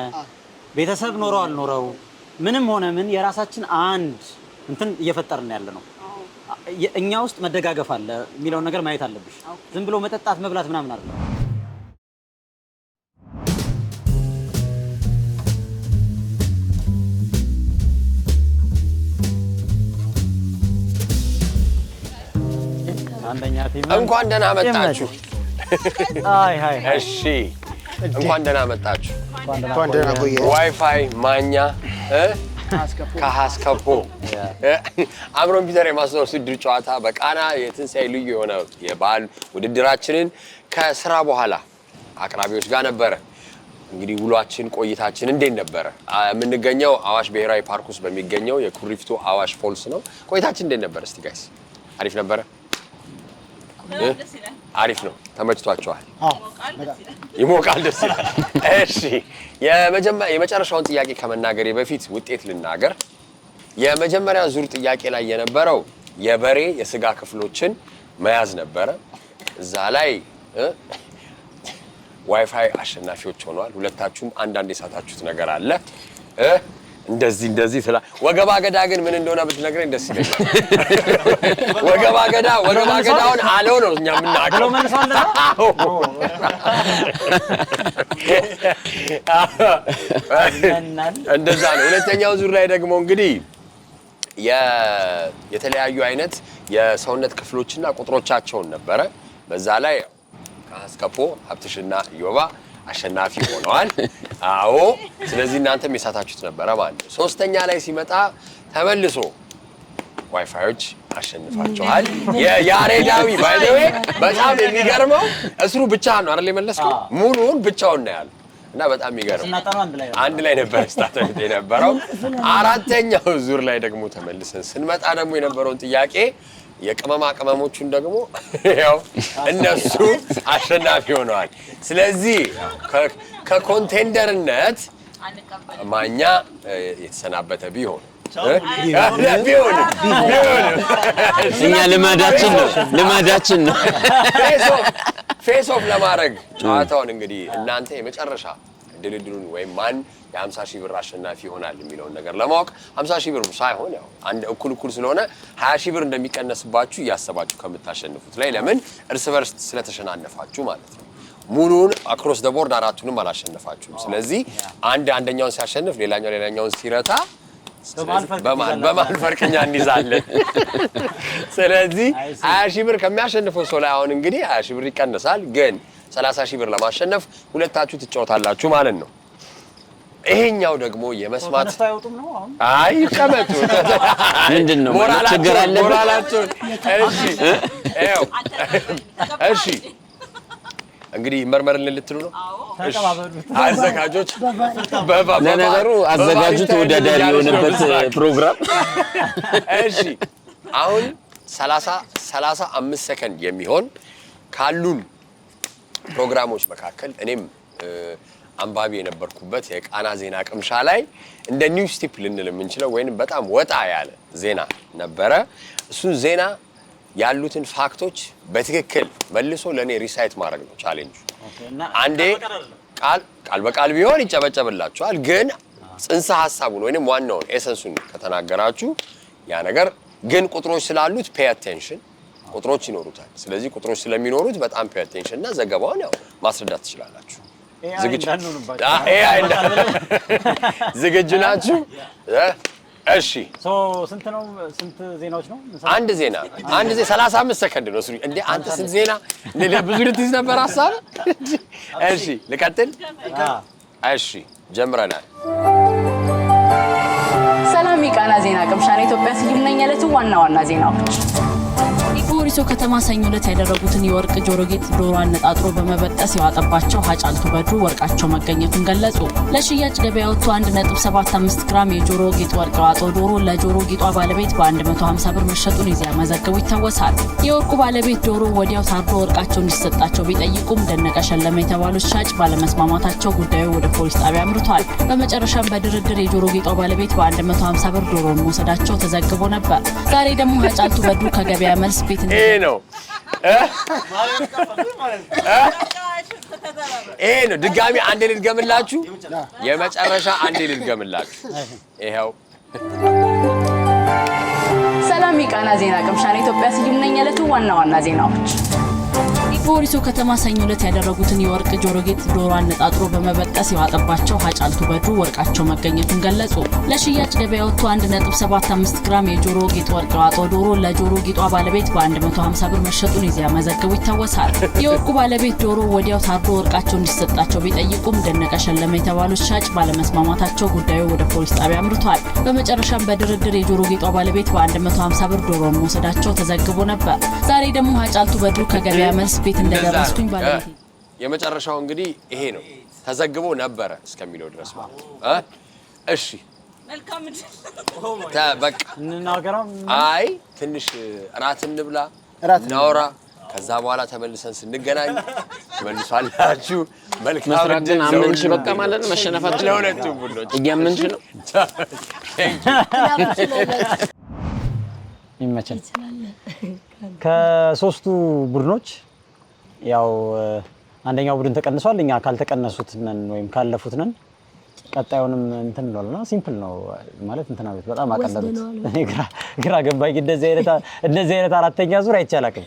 ቤተሰብ ኖረው አልኖረው ምንም ሆነ ምን የራሳችን አንድ እንትን እየፈጠርን ያለ ነው። እኛ ውስጥ መደጋገፍ አለ የሚለውን ነገር ማየት አለብሽ። ዝም ብሎ መጠጣት መብላት ምናምን አይደለም። አንደኛ ቲም እንኳን ደህና መጣችሁ። አይ ሃይ እሺ እንኳን ደህና መጣችሁ። እንኳን ደህና ቆየ። ዋይፋይ ማኛ ከሀስከፖ አምሮን ፒተር የማስታወስ ውድድር ጨዋታ በቃና የትንሣኤ ልዩ የሆነ የበዓል ውድድራችንን ከስራ በኋላ አቅራቢዎች ጋር ነበረ። እንግዲህ ውሏችን ቆይታችን እንዴት ነበረ? የምንገኘው አዋሽ ብሔራዊ ፓርክ ውስጥ በሚገኘው የኩሪፍቱ አዋሽ ፎልስ ነው። ቆይታችን እንዴት ነበረ? እስቲ ጋይስ አሪፍ ነበረ? አሪፍ ነው። ተመችቷቸዋል? ይሞቃል፣ ደስ ይላል። እሺ የመጨረሻውን ጥያቄ ከመናገሬ በፊት ውጤት ልናገር። የመጀመሪያ ዙር ጥያቄ ላይ የነበረው የበሬ የስጋ ክፍሎችን መያዝ ነበረ። እዛ ላይ ዋይፋይ አሸናፊዎች ሆነዋል። ሁለታችሁም አንዳንድ የሳታችሁት ነገር አለ። እንደዚህ ስላ ወገባ ገዳ ግን ምን እንደሆነ ብትነግረኝ ደስ ይለኛል። ወገባ ገዳውን አለው ነው እኛ የምናውቀው። እንደዛ ነው። ሁለተኛው ዙር ላይ ደግሞ እንግዲህ የተለያዩ አይነት የሰውነት ክፍሎችና ቁጥሮቻቸውን ነበረ። በዛ ላይ ከአስከፖ ሀብትሽና ኢዮባ አሸናፊ ሆነዋል። አዎ፣ ስለዚህ እናንተም የሳታችሁት ነበረ ማለት ነው። ሶስተኛ ላይ ሲመጣ ተመልሶ ዋይፋዮች አሸንፋቸዋል። የያሬዳዊ ባይ ዘ ዌይ በጣም የሚገርመው እስሩ ብቻ ነው አይደል የመለስከው? ሙሉውን ብቻውን ነው ያለው እና በጣም የሚገርም አንድ ላይ ነበር ስታተምት የነበረው። አራተኛው ዙር ላይ ደግሞ ተመልሰን ስንመጣ ደግሞ የነበረውን ጥያቄ የቅመማ ቅመሞቹን ደግሞ ያው እነሱ አሸናፊ ሆነዋል። ስለዚህ ከኮንቴንደርነት ማኛ የተሰናበተ ቢሆን እኛ ልማዳችን ነው ፌስ ኦፍ ለማድረግ ጨዋታውን እንግዲህ እናንተ የመጨረሻ ድልድሉን ወይም ማን የ50,000 ብር አሸናፊ ይሆናል የሚለውን ነገር ለማወቅ 50,000 ብር ሳይሆን ያው አንድ እኩል ስለሆነ 20,000 ብር እንደሚቀነስባችሁ እያሰባችሁ ከምታሸንፉት ላይ ለምን እርስ በርስ ስለተሸናነፋችሁ ማለት ነው። ሙሉውን አክሮስ ዘ ቦርድ አራቱንም አላሸነፋችሁም። ስለዚህ አንደኛውን ሲያሸንፍ ሌላኛውን ሲረታ በማን ፈርቀኛ እንይዛለን። ስለዚህ 20,000 ብር ከሚያሸንፈው ሰው ላይ አሁን እንግዲህ 20,000 ብር ይቀነሳል። ግን 30,000 ብር ለማሸነፍ ሁለታችሁ ትጫወታላችሁ ማለት ነው። ይሄኛው ደግሞ የመስማት አይ ይቀመጡ ምንድነው ችግር አለ ሞራላችሁ? እሺ እንግዲህ መርመርን ልትሉ ነው? እሺ አዘጋጆች ለነገሩ አዘጋጁ ተወዳዳሪ የሆነበት ፕሮግራም። እሺ አሁን 35 ሰከንድ የሚሆን ካሉን ፕሮግራሞች መካከል እኔም አንባቢ የነበርኩበት የቃና ዜና ቅምሻ ላይ እንደ ኒውስ ቲፕ ልንል የምንችለው ወይንም በጣም ወጣ ያለ ዜና ነበረ። እሱን ዜና ያሉትን ፋክቶች በትክክል መልሶ ለኔ ሪሳይት ማድረግ ነው ቻሌንጁ። አንዴ ቃል በቃል ቢሆን ይጨበጨብላችኋል። ግን ጽንሰ ሐሳቡን ወይንም ዋናውን ኤሰንሱን ከተናገራችሁ ያ ነገር ግን ቁጥሮች ስላሉት ፔይ አቴንሽን ቁጥሮች ይኖሩታል። ስለዚህ ቁጥሮች ስለሚኖሩት በጣም ፔይ አቴንሽን እና ዘገባውን ያው ማስረዳት ትችላላችሁ። ዝግጁ ናችሁ? እሺ ስንት ዜናዎች ነው? አንድ ዜና 35 ሰከንድ ነው። እንዴ አንተ ስንት ዜና ብዙ ልትይዝ ነበር ሐሳብ? እሺ ልቀጥል? እሺ ጀምረናል። ሰላም የቃና ዜና ቅምሻ ነው። ኢትዮጵያ ስዩም ነኝ። የዕለቱ ዋና ዜናዎች በሆሪሶ ከተማ ሰኞ ዕለት ያደረጉትን የወርቅ ጆሮ ጌጥ ዶሮ አነጣጥሮ በመበጠስ ያዋጠባቸው ሀጫልቱ በድሩ ወርቃቸው መገኘቱን ገለጹ። ለሽያጭ ገበያ ወጥቶ 1.75 ግራም የጆሮ ጌጥ ወርቅ ያዋጠው ዶሮ ለጆሮ ጌጧ ባለቤት በ150 ብር መሸጡን ይዘያ መዘገቡ ይታወሳል። የወርቁ ባለቤት ዶሮ ወዲያው ታርዶ ወርቃቸው እንዲሰጣቸው ቢጠይቁም ደነቀ ሸለመ የተባሉት ሻጭ ባለመስማማታቸው ጉዳዩ ወደ ፖሊስ ጣቢያ አምርቷል። በመጨረሻም በድርድር የጆሮ ጌጧ ባለቤት በ150 ብር ዶሮን መውሰዳቸው ተዘግቦ ነበር። ዛሬ ደግሞ ሀጫልቱ በድሩ ከገበያ መልስ ቤት ይሄ ነው ይሄ ነው ድጋሚ አንዴ ልድገምላችሁ የመጨረሻ አንዴ ልድገምላችሁ ይሄው ሰላም የቃና ዜና ቅምሻን ኢትዮጵያ ስዩም ነኝ ያለቱ ዋና ዜናዎች ፖሊሶ ከተማ ሰኞ ዕለት ያደረጉትን የወርቅ ጆሮ ጌጥ ዶሮ አነጣጥሮ በመበጠስ ያዋጠባቸው ሀጫልቱ በድሩ ወርቃቸው መገኘቱን ገለጹ። ለሽያጭ ገበያ ወጥቶ 1.75 ግራም የጆሮ ጌጥ ወርቅ ያዋጠው ዶሮ ለጆሮ ጌጧ ባለቤት በ150 ብር መሸጡን ይዚያ መዘገቡ ይታወሳል። የወርቁ ባለቤት ዶሮ ወዲያው ታርዶ ወርቃቸው እንዲሰጣቸው ቢጠይቁም ደነቀ ሸለመ የተባሉት ሻጭ ባለመስማማታቸው ጉዳዩ ወደ ፖሊስ ጣቢያ አምርቷል። በመጨረሻም በድርድር የጆሮ ጌጧ ባለቤት በ150 ብር ዶሮን መውሰዳቸው ተዘግቦ ነበር። ዛሬ ደግሞ ሀጫልቱ በድሩ ከገበያ መልስ እንደደረስኩኝ ባለቤት የመጨረሻው እንግዲህ ይሄ ነው ተዘግቦ ነበረ እስከሚለው ድረስ ማለት እሺ መልካም በቃ እንናገረው አይ ትንሽ እራት እንብላ እናውራ ከዛ በኋላ ተመልሰን ስንገናኝ ተመልሷላችሁ መልካም ግን አመንሽ በቃ ማለት ነው መሸነፋችን ለሁለቱም ቡድኖች እያመንሽ ነው ይመቻል ከሶስቱ ቡድኖች ያው አንደኛው ቡድን ተቀንሷል እኛ ካልተቀነሱት ነን ወይም ካለፉት ነን ቀጣዩንም እንትን ነው ሲምፕል ነው ማለት እንትና ቤት በጣም አቀለሉት እኔ ግራ ገባኝ እንደዚህ አይነት አራተኛ ዙር አይቻላልም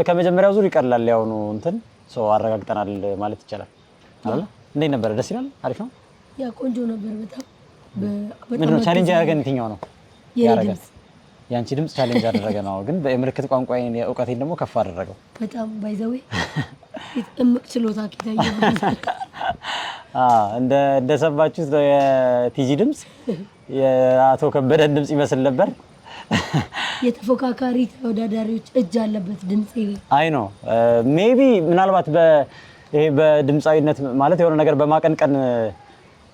ከመጀመሪያው ዙር ይቀርላል ያው ነው እንትን ሰው አረጋግጠናል ማለት ይቻላል አይደል እንዴት ነበር ደስ ይላል አሪፍ ነው ያ ቆንጆ ነበር በጣም ምንድነው ቻሌንጅ ያደረገን የትኛው ነው ያደረገን ያንቺ ድምጽ ቻሌንጅ አደረገ ነው ግን በምልክት ቋንቋዬን የእውቀቴን ደግሞ ከፍ አደረገው በጣም ባይዘዌ እምቅ ችሎታ ከታየ እንደሰባችሁት የቲጂ ድምጽ የአቶ ከበደን ድምጽ ይመስል ነበር የተፎካካሪ ተወዳዳሪዎች እጅ አለበት ድምጽ አይ ነው ሜቢ ምናልባት ይሄ በድምጻዊነት ማለት የሆነ ነገር በማቀንቀን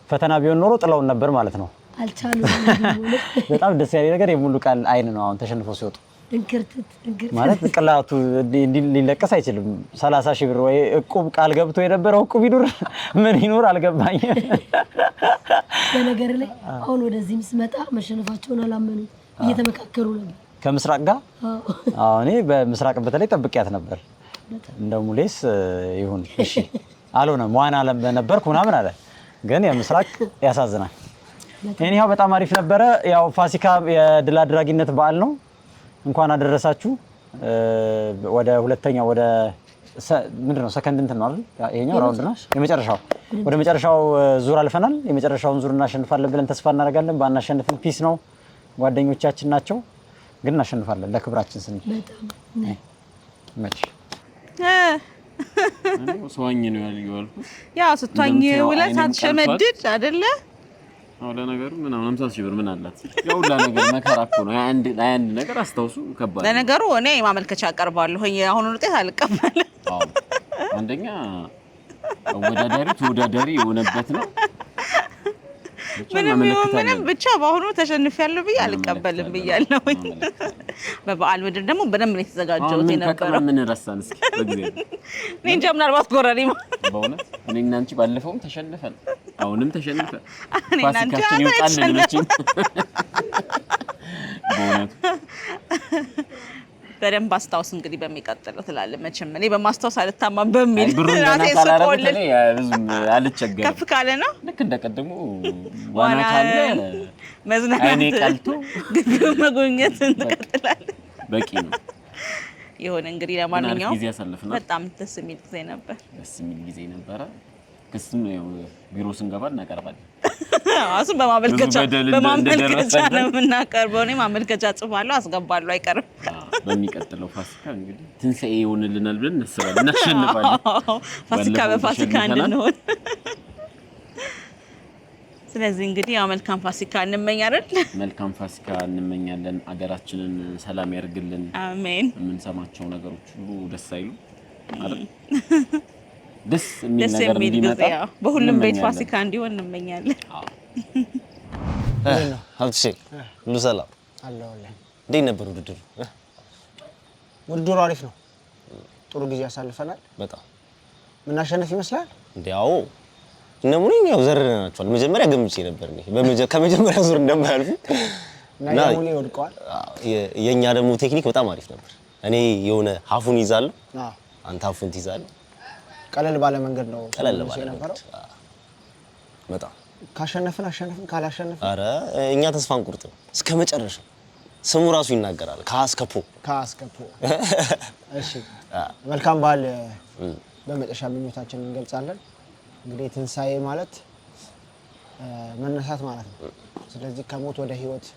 ፈተና ቢሆን ኖሮ ጥለውን ነበር ማለት ነው አልቻሉም በጣም ደስ ያለ ነገር የሙሉ ቃል አይን ነው አሁን ተሸንፎ ሲወጡ እንክርትት ማለት ቅላቱ ሊለቀስ አይችልም 30,000 ብር ወይ እቁብ ቃል ገብቶ የነበረው እቁብ ይኑር ምን ይኑር አልገባኝ በነገር ላይ አሁን ወደዚህም ስመጣ መሸነፋቸውን አላመኑ እየተመካከሩ ነበር ከምስራቅ ጋር እኔ በምስራቅ በተለይ ጠብቂያት ነበር እንደው ሙሌስ ይሁን እሺ አልሆነም ዋና ነበርኩ ምናምን አለ ግን የምስራቅ ያሳዝናል እኔው በጣም አሪፍ ነበረ ያው ፋሲካ የድል አድራጊነት በዓል ነው እንኳን አደረሳችሁ ወደ ሁለተኛው ወደ ምንድነው ሰከንድ እንትን ነው አይደል ይሄኛው ራውንድ ነው የመጨረሻው ወደ መጨረሻው ዙር አልፈናል የመጨረሻውን ዙር እናሸንፋለን ብለን ተስፋ እናደርጋለን ባናሸንፍን ፒስ ነው ጓደኞቻችን ናቸው ግን እናሸንፋለን ለክብራችን ስንል በጣም መች ሰዋኝ ነው ያልኩ ያው ስትዋኝ ውለህ አትሸመድድ አይደለ አውላ ነገሩ ምን 50,000 ብር ምን አላት ያው ነገር መከራ እኮ ነው አንድ ነገር አስተውሱ ከባድ ለነገሩ እኔ ማመልከቻ አቀርባለሁ አሁን ውጤት አልቀበልም አዎ አንደኛ ተወዳዳሪ የሆነበት ነው ምንም ብቻ በአሁኑ ተሸንፊያለሁ ብዬ አልቀበልም ብያለሁ በበዓል ምድር ደግሞ በደንብ ነው የተዘጋጀሁት የነበረው ምን ረሳን እስኪ በእግዚአብሔር እኔ እንጃ ምናልባት ጎረሪማ በእውነት እኔና አንቺ ባለፈውም ተሸንፈን አሁንም ተሸንፈን ፋሲካችን ይወጣልን መቼም በእውነት በደንብ አስታውስ እንግዲህ በሚቀጥለው ትላለህ መቼም እኔ በማስታወስ አልታማም በሚል ራሴ ስቆልል አልቸገርም ከፍ ካለ ነው ልክ እንደቀደሙ ዋና ካለ መዝናናት እኔ ቀልቶ ግብ መጎብኘት እንቀጥላለን በቂ ነው ይሁን እንግዲህ ለማንኛውም ጊዜ ያሳልፈናል በጣም ደስ የሚል ጊዜ ነበረ ክስም ቢሮ ስንገባ እናቀርባለን አሱን በማመልከቻ ነው የምናቀርበው እኔ ማመልከቻ ጽፋለሁ አስገባለሁ አይቀርም በሚቀጥለው ፋሲካ እንግዲህ ትንሳኤ ይሆንልናል ብለን እናስባለን እናሸንፋለን ፋሲካ በፋሲካ እንድንሆን ስለዚህ እንግዲህ ያው መልካም ፋሲካ እንመኛለን መልካም ፋሲካ እንመኛለን አገራችንን ሰላም ያርግልን አሜን የምንሰማቸው ነገሮች ሁሉ ደስ አይሉ አይደል ደስ የሚል ነገር እንዲመጣ በሁሉም ቤት ፋሲካ እንዲሆን እንመኛለን ሀብትሽ ሁሉ ሰላም አለውልህ እንዴት ነበር ውድድሩ አሪፍ ነው ጥሩ ጊዜ ያሳልፈናል በጣም ምን አሸነፍ ይመስላል እንዴው እነሙኝ ያው ዘረናቸዋል መጀመሪያ ገምጬ ነበር ከመጀመሪያ ዙር እንደማያልፉ እና ሙሌ ወድቀዋል የኛ ደግሞ ቴክኒክ በጣም አሪፍ ነበር እኔ የሆነ ሀፉን ይዛለሁ አንተ ሀፉን ትይዛለህ ቀለል ባለ መንገድ ነው ቀለል ባለ የነበረው። በጣም ካሸነፍን ካላሸነፍን አረ እኛ ተስፋ አንቆርጥም እስከ መጨረሻው። ስሙ ራሱ ይናገራል ከአስከፖ። እሺ መልካም በዓል በመጨረሻ ምኞታችንን እንገልጻለን። እንግዲህ ትንሳኤ ማለት መነሳት ማለት ነው። ስለዚህ ከሞት ወደ ህይወት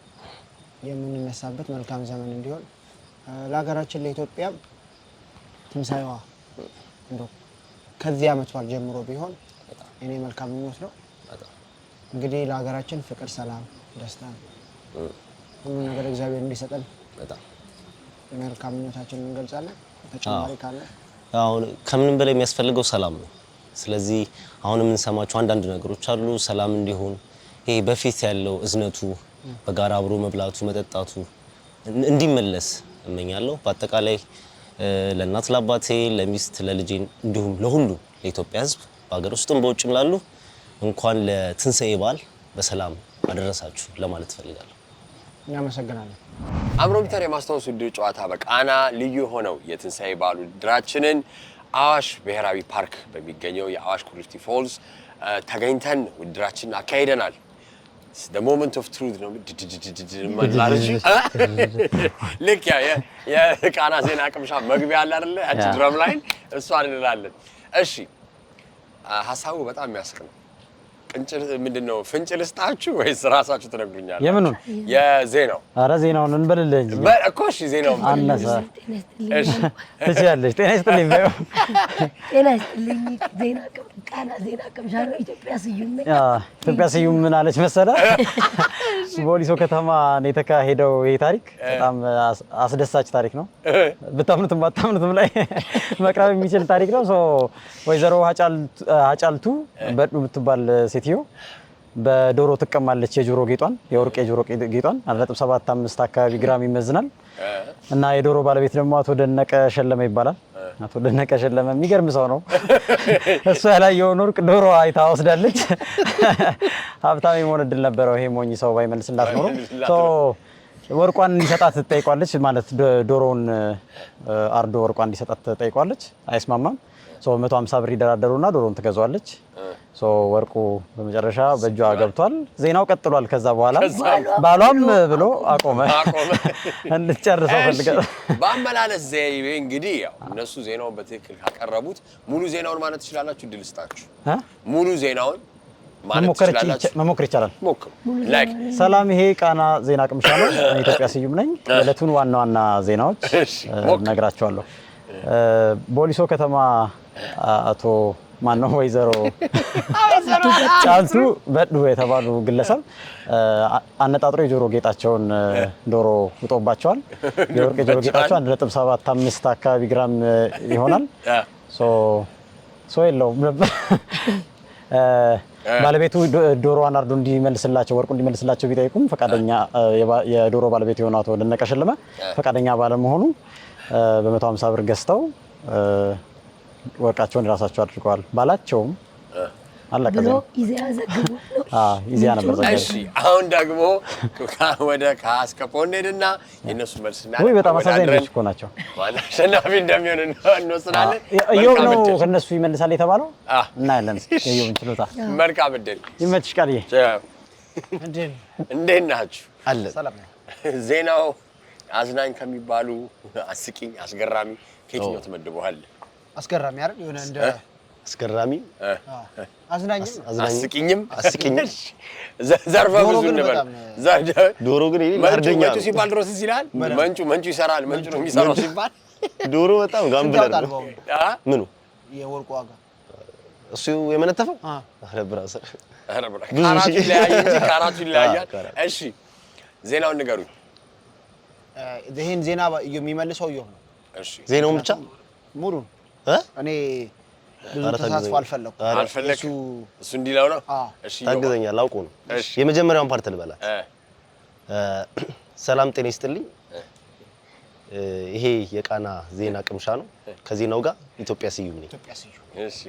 የምንነሳበት መልካም ዘመን እንዲሆን ለሀገራችን ለኢትዮጵያ ትንሳኤዋ እንደው ከዚህ ዓመት በዓል ጀምሮ ቢሆን እኔ መልካም ምኞት ነው። እንግዲህ ለሀገራችን ፍቅር፣ ሰላም፣ ደስታ ሁሉ ነገር እግዚአብሔር እንዲሰጠን መልካም ምኞታችንን እንገልጻለን። ተጨማሪ ካለ አሁን ከምንም በላይ የሚያስፈልገው ሰላም ነው። ስለዚህ አሁን የምንሰማቸው አንዳንድ ነገሮች አሉ። ሰላም እንዲሆን ይሄ በፊት ያለው እዝነቱ በጋራ አብሮ መብላቱ መጠጣቱ እንዲመለስ እመኛለሁ። በአጠቃላይ ለእናት ለአባቴ፣ ለሚስት፣ ለልጄ እንዲሁም ለሁሉ ለኢትዮጵያ ሕዝብ በሀገር ውስጥም በውጭም ላሉ እንኳን ለትንሳኤ በዓል በሰላም አደረሳችሁ ለማለት ፈልጋለሁ። እናመሰግናለን። አምሮሚተር የማስታወስ ውድድር ጨዋታ በቃና ልዩ ሆነው የትንሳኤ በዓል ውድድራችንን አዋሽ ብሔራዊ ፓርክ በሚገኘው የአዋሽ ኩሪፍቱ ፎልስ ተገኝተን ውድድራችንን አካሂደናል። the moment of truth ነው ማለት ልክ የቃና ዜና ቅምሻ መግቢያ አለ አይደል? ያቺ ድረም ላይ እሷን እንላለን። እሺ ሐሳቡ በጣም የሚያስቅ ነው። ቅንጭል ምንድነው? ፍንጭ ልስጣችሁ ወይስ ራሳችሁ ትነግሩኛላችሁ? የምኑን? የዜናው። ኧረ ዜናውን እንበልልህ እንጂ እኮ እሺ፣ ዜናውን አነሰ ትችያለሽ። ጤና ይስጥልኝ በይው። ጤና ይስጥልኝ። ቃና ዜና ቅምሻ ነው። ኢትዮጵያ ስዩም ነኝ። ኢትዮጵያ ስዩም ምን አለች መሰለህ? በወሊሶ ከተማ ነው የተካሄደው። ይሄ ታሪክ በጣም አስደሳች ታሪክ ነው። ብታምኑትም ባታምኑትም ላይ መቅረብ የሚችል ታሪክ ነው። ወይዘሮ ሀጫልቱ በድሉ የምትባል ሴትዮ በዶሮ ትቀማለች። የጆሮ ጌጧን የወርቅ የጆሮ ጌጧን 1.75 አካባቢ ግራም ይመዝናል። እና የዶሮ ባለቤት ደግሞ አቶ ደነቀ ሸለመ ይባላል። አቶ ደነቀ ሸለመ የሚገርም ሰው ነው። እሱ ያላየውን ወርቅ ዶሮ አይታ ወስዳለች። ሀብታም የመሆን እድል ነበረው ይሄ ሞኝ ሰው ባይመልስላት ኖሮ። ወርቋን እንዲሰጣት ትጠይቋለች። ማለት ዶሮውን አርዶ ወርቋን እንዲሰጣት ትጠይቋለች። አይስማማም። 150 ብር ይደራደሩና ዶሮውን ትገዛዋለች። ወርቁ በመጨረሻ በእጇ ገብቷል። ዜናው ቀጥሏል። ከዛ በኋላ ባሏም ብሎ አቆመ። እንድትጨርሰው ፈልጋለሁ። በአመላለስ ዘይቤ እንግዲህ ያው እነሱ ዜናውን በትክክል ካቀረቡት ሙሉ ዜናውን ማለት ትችላላችሁ። ድል ስጣችሁ ሙሉ ዜናውን ማለት ትችላላችሁ። መሞከር ይቻላል። ሞክሩ። ላይክ ሰላም፣ ይሄ ቃና ዜና ቅምሻ ነው። ኢትዮጵያ ስዩም ነኝ። የዕለቱን ዋና ዋና ዜናዎች ነግራቸዋለሁ። በወሊሶ ከተማ አቶ ማነው ወይዘሮ ጫልቱ በድሉ የተባሉ ግለሰብ አነጣጥሮ የጆሮ ጌጣቸውን ዶሮ ውጦባቸዋል። የወርቅ የጆሮ ጌጣቸው 1.75 አካባቢ ግራም ይሆናል። የለውም ነበር። ባለቤቱ ዶሮዋን አርዶ እንዲመልስላቸው ወርቁ እንዲመልስላቸው ቢጠይቁም ፈቃደኛ የዶሮ ባለቤት የሆነው አቶ ደነቀ ሸለመ ፈቃደኛ ባለመሆኑ በ150 ብር ገዝተው ወርቃቸውን ራሳቸው አድርገዋል። ባላቸውም አለቀ ነው ኢዚያ ነበር ዘጋጅ። እሺ አሁን ደግሞ ወደ ካስከፖ እንሄድና የነሱ መልስና ወይ በጣም አሳዛኝ እኮ ናቸው። ዋና አሸናፊ እንደሚሆን እንወስናለን። እዮብ ነው ከነሱ ይመልሳል የተባለው እና ያለን የዮብን ችሎታ መልካም እድል ይመችሽ። ቃልዬ እንዴት ናችሁ? አለ ሰላም ነው። ዜናው አዝናኝ ከሚባሉ አስቂኝ፣ አስገራሚ ከየትኛው ተመድበዋል? አስገራሚ አይደል? የሆነ እንደ አስገራሚ አዝናኝም አስቂኝም ዘርፈ ብዙ ነበር። ዶሮ ግን ይሄ ማርደኛ መንጩ ሲባል ድሮስ ይላል። መንጩ ይሰራል። መንጩ ነው የሚሰራው ሲባል ዶሮ በጣም ጋምብለር ነው። ምኑ የወርቁ ዋጋ እሱ የመነተፈው አረ ብራሰር ካራቱ ይለያያል። እሺ ዜናውን ንገሩኝ። ይሄን ዜና የሚመልሰው ይሆን? እሺ ዜናውን ብቻ ሙሉ እኔ ብዙ ተሳትፎ አልፈለኩም። እሱ እንዲለው ነው። እሺ ታገዘኛለህ። አውቆ ነው። የመጀመሪያውን ፓርት ልበላት። ሰላም ጤና ይስጥልኝ። ይሄ የቃና ዜና ቅምሻ ነው። ከዜናው ጋር ኢትዮጵያ ስዩም ነኝ። እሺ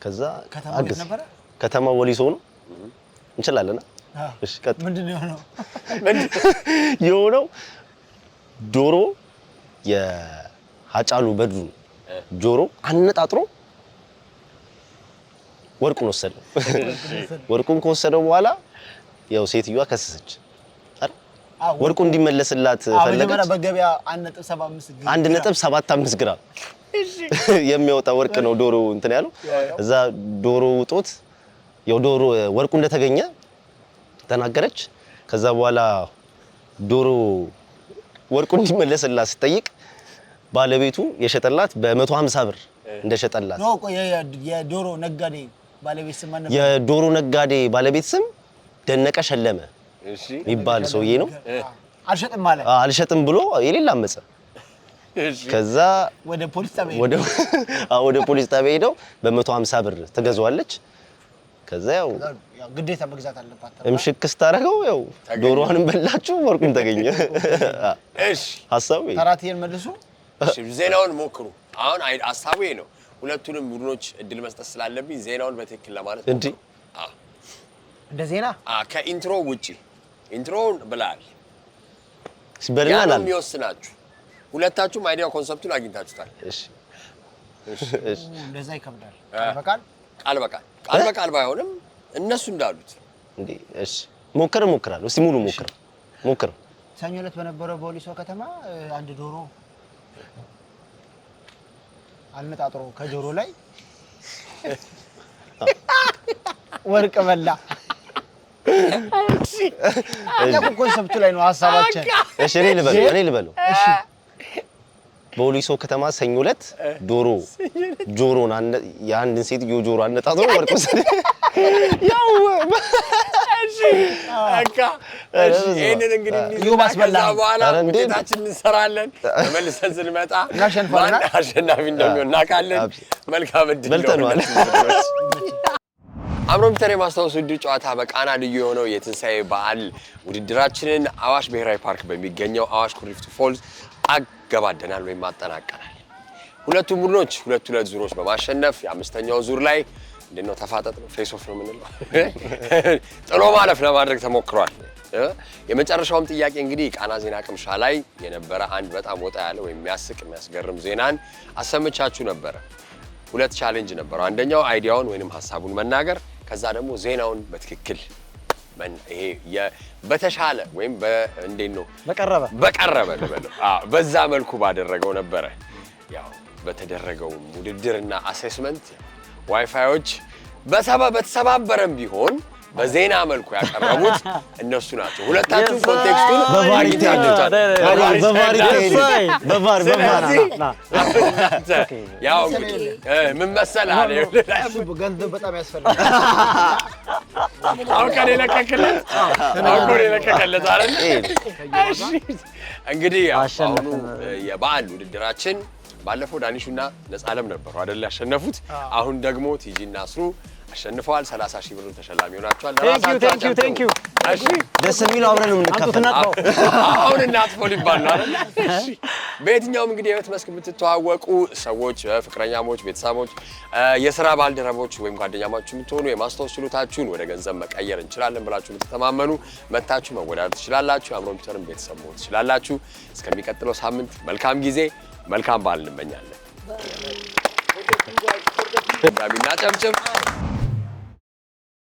ከዛ ከተማው ወሊሶ ነው። እንችላለን። እሺ ቀጥ ምንድነው የሆነው? ዶሮ የሀጫሉ በድሉ ጆሮ አነጣጥሮ ወርቁን ወሰደው። ወርቁን ከወሰደው በኋላ ያው ሴትዮዋ ከሰሰች አይደል? ወርቁ እንዲመለስላት ፈለገች። በገበያ 1.75 1.75 ግራም የሚያወጣ ወርቅ ነው ዶሮ እንትን ያለው። እዛ ዶሮ ውጦት ያው ዶሮ ወርቁ እንደተገኘ ተናገረች። ከዛ በኋላ ዶሮ ወርቁ እንዲመለስላት ስትጠይቅ ባለቤቱ የሸጠላት በ150 ብር እንደሸጠላት ነው። የዶሮ ነጋዴ ባለቤት ስም ማለት የዶሮ ነጋዴ ባለቤት ስም ደነቀ ሸለመ የሚባል ሰውዬ ነው። አልሸጥም ማለት አልሸጥም ብሎ የሌላ አመፀ። ከዛ ወደ ፖሊስ ጣቢያ ወደ ፖሊስ ጣቢያ ሄደው በ150 ብር ተገዛዋለች። ከዛ ያው ግዴታ መግዛት አለባት። እምሽክ ስታረገው ያው ዶሮዋንም በላችሁ ወርቁም ተገኘ። እሺ ሐሳቡ ተራቲን መልሱ። እሺ ዜናውን ሞክሩ። አሁን ሐሳቡ ነው። ሁለቱንም ቡድኖች እድል መስጠት ስላለብኝ ዜናውን በትክክል ለማለት እንዴ እንደ ዜና ከኢንትሮ ውጪ ኢንትሮውን ብላል ሲበልና ነው የሚወስናችሁ። ሁለታችሁም አይዲያው ኮንሰፕቱን አግኝታችሁታል። እሺ እንደዛ ይከብዳል። ቃል በቃል ባይሆንም እነሱ እንዳሉት እንዴ እሺ ሞክራለሁ። እስቲ ሙሉ ሞክር። ሰኞ ዕለት በነበረው በወሊሶ ከተማ አንድ ዶሮ አነጣጥሮ ከጆሮ ላይ ወርቅ በላ። እሺ ኮንሰፕቱ ላይ ነው ሐሳባችን። እሺ እኔ ልበለው። እሺ በወሊሶ ከተማ ሰኞ ዕለት ዶሮ ጆሮን የአንድን ሴትዮ ጆሮ አነጣጥሮ ወርቅ ወሰደ። ያው እሺ ይሄንን እንግዲህ ከዛ በኋላ ውጤታችንን እንሰራለን። ተመልሰን ስንመጣ አሸናፊ እንደሚሆን እናውቃለን። መልካም እድል በልተነዋል። አምሮም ፒተር የማስታወስ ውድድር ጨዋታ በቃና ልዩ የሆነው የትንሳኤ በዓል ውድድራችንን አዋሽ ብሔራዊ ፓርክ በሚገኘው አዋሽ ኩሪፍቱ ፎልስ አገባደናል ወይም አጠናቀናል። ሁለቱም ቡድኖች ሁለት ዙሮች በማሸነፍ የአምስተኛው ዙር ላይ እንደነው ተፋጠጥ ነው ፌስ ኦፍ ነው የምንለው ጥሎ ማለፍ ለማድረግ ተሞክሯል። የመጨረሻውም ጥያቄ እንግዲህ ቃና ዜና ቅምሻ ላይ የነበረ አንድ በጣም ወጣ ያለ ወይም የሚያስገርም ዜናን አሰምቻችሁ ነበረ። ሁለት ቻሌንጅ ነበረው። አንደኛው አይዲያውን ወይንም ሐሳቡን መናገር፣ ከዛ ደግሞ ዜናውን በትክክል ይሄ በተሻለ ወይም በቀረበ ልበለው በዛ መልኩ ባደረገው ነበረ። ያው በተደረገው ውድድርና አሴስመንት ዋይፋዮች በተሰባበረም ቢሆን በዜና መልኩ ያቀረቡት እነሱ ናቸው። ሁለታችሁ ኮንቴክስቱን ያው ምን መሰለህ አለ ገንዘብ በጣም ያስፈልጋል። አውቀን የለቀቅለት አይደል? እሺ እንግዲህ አሁኑ የበዓል ውድድራችን ባለፈው ዳኒሹና ነፃለም ነበሩ አይደል ያሸነፉት። አሁን ደግሞ ቲጂና አስሩ አሸንፈዋል። 30,000 ብር ተሸላሚ ሆናችኋል። ቴንክ ዩ እሺ ደስ የሚለው አብረን ነው የምንካፈለው። አሁን እናጥፎል ይባላል አይደል? እሺ በየትኛውም እንግዲህ የህይወት መስክ የምትተዋወቁ ሰዎች፣ ፍቅረኛሞች፣ ቤተሰቦች፣ የሥራ ባልደረቦች ወይም ጓደኛማችሁ የምትሆኑ የማስታወስ ችሎታችሁን ወደ ገንዘብ መቀየር እንችላለን ብላችሁ የምትተማመኑ መታችሁ መወዳደር ትችላላችሁ። አምሮም ፒተርም ቤተሰብ መሆን ትችላላችሁ። እስከሚቀጥለው ሳምንት መልካም ጊዜ፣ መልካም በዓል እንመኛለን። ዳሚና ጨምጭም